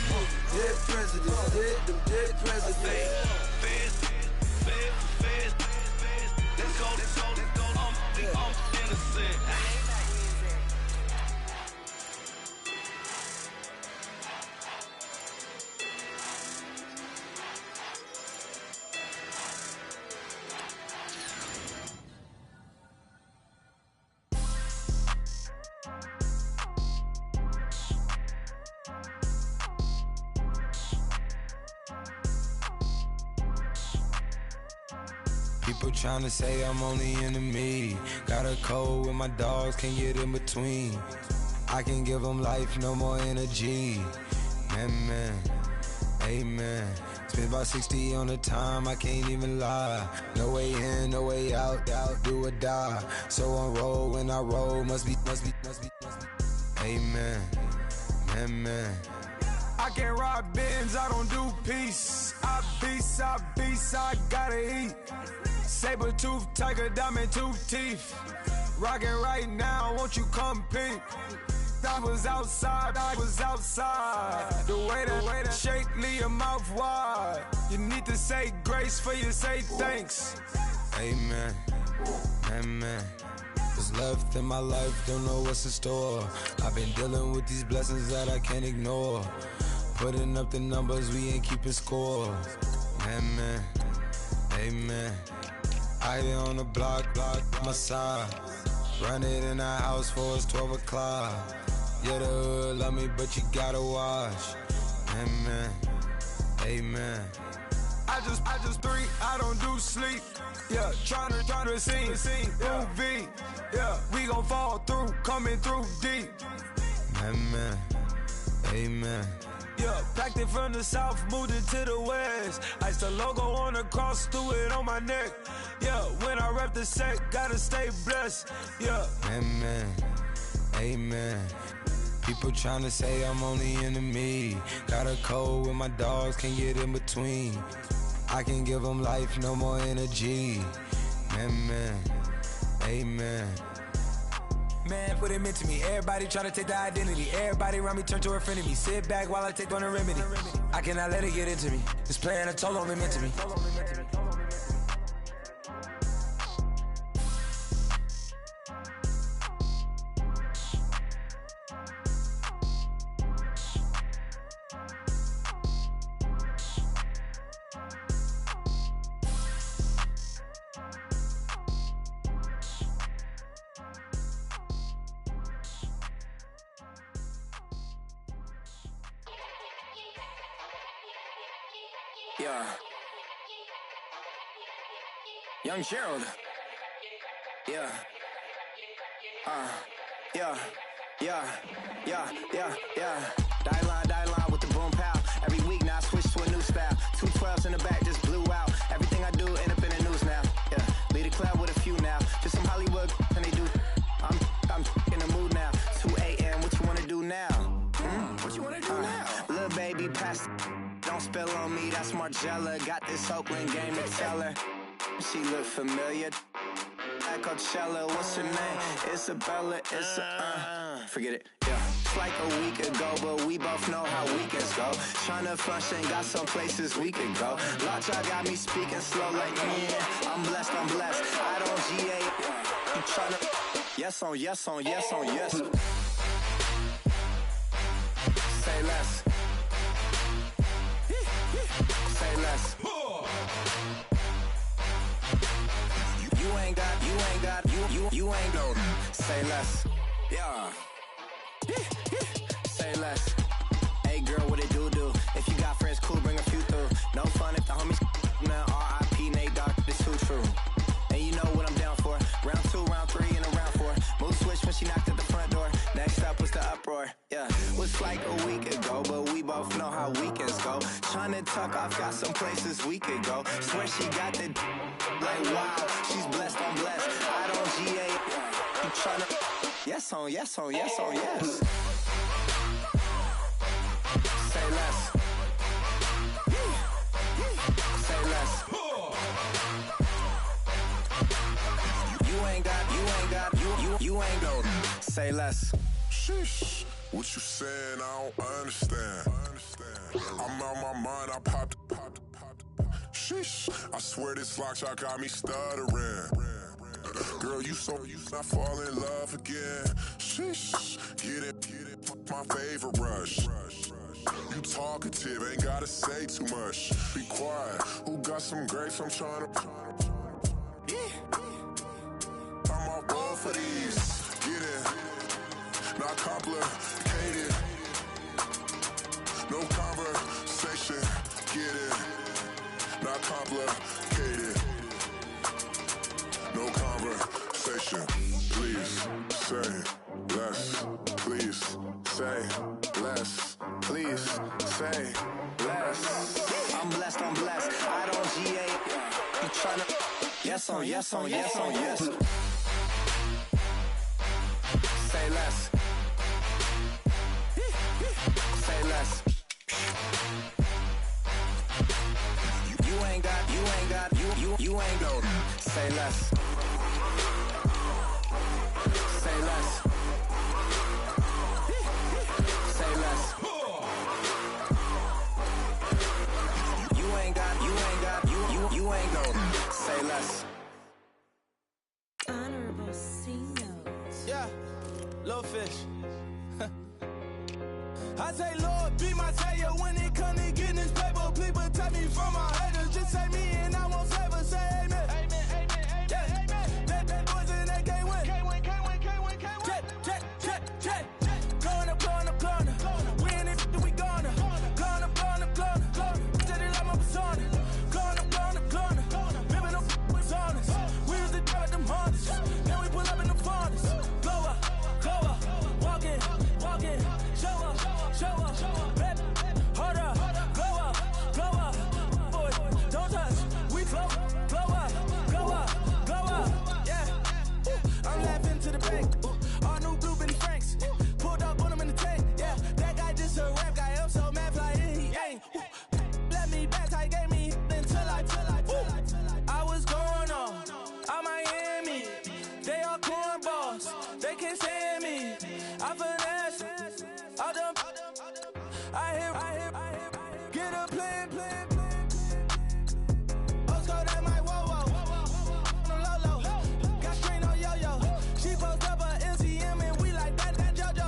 Dead presidents, hit them dead presidents. Fast. Let's go, I'm innocent. People tryna say I'm only in the me. Got a code with my dogs, can't get in between. I can give them life, no more energy. Man, amen. Spent about 60 on the time, I can't even lie. No way in, no way out, do or die. So on roll, when I roll, must be. Amen, man. I can't ride Benz, I don't do peace. I beast, I gotta eat. Saber tooth, tiger, diamond tooth teeth. Rockin' right now, won't you come peep? I was outside. The way that shake, leave your mouth wide. You need to say grace for you say thanks. Amen. What's left in my life, don't know what's in store. I've been dealing with these blessings that I can't ignore. Putting up the numbers, we ain't keeping score. Amen. I be on the block, my side. Run it in the house for it's 12 o'clock. Yeah, the hood love me, but you gotta watch. Amen. I just three, I don't do sleep. Yeah, tryna sing, UV. Yeah, we gon' fall through, coming through deep. Amen. Yeah, packed it from the south, moved it to the west. Iced the logo on the cross, threw it on my neck. Yeah, when I rep the set, gotta stay blessed. Yeah. Amen. People tryna say I'm only in the me. Got a code with my dogs, can't get in between. I can give them life, no more energy. Amen. Man, what it meant to me. Everybody try to take the identity. Everybody around me turn to a friend of me. Sit back while I take on the remedy. I cannot let it get into me. This plan a toll only meant to me. Yeah. Young Gerald. Yeah. Die line with the boom pow. Every week now I switch to a new style. 212s in the back just blew out. Everything I do end up in the news now. Yeah. Lead a club with a few now. Just some Hollywood and they do. I'm in the mood now. 2 a.m. What you wanna do now? What you wanna do now? Little baby, pass spill on me, that's Margella. Got this Oakland game to tell her. She look familiar. At Coachella, what's her name? Isabella, forget it, yeah. It's like a week ago, but we both know how weekends go. Tryna function, got some places we could go. Lot y'all got me speaking slow like, yeah, I'm blessed. I don't GA. You tryna, yes on yes. Say less. Say less. You ain't no. Say less. Yeah. Say less. Hey girl, what it do? If you got friends, cool, bring a few through. No fun if the homies now R.I.P. Nate Dogg, this too true. And you know what I'm down for. Round 2, round 3, and a round 4. Mood switch when she knocked at the front door. Next up was the uproar. Yeah, was like a week ago, but we both know how weekends go. Tryna tuck off, got some places we could go. Swear she got the like wow, she's blessed, I'm blessed. I don't GA. You tryna yes on yes. Say less. Say less. You ain't no. Say less. Sheesh. What you saying? I don't understand. I'm out my mind. I popped. Sheesh. I swear this lock y'all got me stuttering. Girl, you not fall in love again. Sheesh. Get it. My favorite rush. You talkative, ain't gotta say too much. Be quiet. Who got some grapes? I'm trying to. I'm off both of these. Get it. Not complicated. No conversation. Get it. Not complicated. No conversation. Please say less. Please say less. Please say less. I'm blessed. I don't GA. You tryna yes on yes. Say less. Say less. You ain't got. You ain't no. Say less. Say less. Say less. You ain't got. You ain't no. Say less. Honorable C-Notes. Yeah, little fish. I say, Lord, be my savior when it come to getting this paper. Please protect me from my haters. Just say me and I won't save her. Say amen. Yeah. Bad boys in that game win. Jet. Going up. We in it, we gonna. Going up. Did it like my persona. Going up. Ripping them was honest. We used to drive them Hondas. Then we pull up in the Fondas. Glow up. Walking. Show up. Rep. Hold up. Glow up. Boy, don't touch. We flow. Glow up. Yeah. I'm laughing to the bank. All new blue Benny Franks. Pulled up on him in the tank. Yeah. That guy just a rap guy. I'm so mad fly in. He ain't. Let me back. I gave me until I was going on. I'm Miami. They all cornballs. They can't stand me. I finesse. I done. I hear. Get a plan. Let's go that my whoa. No low. Got screen on yo. She post up a MCM and we like that JoJo.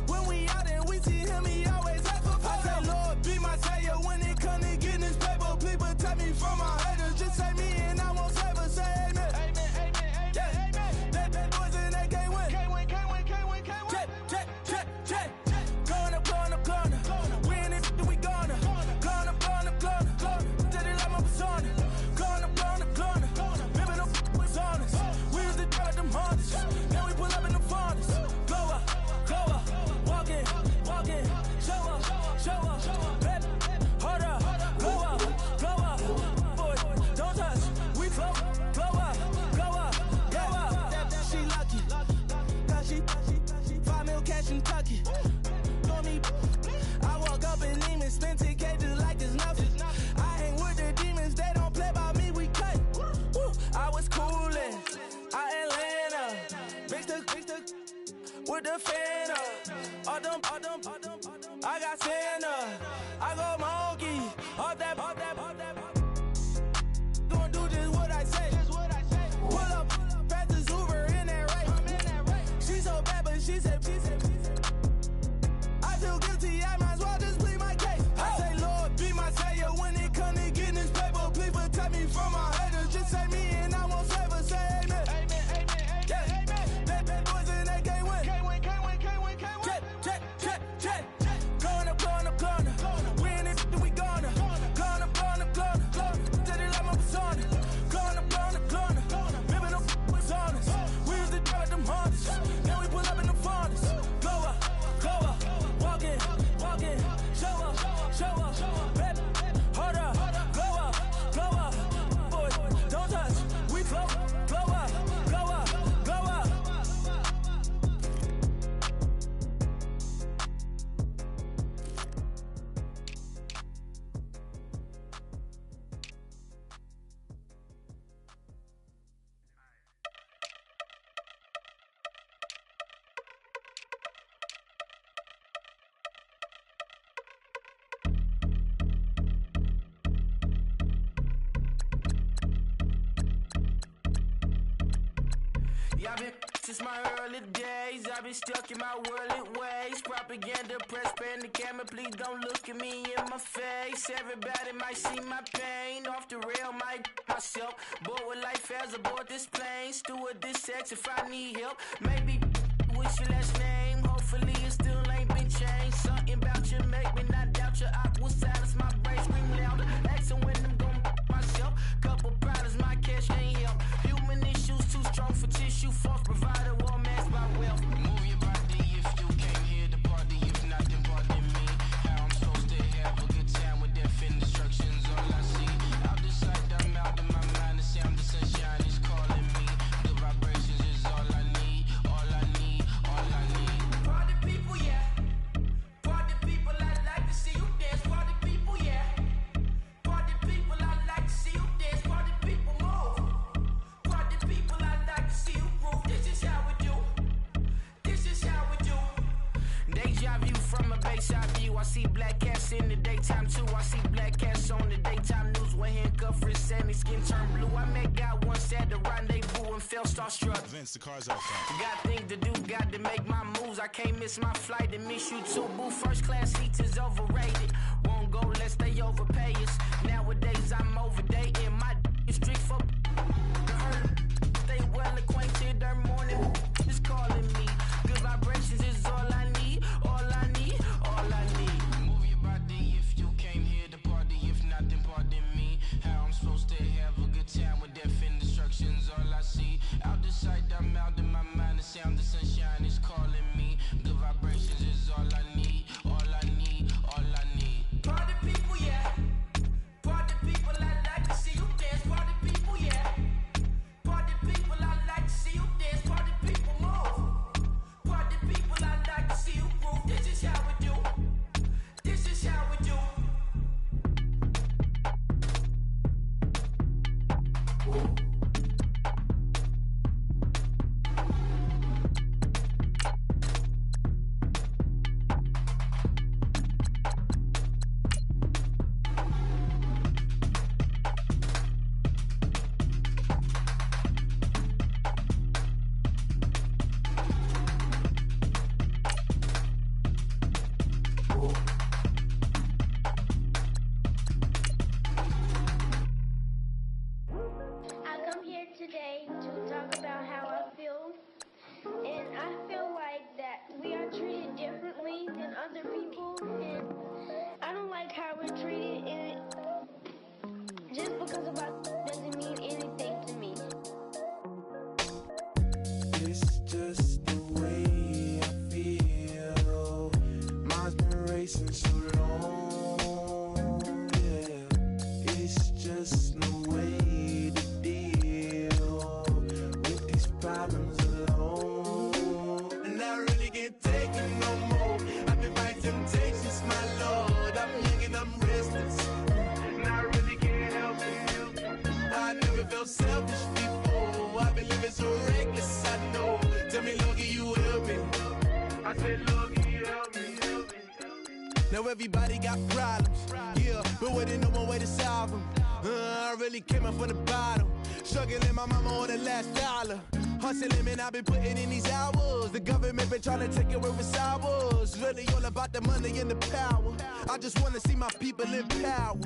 When we out and we see him, he always ask for photo. I say, Lord, be my savior when it come to getting this paper. Please protect me from my haters. Just say me and I won't save her. Say amen. Yeah. Bad boys in that game win. Jet. Going up. We in it, we gonna. Going up. Did it like my persona. Going up. Ripping them was honest. We used to drive them Hondas. Then we pull up in the Fondas. Glow up. Walking. Show up. Rep. Hold up. Glow up. Boy, don't touch. We flow. Glow up. She lucky. Cause she 5 mil cash in Kentucky. I walk up and lean and spend 10K just like it's nothing. with the fan up. All them, I got Santa. I go monkey. All that. Gonna do just what I say. Pull up, pass the Uber in that race. She so bad, but she said. I feel guilty, I might as well just plead my case. I say, Lord, be my savior when it comes to getting this paper. Please protect me from my haters. Just say me and I won't save her. Say amen. Yeah. That boys and they can't win. Check. Going up. We in it, we gonna. Going up. Did it like my persona. Going up. Remember them was honest. We used to drive them Hondas. Now we pull up in the Fondas. Go up. Walking. Show up. Baby, hold up. Go up. Boy, don't touch. We flow. Go up. Since my early days, I've been stuck in my worldly ways. Propaganda, press, pan the camera, please don't look at me in my face. Everybody might see my pain, off the rail, might myself. Bored with life as aboard this plane. Steward this sex if I need help. Maybe what's your last name? Hopefully it still ain't been changed. Something about you make me not doubt you. I will silence my brain, scream louder. Asking when I'm gon' myself. Couple problems, my cash ain't help. Human issues too strong for tissue. False provider, war mask by wealth. Move your body if you came here to party. If not, then pardon me. How I'm supposed to have a good time with death and destruction's all I see. Out the sight, I'm out of my mind. The sound, the sunshine is calling me. The vibrations is all I need. Party people, yeah. Party people, I like to see you dance. Party people, yeah. Party people, I like to see you dance. Party people, move. Party people, I like to see you groove. This is how we do. Deja view from a bayside view. I see black cats in the daytime too. I see black cats on the daytime news. When handcuffed, wrist and his skin turned blue. I met God once at the rendezvous and felt starstruck. Vince, the car's out front. Got things to do, got to make my moves. I can't miss my flight and miss you too. Boo, first class seats is overrated. Won't go lest they overpay us. Nowadays I'm overdating. My street for stay well acquainted. Their morning is calling me. Good vibrations is all I need. Move your body if you came here to party. If not, then pardon me. How I'm supposed to have a good time with death and destruction's all I see. Out the sight, I'm out in my mind. The sound, the sunshine is calling me. Good vibrations is all I need. Party people, yeah. Party people, I like to see you dance. Party people, yeah. Party people, I like to see you dance. Party people, move. Party people, I like to see you groove. This is how we do. Selfish before, I've been living so reckless, I know. Tell me, Logan, you will be. Now everybody got problems, yeah, but waiting no one way to solve them. I really came up from the bottom, struggling my mama on the last dollar. Hustling, man, I've been putting in these hours. The government been trying to take away what's ours. Really all about the money and the power. I just wanna see my people in power.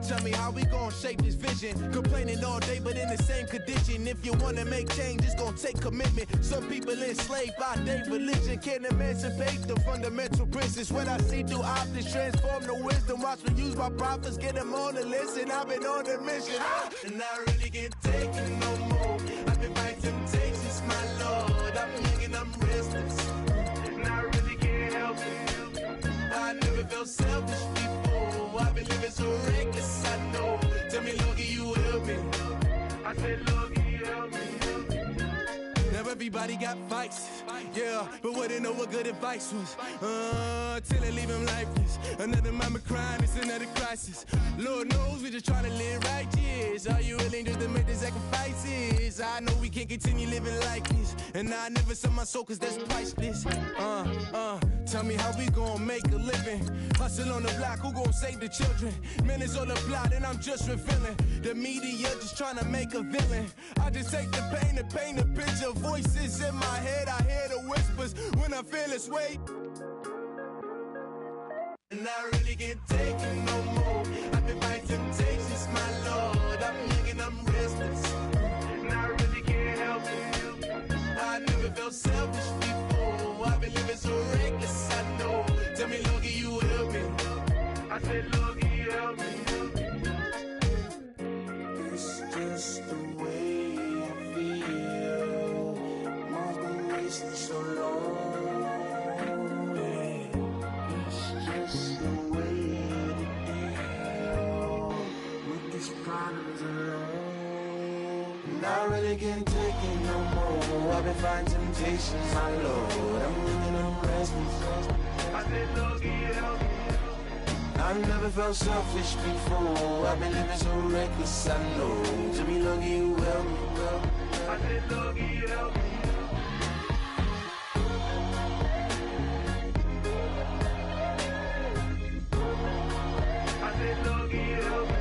Tell me how we gon' shape this vision. Complaining all day, but in the same condition. If you wanna make change, it's gon' take commitment. Some people enslaved by their religion can't emancipate the fundamental principles. When I see through optics, transform the wisdom. Watch me use my prophets, get them on the list, and I've been on a mission. And I really can't take it no more. I've been fighting temptations, my Lord. I'm young and I'm restless, and I really can't help it. I never felt selfish before. I've been living so reckless, I know. Tell me, Lord, can you help me? I said, Lord, can you help me? Now everybody got fights, yeah, but wouldn't know what good advice was. Till they leave him lifeless. Another mama crying, it's another crisis. Lord knows we just trying to live righteous. Are you willing just to make the sacrifices? I know we can't continue living like this, and I never sell my soul cause that's priceless. Tell me how we gon' make a living. Hustle on the block, who gon' save the children? Man, it's all a plot and I'm just revealing. The media just trying to make a villain. I just take the pain and paint a picture. Voices in my head, I hear the whispers when I feel this way. And I really can't take it no more. I've been fighting temptations, my Lord. I'm young and I'm restless, and I really can't help it. I never felt selfish before. I've been living so reckless, I know. Tell me, Lord, can you help me? I said, Lord, can you help me? It's just the way I feel. Mom's been wasting so long. And I really can't take it no more. I've been fighting temptations, my Lord. I'm living on restless. I said, Lord, can you help me? I never felt selfish before. I've been living so reckless, I know. Tell me, Lord, can you help me? I said, Lord, can you help me? I said, Lord, can you help me?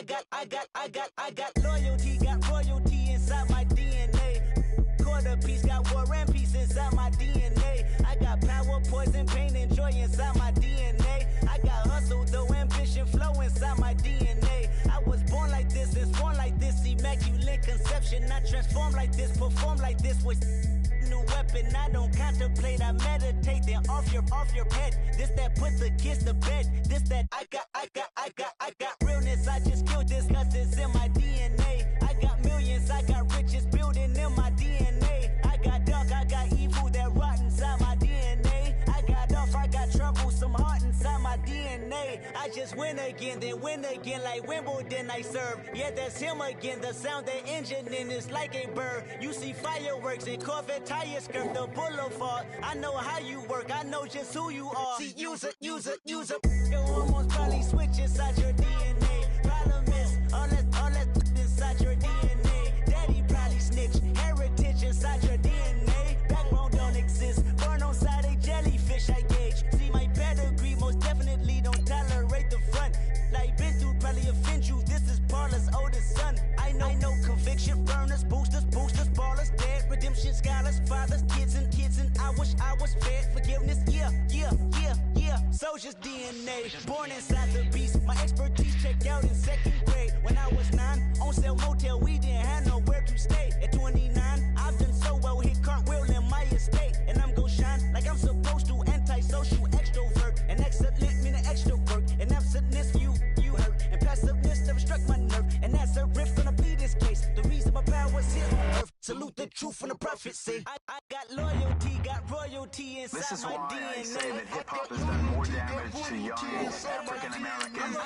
I got loyalty, got royalty inside my DNA. Quarter piece, got war and peace inside my DNA. I got power, poison, pain, and joy inside my DNA. I got hustle, though ambition, flow inside my DNA. I was born like this, and born like this, immaculate conception. I transform like this, perform like this with new weapon. I don't contemplate, I meditate, then off your head. This that put the kids to bed. This that I got realness. I just killed this cause it's in my DNA. I got millions, I got riches building in my DNA. I got dark, I got evil that rot inside my DNA. I got off, I got trouble, some heart inside my DNA. I just win again, then win again like Wimbledon I serve. Yeah, that's him again, the sound the engine in is like a bird. You see fireworks and Corvette tires skirt the boulevard. I know how you work, I know just who you are. See, use it. Your hormones probably switch inside your DNA. Problem is, all that inside your DNA. Daddy probably snitch, heritage inside your DNA. Backbone don't exist, born on side a jellyfish I gauge. See my pedigree, most definitely don't tolerate the front. Like been through probably offend you, this is Paula's oldest son. I know conviction, burners, boosters, ballers, dead, redemption, scholars, fathers, kids and I wish I was fed. Forgiveness, yeah. Soldier's DNA, born inside the beast. My expertise checked out in second grade. When I was 9, on sale motel, we didn't have nowhere to stay. At 29, I've done so well, hit cartwheel in my estate. And I'm gon' shine like I'm supposed to, antisocial extrovert. And excellent meaning extra work. And absentness, you hurt. And passiveness never struck my nerve. And that's a riff, gonna be this case. The reason my power's here on earth. Salute the truth from the prophecy. I got loyalty, got royalty inside This is my why DNA. I say that hip-hop has done more damage to young African Americans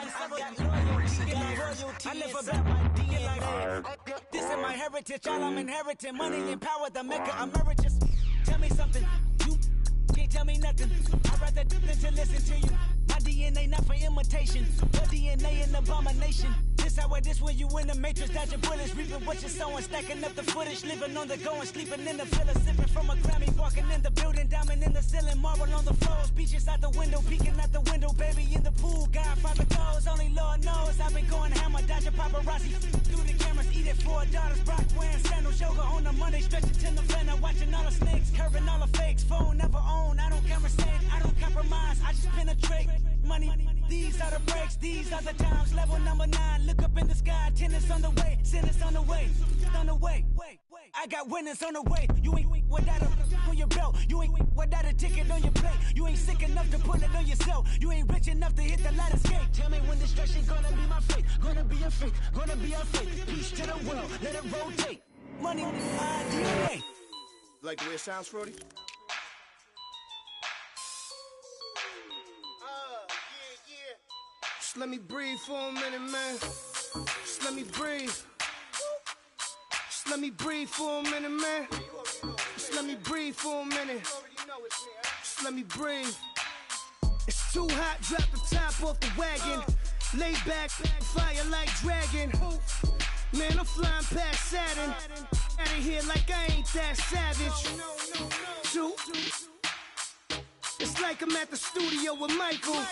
in recent years. I live about my DNA. This is my heritage, all I'm inheriting. Money and power, the maker emeritus. Tell me something, you can't tell me nothing. I'd rather than to listen to you. My DNA not for imitation. Your DNA an abomination. This how it is when you in the matrix, dodging bullets, reaping what you're sowing, stacking up the footage, living on the go and sleeping in the villa, sipping from a Grammy, walking in the building, diamond in the ceiling, marble on the floors, beaches out the window, peeking out the window, baby in the pool, Godfather goes, only Lord knows I've been going hammer, dodging paparazzi, through the cameras, eating 4 daughters, Brock wearing sandals, yoga on the Monday, stretching to November, watching all the snakes, curving all the fakes, phone never own, I don't conversate, I don't compromise, I just penetrate, money, these are the breaks, these are the times, level number 9, look up in the sky, tennis on the way, sinners on the way, on the way. I got winners on the way. You ain't without a on your belt. You ain't without a ticket on your plate. You ain't sick enough to pull it on yourself. You ain't rich enough to hit the ladder skate. Tell me when destruction gonna be my fate. Gonna be a fate. Gonna be our fate. Peace to the world. Let it rotate. Money, DNA. Like the way it sounds, Frody? Just let me breathe for a minute, man. Just let me breathe. Just let me breathe for a minute, man. Just let me breathe for a minute. Just let me breathe. It's too hot, drop the top off the wagon. Lay back, fire like dragon. Man, I'm flying past Saturn. Out of here like I ain't that savage. Two. It's like I'm at the studio with Michael.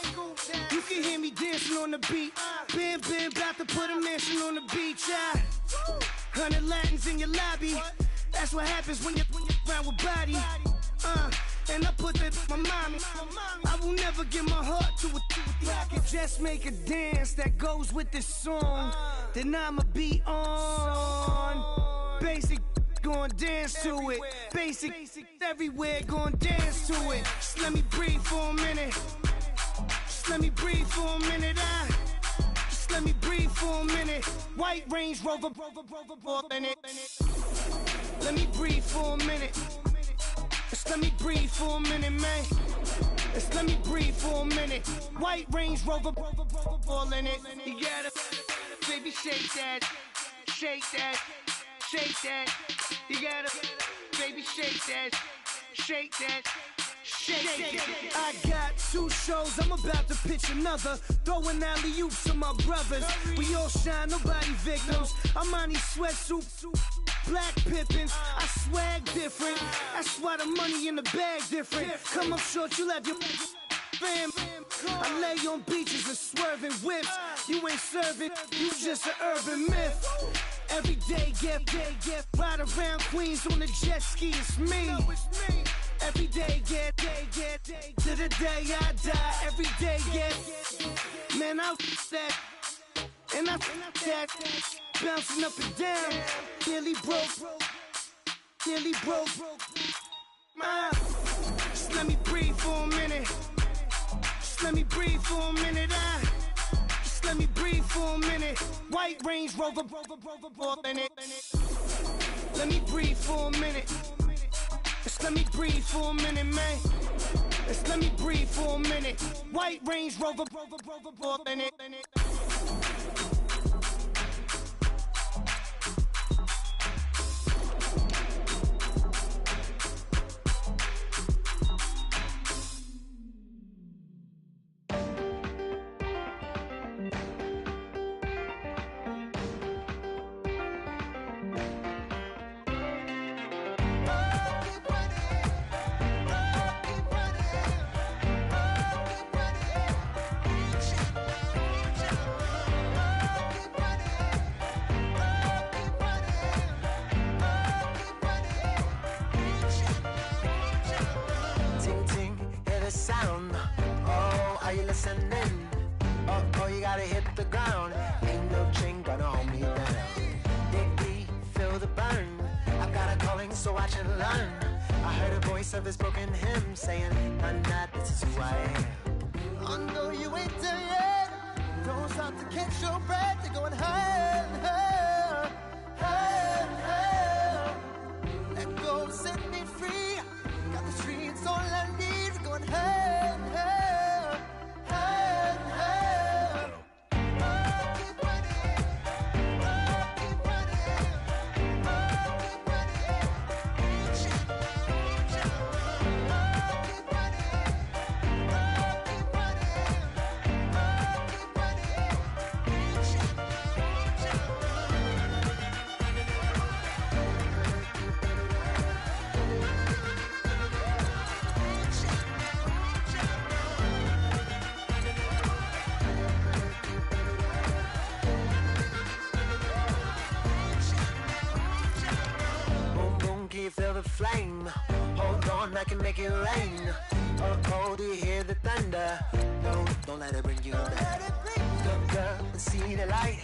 You can hear me dancing on the beat. Bam, about to put a mansion on the beach. 100 Latins in your lobby. That's what happens when you're around with body. And I put that my mommy. I will never give my heart to it. I can just make a dance that goes with this song. Then I'ma be on. Basic. Gonna dance to it. Basic everywhere, gonna dance to it. Just let me breathe for a minute. Just let me breathe for a minute. Just let me breathe for a minute. White Range Rover, in it. Let me breathe for a minute. Just let me breathe for a minute, man. Just let me breathe for a minute. White Range Rover, in it. You gotta, baby, shake that, shake that. Shake that, you gotta, baby, shake that, shake that, shake that. I got 2 shows, I'm about to pitch another. Throwing alley-oops to my brothers. We all shine, nobody victims. I'm on these sweatsuits, black pippins. I swag different, that's why the money in the bag different. Come up short, you'll have your fam. I lay on beaches and swerving whips. You ain't serving, you just an urban myth. Every day, get ride around Queens on the jet ski, it's me. Every day, get to the day I die. Every day, get, man, I that, and I that, bouncing up and down, nearly broke. Just let me breathe for a minute. Just let me breathe for a minute. Just let me breathe for a minute. White Range Rover, in it. Let me breathe for a minute. Just let me breathe for a minute, man. Just let me breathe for a minute. White Range Rover, in it. Of his broken hymn saying, I'm not, this is who I am. I know you ain't there yet. Don't stop to catch your breath. You're going higher and higher, higher and higher. flame. Hold on, I can make it rain. Oh, do you hear the thunder? No, don't let it bring you down. Look up and see the light.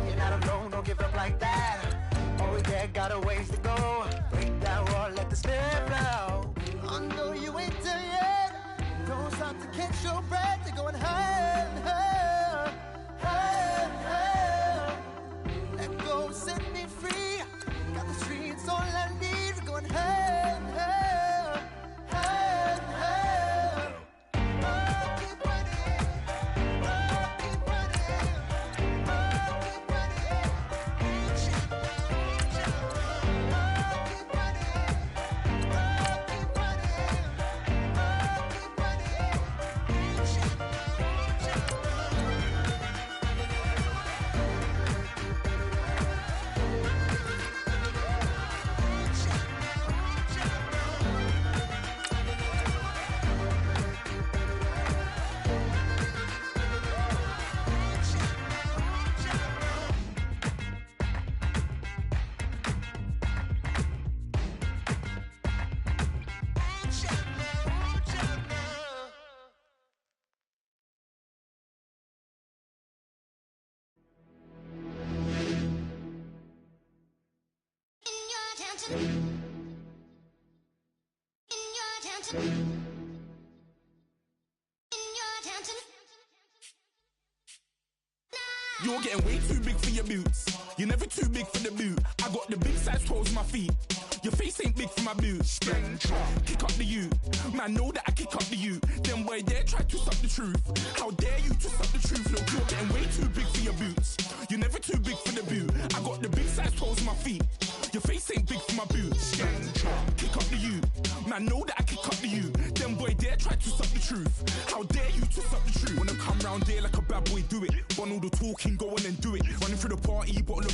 You're not alone, don't give up like that. Oh yeah, got a ways to go. Break that wall, let the spirit flow. I know you ain't there yet. Don't stop to catch your breath. You're going higher and higher, higher and higher. Let go, set me free. Got the streets, all I need. We're going higher and higher, higher and higher. Oh, keep running. Oh, keep running. Oh, keep running. Reach out, reach out. Oh, keep running. Oh, keep running. Oh, keep running. Reach out, reach out. You're getting way too big for your boots. You're never too big for the boot. I got the big size toes on my feet. Your face ain't big for my boots. Kick up the you. Man, know that I kick up the you. Them boy there try to stop the truth. How dare you to stop the truth? Look, you're getting way too big for your boots. You're never too big for the boot. I got the big size toes on my feet. Your face ain't big for my boots. Kick up the you. Man, know that I kick up the you. Them boy there try to stop the truth. How dare you to stop the truth? Wanna come round there like a bad boy, do it. Want all the talking, go on and do it. Running through the party, bottle up.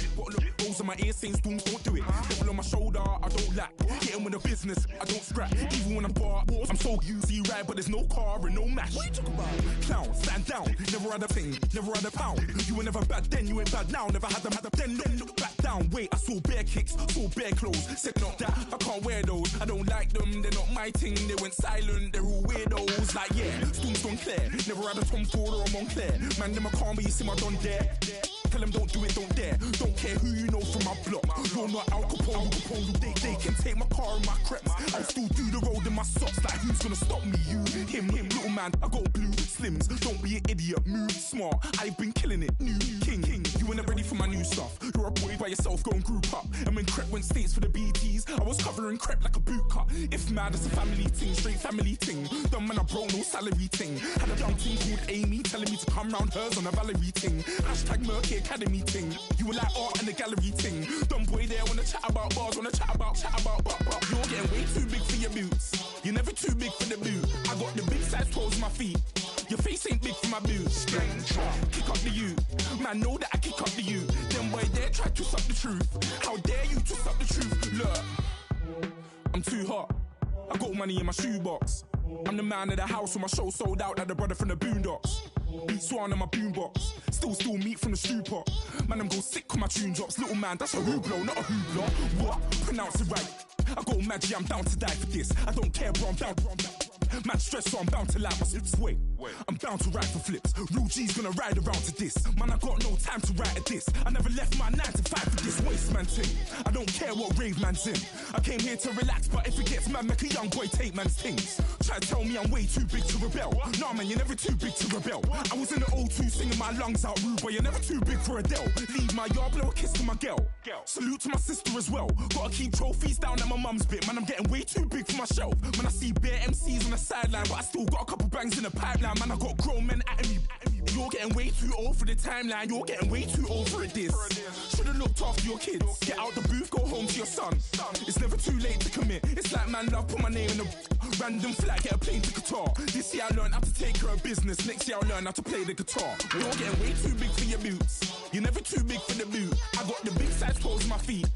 Rolls on my ear saying storms, don't do it. Double on my shoulder, I don't lack. Getting with the business, I don't scrap. Even when I'm bar, I'm so easy right, but there's no car and no match. What you talk about? Clown, stand down. Never had a thing, never had a pound. You were never bad then, you ain't bad now. Never had them, then look back down. Wait, I saw bare kicks, saw bare clothes. Said not that, I can't wear those. I don't like them, they're not my thing. They went silent, they're all weirdos. Like yeah, storms gone clear. Never had a Tom Ford or a Montclair. Man, them a calm, but you see my don there. Tell them don't do it, don't dare. Don't care who you know from my block. You're not Al Capone. They can take my car and my creps. I still do the road in my socks. Like who's gonna stop me? You, him, little man. I got blue slims. Don't be an idiot. Move smart. I've been killing it. New king. You ain't ready for my new stuff. You're a boy by yourself. Go and group up. And when Crep went states for the BTs, I was covering Crep like a boot cut. If mad, it's a family thing. Straight family thing. Dumb man, I broke no salary thing. Had a young thing called Amy telling me to come round hers on a Valerie thing. Hashtag Murky Academy thing. You were like art and the gallery thing. Dumb boy there wanna chat about bars, wanna chat about. You're getting way too big for your boots. You're never too big for the boot. I got the big size toes on my feet. Your face ain't big for my boots. Kick up the you. Man, know that I kick up the you. Them boy there try to stop the truth. How dare you to stop the truth? Look, I'm too hot. I got money in my shoebox. I'm the man of the house when my show sold out like the brother from the Boondocks. Beat Swan in my boombox. Still meat from the stew pot. Man, I'm go sick when my tune drops. Little man, that's a hooplo, not a hoopla. What? Pronounce it right. I got magic, I'm down to die for this. I don't care, bro, I'm down. Man, stress, so I'm bound to lie my slips. Wait, I'm bound to ride for flips. Real G's gonna ride around to this. Man, I got no time to write at this. I never left my 9 to 5 for this waste man thing. I don't care what rave man's in. I came here to relax, but if it gets mad, make a young boy take man's things. Try to tell me I'm way too big to rebel. Nah, man, you're never too big to rebel. I was in the O2 singing my lungs out rude, but you're never too big for Adele. Leave my yard, blow a kiss to my girl. Salute to my sister as well. Gotta keep trophies down at my mum's bit. Man, I'm getting way too big for my shelf. Man, I see bare MCs on the sideline, but I still got a couple bangs in the pipeline. Man, I got grown men at me. You're getting way too old for the timeline. You're getting way too old for a diss. Should've looked after your kids. Get out the booth, go home to your son. It's never too late to commit. It's like man love, put my name in a random flag, get a plane to Qatar. This year I learned how to take care of business. Next year I'll learn how to play the guitar. You're getting way too big for your boots. You're never too big for the boot. I got the big size toes on my feet.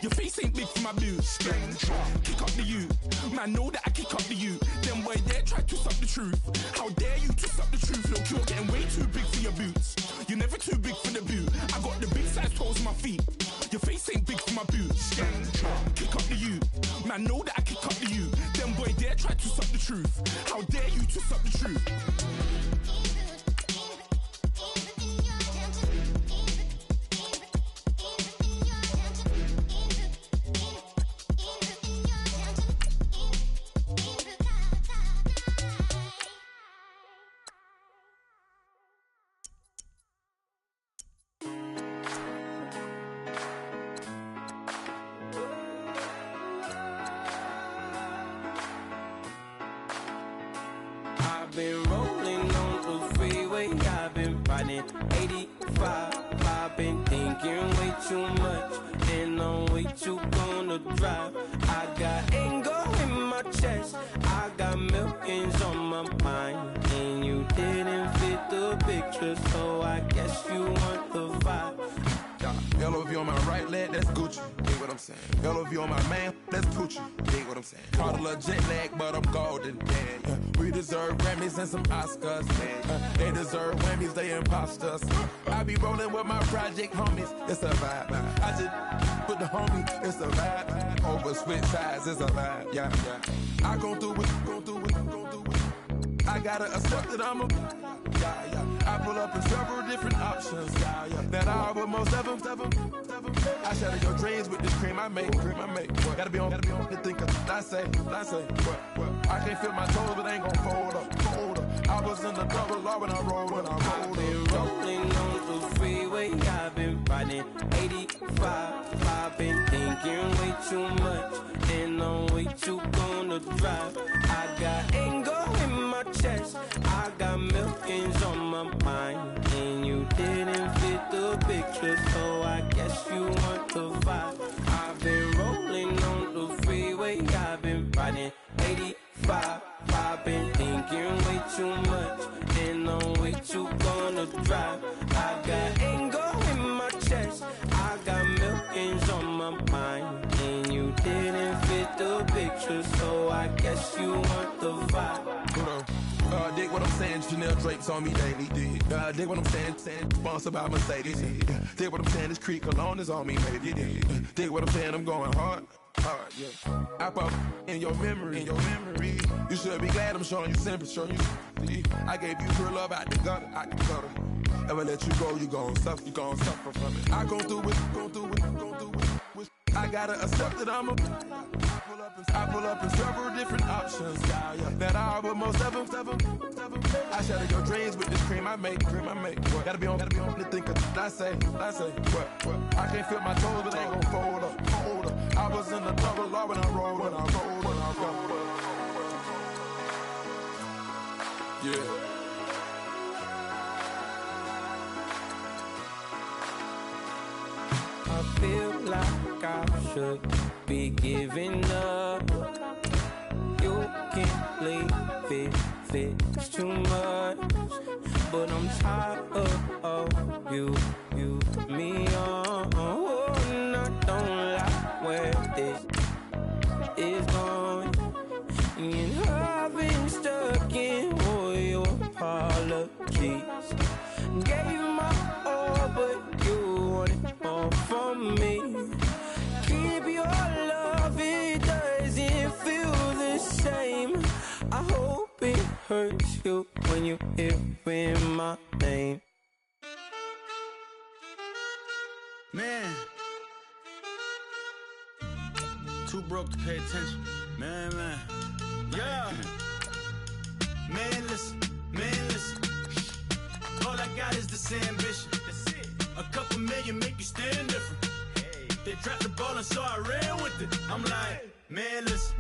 Your face ain't big for my boots. Kick up the you. Man, know that I kick up the you. Them boy there try to suck the truth. How dare you to suck the truth? Look, you're getting way too big for your boots. You're never too big for the boot. I got the big size toes on my feet. Your face ain't big for my boots. Kick up the you. Man, know that I kick up the you. Them boy there try to suck the truth. How dare you to suck the truth? Been rolling on the freeway, I've been riding 85. I've been thinking way too much, and I'm way too gonna drive. I got anger in my chest, I got millions on my mind, and you didn't fit the picture, so I guess you want the vibe. LOV on my right leg, that's Gucci. Dig what I'm saying. LOV on my man, that's Poochie. Dig what I'm saying. Caught a little jet lag, but I'm golden. Yeah. We deserve Grammys and some Oscars. They deserve Whammies, they imposters. I be rolling with my project homies. It's a vibe. I just put the homie. It's a vibe. Over switch sides, it's a vibe. Yeah. I gon' do it. I gotta accept that I'm a. I pull up in several different options. That I will most ever. I shatter your dreams with this cream I make. Gotta be on the thinker. I say. What? I can't feel my toes, but ain't gon' fold up. I was in the double law when I rolled. I've been rolling on the freeway, I've been riding 85. I've been thinking way too much, and I'm way too gonna drive. I got anger in my chest, I got millions on my mind, and you didn't fit the picture, so I guess you want the vibe. I've been rolling on the freeway, I've been riding 85. I've been thinking way too much, and I'm way too gonna drive. I got anger in my chest, I got millions on my mind, and you didn't fit the picture, so I guess you want the vibe. Dig what I'm saying, Chanel drapes on me daily. Dig what I'm saying, sponsored by Mercedes. Dig what I'm saying, this Creek Cologne is on me, baby. Dig what I'm saying, I'm going hard. Yeah. I pop in your memory. You should be glad I'm showing you sympathy. I gave you pure love out the gutter. Ever let you go, you gon' suffer from it. I gon' do it. I gotta accept that I'm a. I pull up in several different options. That I will most ever. I shatter your dreams with this cream I make. Gotta be on the thinker. I say. What? I can't feel my toes, but ain't gon' fold up. I was in the double law when I rolled. Yeah. I feel like I should be giving up. You can't leave it, it's too much. But I'm tired of you, me on. And I don't like where this is going. And I've been stuck in all your apologies. Gave my all, but you wanted more from me. Keep your love, it doesn't feel the same. I hope it hurts you when you hear my name. Man, too broke to pay attention. Man. Yeah. Man, listen. All I got is this ambition. A couple million make you stand different. They dropped the ball and so I ran with it. I'm like, man, listen.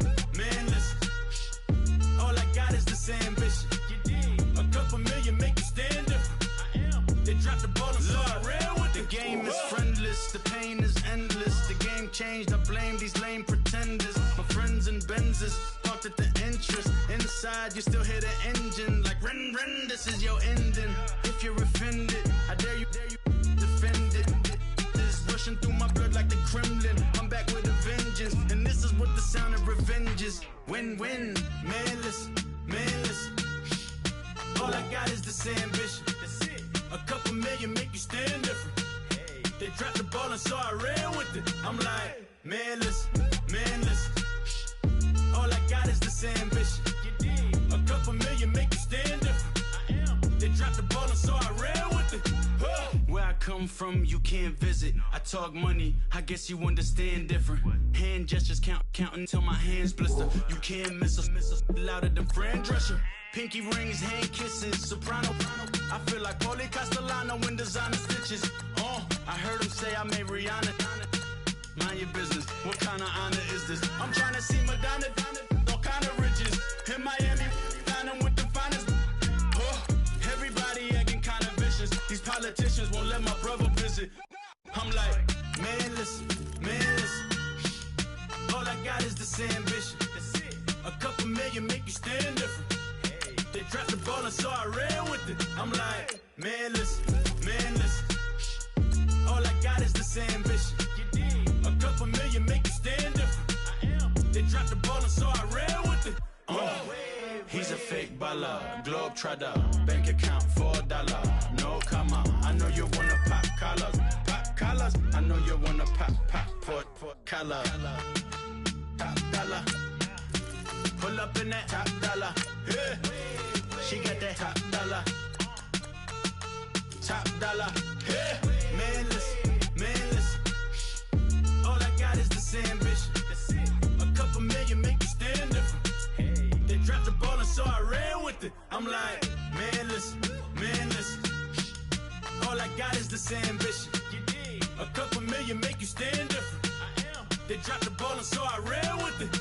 All I got is this ambition. A couple million make you stand different. They dropped the ball and so I ran with it. The game is friendless, the pain is endless. The game changed, I blame these lame pretenders. My friends in Benzes thought that the interest inside, you still hear the engine like ren, this is your ending. If you're offended, I dare you defend it. This It's rushing through my blood like the Kremlin. I'm back with a vengeance, and this is what the sound of revenge is. Win-win, man, listen, man, listen. All I got is this ambition. That's it. A couple million make you stand different. Hey. They dropped the ball and so I ran with it. I'm like, man, listen, man, listen. All I got is this ambition. You did. A couple million make you stand different. I am. They dropped the ball and so I ran with it. Where I come from, you can't visit. I talk money, I guess you understand different. Hand gestures counting till my hands blister. You can't miss us, louder than Fran Drescher. Pinky rings, hand kisses, soprano. I feel like Paulie Castellano in designer stitches. I heard him say I made Rihanna. Mind your business, what kind of honor is this? I'm trying to see Madonna, all kind of riches. In Miami, dining with the finest. Everybody acting kind of vicious. These politicians won't let my brother visit. I'm like, man, listen, man, listen. All I got is this ambition. A couple million make you stand different. They dropped the ball and so I ran with it. I'm like, man, listen, man, listen. All I got is this ambition. A couple million make you stand different. I am. They dropped the ball and so I ran with it. He's a fake baller, globe trotter, bank account $4. No comma, I know you wanna pop collars. Pop collars, I know you wanna pop collar. Top dollar, pull up in that top dollar. Yeah. She got that top dollar. Top dollar. Yeah. Man, listen, man, listen. All I got is this ambition. A couple million make you stand different. They dropped the ball and so I ran with it. I'm like, man, listen, man, listen. All I got is this ambition. A couple million make you stand different. I am. They dropped the ball and so I ran with it.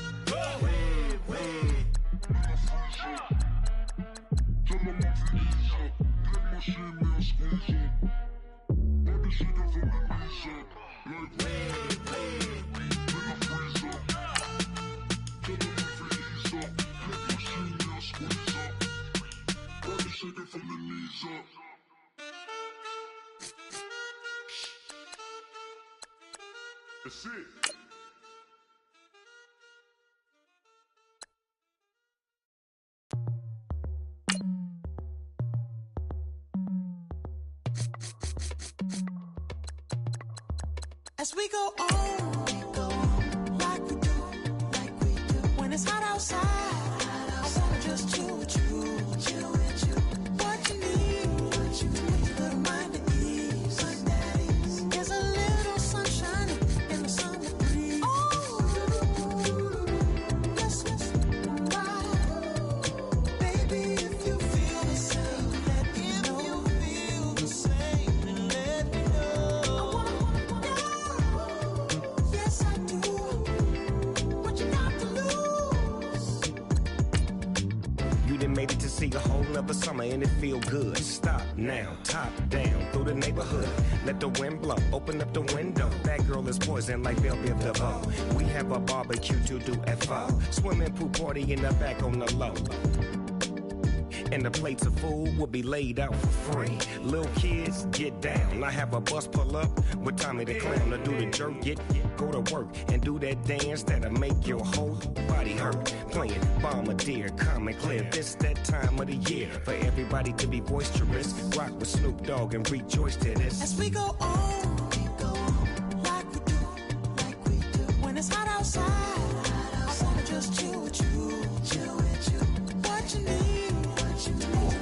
That's it. As we go on, like we do. When it's hot outside, I wanna just chill with you. What you need, a little mind at ease. There's a little sunshine in the summer breeze. Oh, yes, baby, if you feel the same, let me know. Feel the same, and let me know. Yes, I do. What you got to lose? You done made it to see a whole nother summer and it feel good. Stop now, top down through the neighborhood. Let the wind blow, open up the window. That girl is poison like Belle Biv DeVoe. We have a barbecue to do FO. Swimming pool party in the back on the low. And the plates of food will be laid out for free. Little kids, get down. I have a bus pull up with Tommy the Clown to do the jerk, go to work and do that dance that'll make your whole body hurt. Playing Bombardier, Common Clear. This that time of the year for everybody to be boisterous. Rock with Snoop Dogg and rejoice to this. As we go on, like we do. When it's hot outside, I wanna just chill with you. What you need, a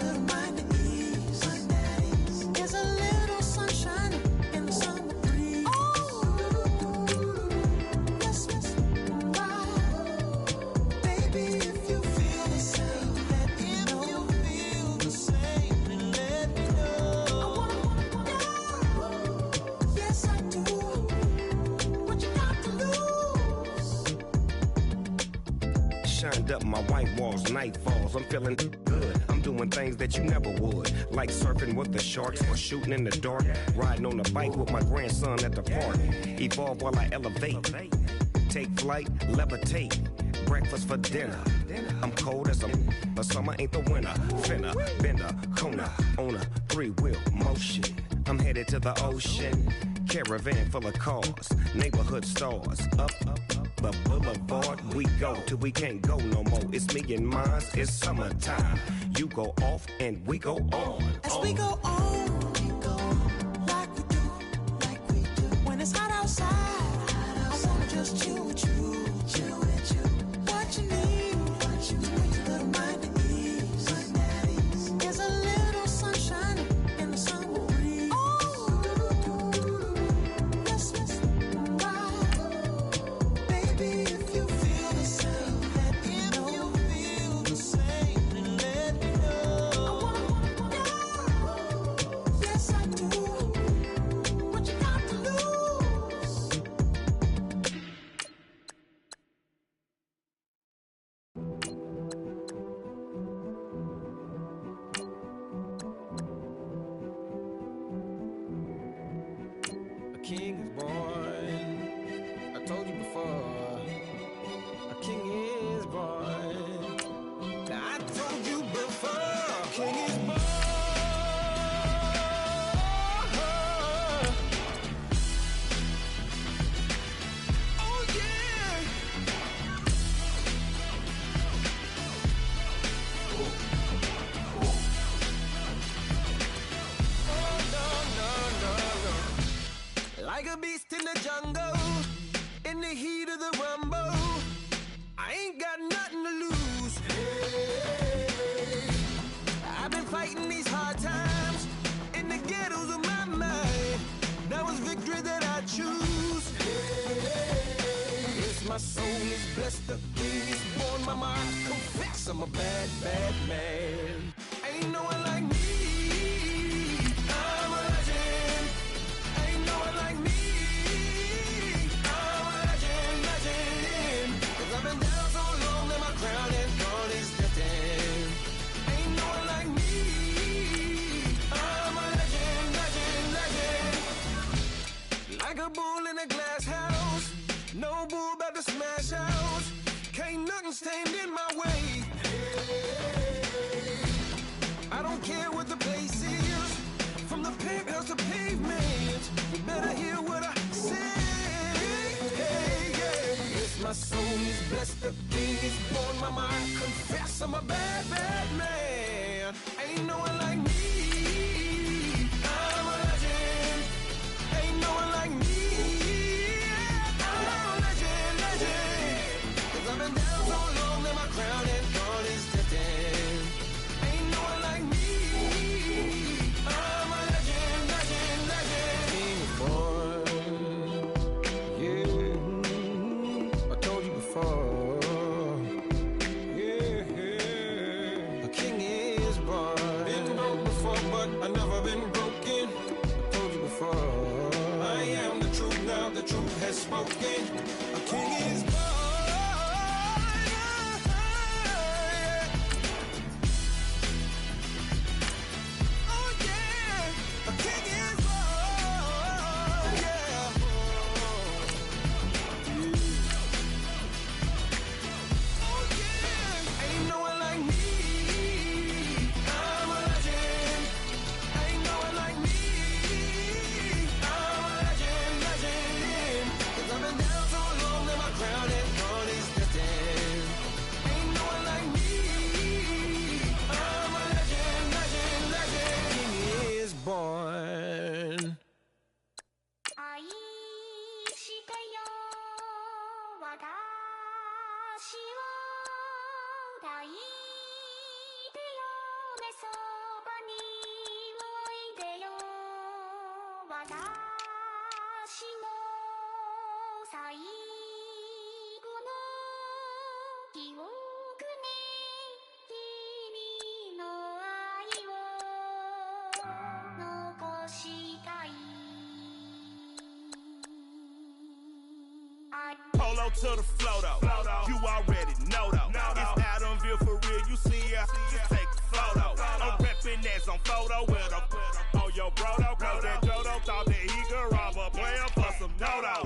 little mind at ease. There's a little sunshine in the summer breeze. Oh, yes, baby, if you feel the same, let me know. Feel the same, and let me know. Yes, I do. What you got to lose? Shined up my white walls, night falls. I'm feeling good. I'm doing things that you never would, like surfing with the sharks or shooting in the dark. Riding on a bike with my grandson at the park. Evolve while I elevate. Take flight, levitate. Breakfast for dinner. I'm cold as but summer ain't the winter. Finna, bender, Kona, on a 3-wheel motion. I'm headed to the ocean. Caravan full of cars, neighborhood stars. Up the boulevard we go till we can't go no more. It's me and mine, it's summertime. You go off and we go on. As we go on, we go like we do, like we do. When it's hot outside, I wanna just chill with you, chill with you. What you need, what you need, a little mind at ease. There's a little sunshine in the summer breeze. Oh, yes, yes, right. Baby, if you feel the same, let me know. If you feel the same, then let me know. I wanna know. Yes, I do. What you got to lose? A king is born. I told you before. A king is born. Now I told you before. A king is born. Oh yeah. No. Like a beast in the jungle, in the heat of the rumble, I ain't got nothing to lose. Hey, I've been fighting these hard times in the ghettos of my mind. Now it's victory that I choose. Hey, yes, my soul is blessed, the king is born. Mama, I confess I'm a bad, bad man. Ain't no one like me. I'm a legend. Ain't no one like me. I'm a legend, legend. 'Cause I've been down so long that my crown and throne is destined. Ain't no one like me. I'm a legend, legend, legend. Like a bull in a glass house. No bull about to smash out. Can't nothing stand in my way. I don't care what the place is, from the penthouse to pavement. You better hear what I say. Hey, yeah. Yes, my soul is blessed, the king is born. Mama, I confess I'm a bad, bad man. Ain't no one like me. I'm a legend. Ain't no one like me. I'm a legend, legend. 'Cause I've been down so long that my crown and throne is destined. Ain't no one like me. I'm a legend, legend, legend. King is born. Yeah, I told you before. Yeah, a king is born. Been broke before, but I've never been broken. I told you before. I am the truth now, the truth has spoken. A king is born. Oh yeah, a king is born. Yeah. Oh yeah, ain't no one like me. I'm a legend. Ain't no one like me. I'm a legend, legend. 'Cause I've been down so long that my crown and throne is destined. Ain't no one like me. I'm a legend, legend, legend. King is born. 愛してよ私を抱いてよねそばにおいでよ私の最後の記憶に君の愛を残したい Polo to the flow though. You already know though. It's Adamville for real. You see ya, just take a photo. I'm reppin' as on photo with a on your bro though. Cause that Jodo thought that he could rob a player for some dodo.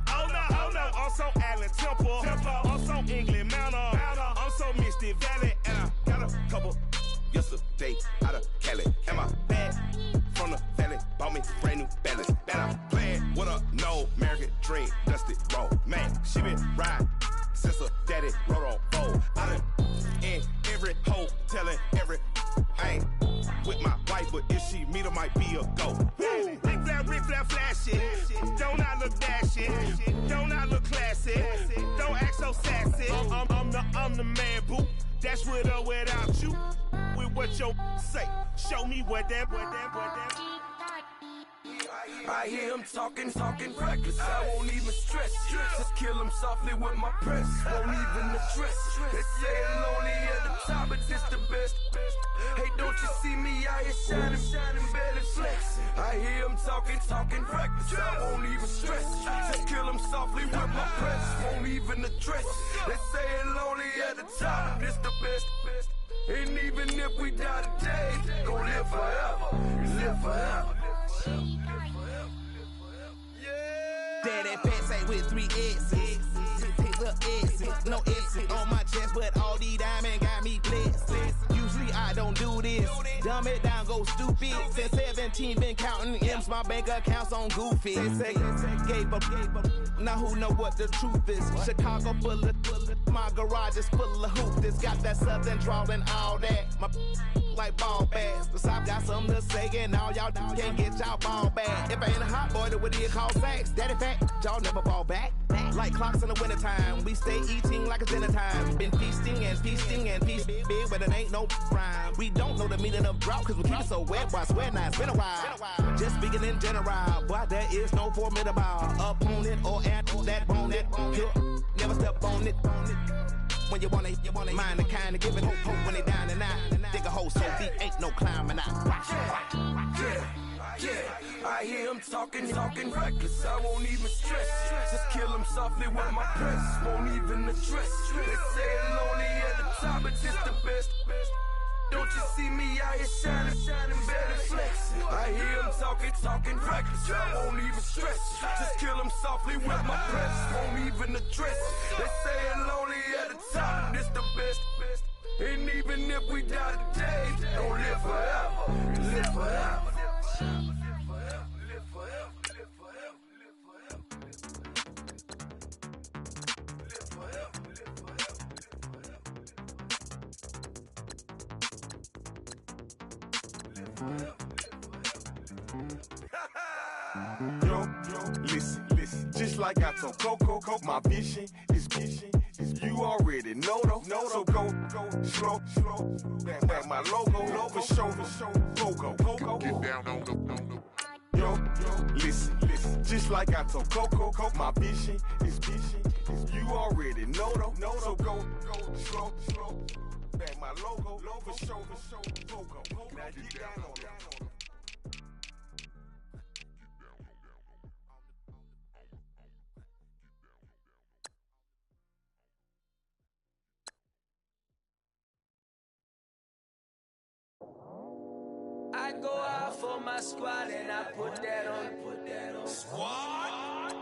Oh no, also Allen Temple. Also England Mountain. Also Misty Valley. And I got a couple yesterday out of Cali. And my bag from the valley bought me brand new belly. Better She been riding since her daddy rode on fold. I done in every hole, telling every I ain't with my wife, but if she meet her, might be a go. Rick flat, flashy. Don't I look dashy? Don't I look classy? Don't act so sassy. I'm the man, boo. That's with or without you. With what your say. Show me what that. I hear him talking reckless. I won't even stress. Just kill him softly with my press. Won't even address. They say I'm lonely at the top, but this the best. Hey, don't you see me out here shining, barely flex. I hear him talking reckless. I won't even stress. Just kill him softly with my press. Won't even address. They say I'm lonely at the top, but this the best. And even if we die today, gon' live forever. Live forever. Daddy pants ain't with 3 S's. Little S's, no S's on my chest, but all these diamonds got me blessed. Usually I don't do this. Dumb it down, go stupid. Since 17, been counting M's, my bank account's on goofy. They say gave up. Now who know what the truth is? Chicago full of my garage is full of hoops. It's got that southern drawl and all that. My like ball bags. The South got something to say, and all y'all can't get y'all ball back. If I ain't a hot boy, then what do you call sacks? Daddy fat, y'all never ball back. Like clocks in the wintertime, we stay eating like it's dinner time. Been feasting and feasting big, but it ain't no rhyme. We don't know the meaning of drought, cause we keep it so wet, boy, I swear now it's been a while. Just speaking in general, boy, there is no formidable opponent or at that bone that you never step on it. When you wanna mind the kind of giving hope when they down and out. Dig a hole so deep, ain't no climbing out. Yeah, I hear him talking reckless. I won't even stress. Just kill him softly with my press. Won't even address. They say I'm lonely at the top, but this the best. Don't you see me out here shining, barely flex. I hear him talking reckless. I won't even stress. Just kill him softly with my press. Won't even address. They say I'm lonely at the top, this the best. And even if we die today, don't live forever. Live forever. Yo, listen, just like I told Coco, my vision is you already know though. So go slow, back my logo, for show, Pogo. Get down on the. Yo, listen, just like I told Coco, my vision is you already know though. So go slow, back my logo, for show, Pogo. Now get down on it. I go out for my squad and I put that on squad.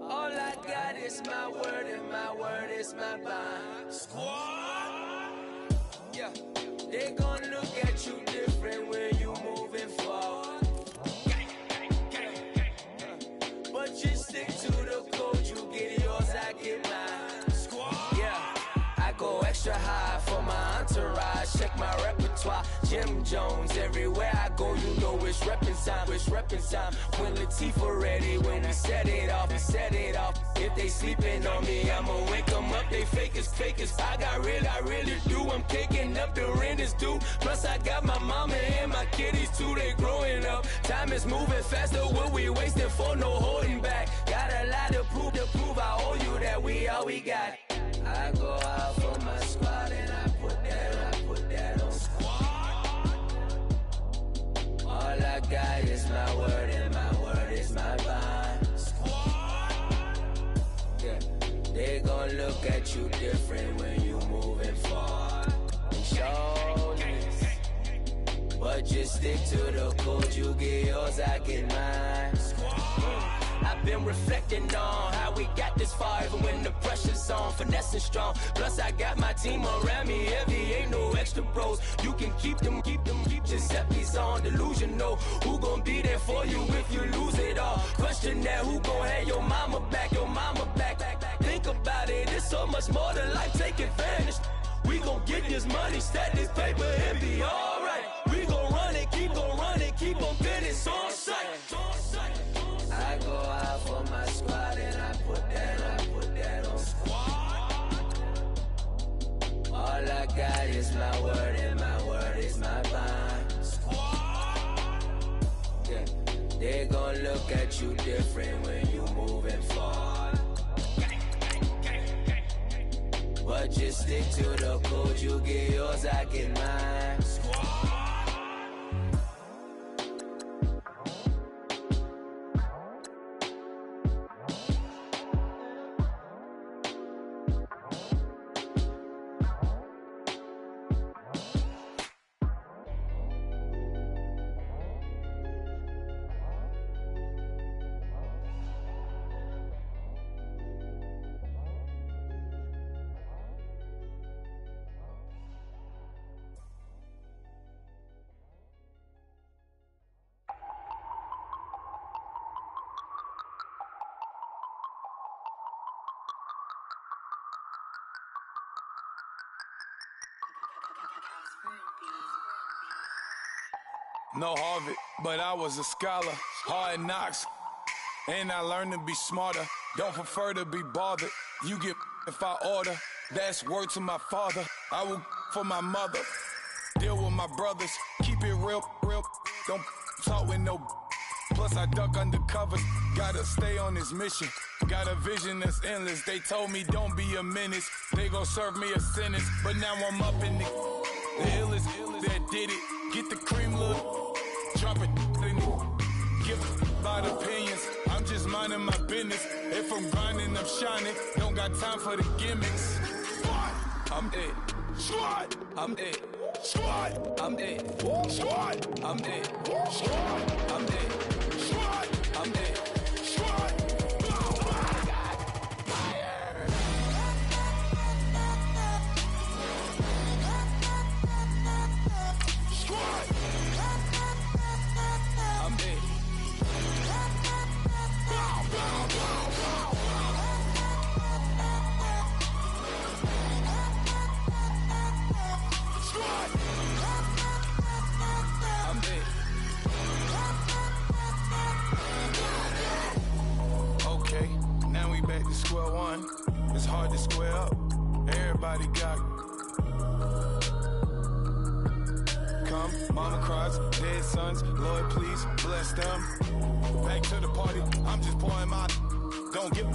All I got is my word and my word is my bond. Squad. Yeah, they gon' look at you different when you moving forward. But you stick to the code, you get yours, I get mine. Squad. Yeah, I go extra high for my entourage. Check my repertoire. Jim Jones, everywhere I go, you know it's reppin' time. When Latifah ready, when we set it off. If they sleeping on me, I'ma wake them up, they fakers. I really do, I'm kicking up the rent is due. Plus I got my mama and my kiddies too, they growing up. Time is moving faster, what we wasting for, no holding back. Got a lot to prove, I owe you that we all we got. I go out for my squad and I put that on squad. All I got is my word and my word is my bond. Squad. Yeah, they gon' look at you different when you moving forward. Show this, but just stick to the code. You get yours, I get mine. I've been reflecting on how we got this far, even when the pressure's on, finessing strong. Plus I got my team around me heavy, ain't no extra bros. You can keep them. Giuseppe's on delusional. Who gon' be there for you if you lose it all? Question that, who gon' have your mama back? Think about it, it's so much more than life, take advantage. We gon' get this money, stack this paper, and be alright. We gon' run it, keep on business on sight. I go out for my squad and I put that on squad. All I got is my word and my word is my bond. Squad. Yeah. They gon' look at you different when you moving forward. But just stick to the code, you get yours, I get mine. Squad. No Harvard, but I was a scholar. Hard knocks, and I learned to be smarter. Don't prefer to be bothered. You get if I order. That's word to my father. I will for my mother. Deal with my brothers. Keep it real. Don't talk with no. Plus I duck undercover. Gotta stay on this mission. Got a vision that's endless. They told me don't be a menace. They gon' serve me a sentence. But now I'm up in the illest that did it. Get the cream look. Drop it, give about opinions. I'm just minding my business. If I'm grinding, I'm shining. Don't got time for the gimmicks. I'm it. I'm it. I'm it. I'm it. I'm it. I'm it. Square one, it's hard to square up. Everybody got come, mama cries, dead sons. Lord, please bless them. Back to the party, I'm just pouring my. Don't give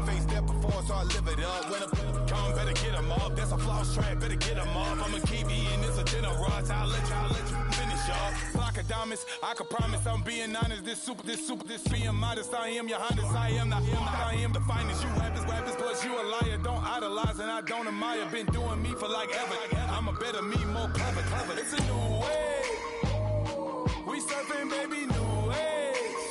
face that before, so I live it up. When a come, better get them up. That's a floss track, better get them up. I'ma keep eating, it's a dinner rush. I'll let you finish up. Flock of diamonds, I can promise I'm being honest. This being modest. I am your highness, I am the finest. You rappers, plus you a liar. Don't idolize and I don't admire. Been doing me for like ever. I'm a better me, more clever. It's a new way. We surfing, baby, new age.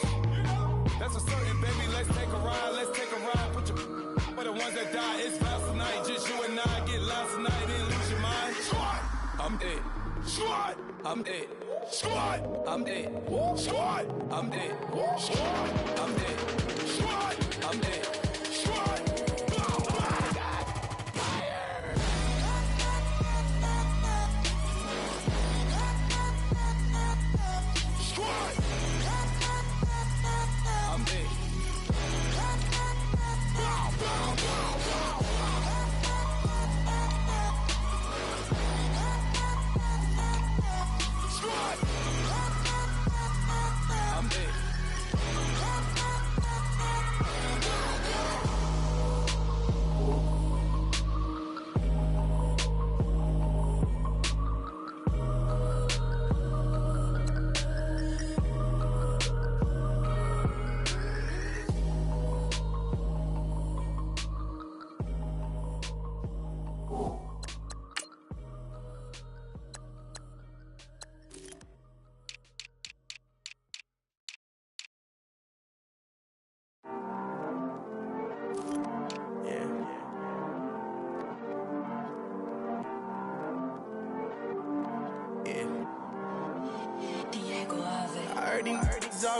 That's a certain, baby. Let's take a ride. Put your for the ones that die. It's vows tonight. Just you and I get lost tonight. Didn't lose your mind. I'm it. I'm it. I'm it. I'm it. I'm it. I'm it.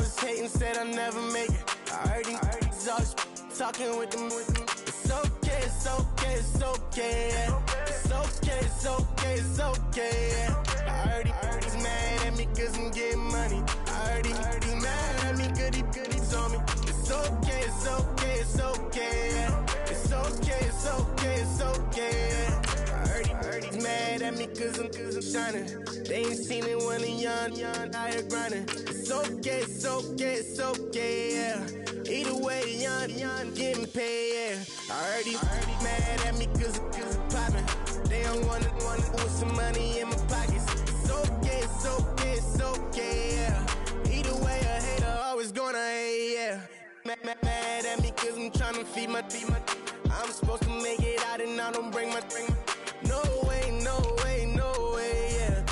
always hating, said I'll never make it. I heard these always talking with them. It's okay, it's okay, it's okay, yeah. It's okay, it's okay, it's okay, yeah. I heard he's mad at me cause I'm getting money. I heard he's mad at me cause he's on me. It's okay, it's okay, it's okay, yeah. It's okay, it's okay, it's okay, yeah. I heard he's mad at me cause I'm shining. They ain't seen it when I'm young, out here grinding. It's okay, it's okay, it's okay, yeah. Either way, young, getting paid, yeah. I heard he's mad at me cause I'm poppin'. They don't wanna put some money in my pockets. It's okay, it's okay, it's okay, yeah. Either way, a hater always gonna hate, yeah. Mad at me cause I'm tryna feed my I'm supposed to make it out and I don't bring my No way, no way, no way, yeah.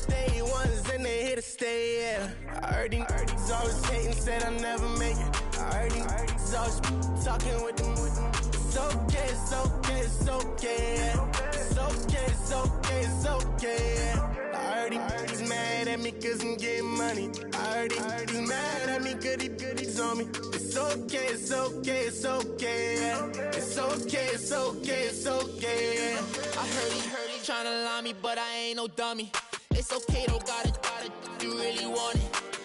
They ones and they here to stay, yeah. I heard he's always hating, said I'll never make it. I heard he's always talking with them. It's okay, it's okay, it's okay, yeah. It's okay, it's okay, it's okay, yeah. I heard he's mad at me cause I'm getting money. I heard he's mad at me cause he's on me. It's okay, it's okay, it's okay, yeah. It's okay, it's okay, it's okay, yeah. I heard he tryna lie me, but I ain't no dummy. It's okay though, got it, you really want it.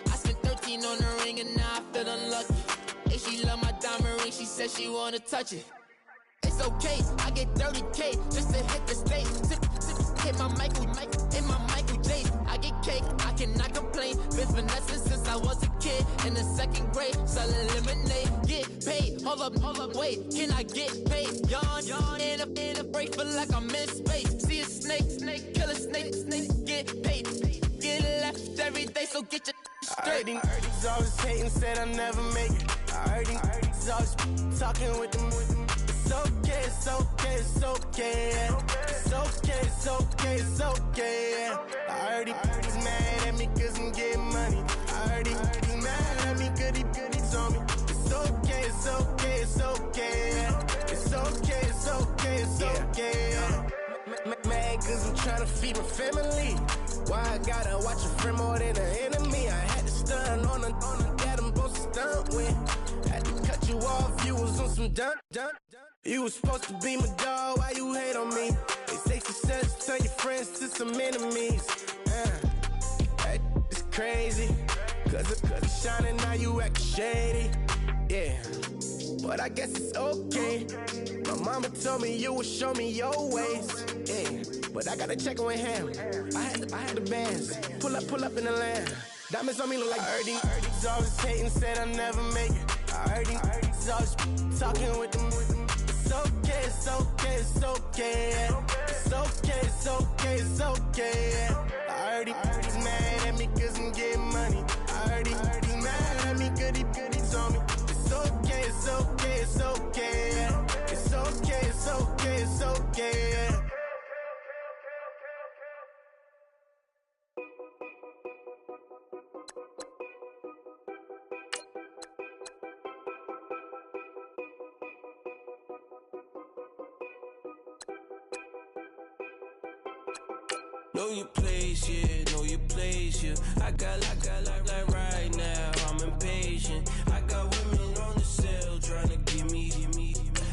I spent 13 on the ring and now I feel unlucky. And she love my diamond ring, she said she wanna touch it. It's okay, I get 30K just to hit the stage. Hit my Michael J. I get cake, I cannot complain. Been finessing since I was a kid. In the second grade, selling lemonade. Get paid, hold up, wait. Can I get paid? Yawn, in a break, feel like I'm in space. See a snake, kill a snake, get paid. Get left every day, so get your straight. I heard he's always hating, said I'll never make it. I heard he's always talking with them. It's okay, it's okay, it's okay, yeah. It's okay, it's okay, it's okay, yeah. I heard he's mad at me cause I'm getting money. I heard he's mad at me cause he's on me. It's okay, it's okay, it's okay, yeah. It's okay, it's okay, it's okay, yeah. Mad cause I'm tryna feed my family. Why I gotta watch a friend more than an enemy? I had to stun on the dad I'm supposed to stunt with. Had to cut you off, you was on some dun. You was supposed to be my dog, why you hate on me? They say success turn your friends to some enemies. That is crazy. Cause it's shining, now you act shady. Yeah, but I guess it's okay. My mama told me you would show me your ways. Yeah, but I gotta check with him. I had the bands. Pull up in the land. Diamonds on me look like I heard he's always hating, said I'll never make it. I heard he's always talking with them. It's okay, it's okay, it's okay, yeah. It's okay, it's okay, it's okay, yeah. I heard he's mad at me cause I'm getting money. I heard he's mad at me cause he's on me. It's okay, it's okay, it's okay, yeah. It's okay, it's okay, it's okay, yeah. Know your place, yeah, know your place, yeah. I got like right now, I'm impatient. I got women on the cell trying to give me.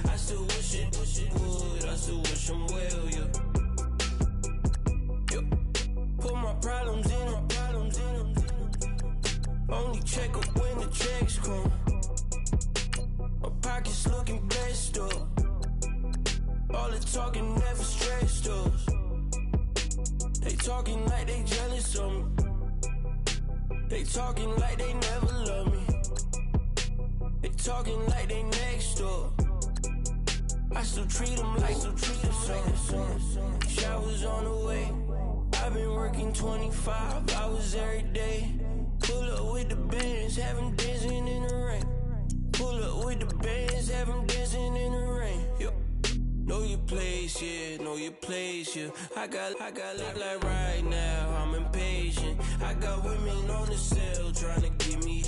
I still wish it would, I still wish I'm well, yeah. Put my problems in. Only check up when the checks come. My pockets looking blessed up. All the talking never stressed us. They talking like they jealous of me. They talking like they never love me. They talking like they next door. I still treat them like so. Showers on the way. I've been working 25 hours every day. Pull up with the bands, have them dancing in the rain. Pull up with the bands, have them dancing in the rain. Yo. Know your place, yeah, know your place, yeah. I got like right now, I'm impatient. I got women on the cell trying to give me.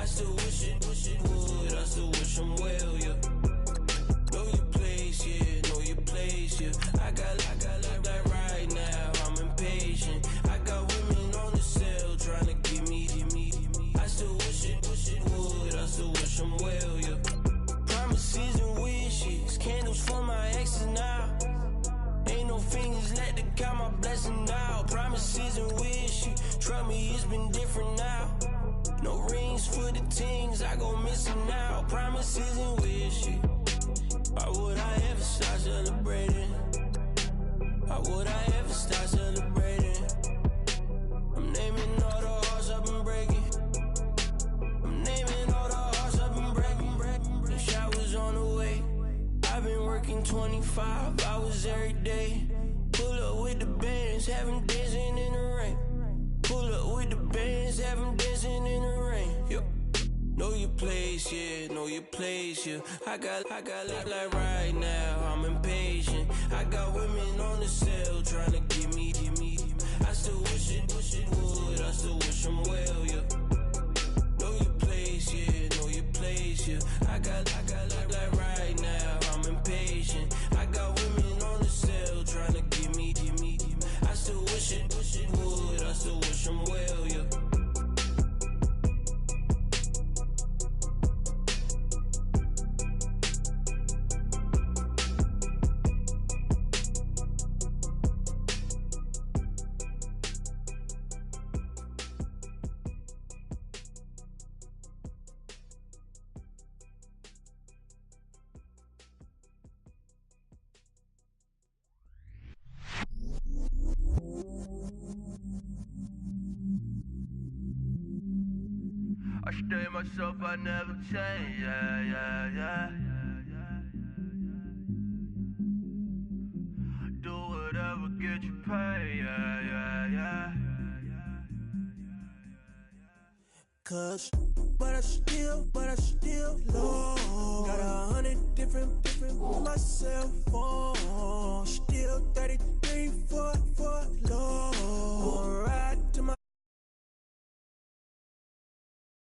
I still wish it would, I still wish I'm well, yeah. Know your place, yeah, know your place, yeah. I got like right now, I'm impatient. I got women on the cell trying to give me. I still from me, it's been different now. No rings for the teens, I go missing now. Promises and wishes. Why would I ever start celebrating? Why would I ever start celebrating? I'm naming all the hearts I've been breaking. I'm naming all the hearts I've been breaking. The showers on the way. I've been working 25 hours every day. Pull up with the bands, have them dancing in the rain. Pull up with the bands, have them dancing in the rain. Yo. Know your place, yeah, know your place, yeah. I got like right now, I'm impatient. I got women on the cell trying to give me. I still wish it would, I still wish them well, yeah. Know your place, yeah, know your place, yeah. I got like right now, I'm impatient. I got women on the cell trying to give me. I still wish it would, I still wish them well, yeah. I stay myself, I never change, yeah. Do whatever, get you paid, yeah. Cause, but I still low. Got 100 different my cell phone.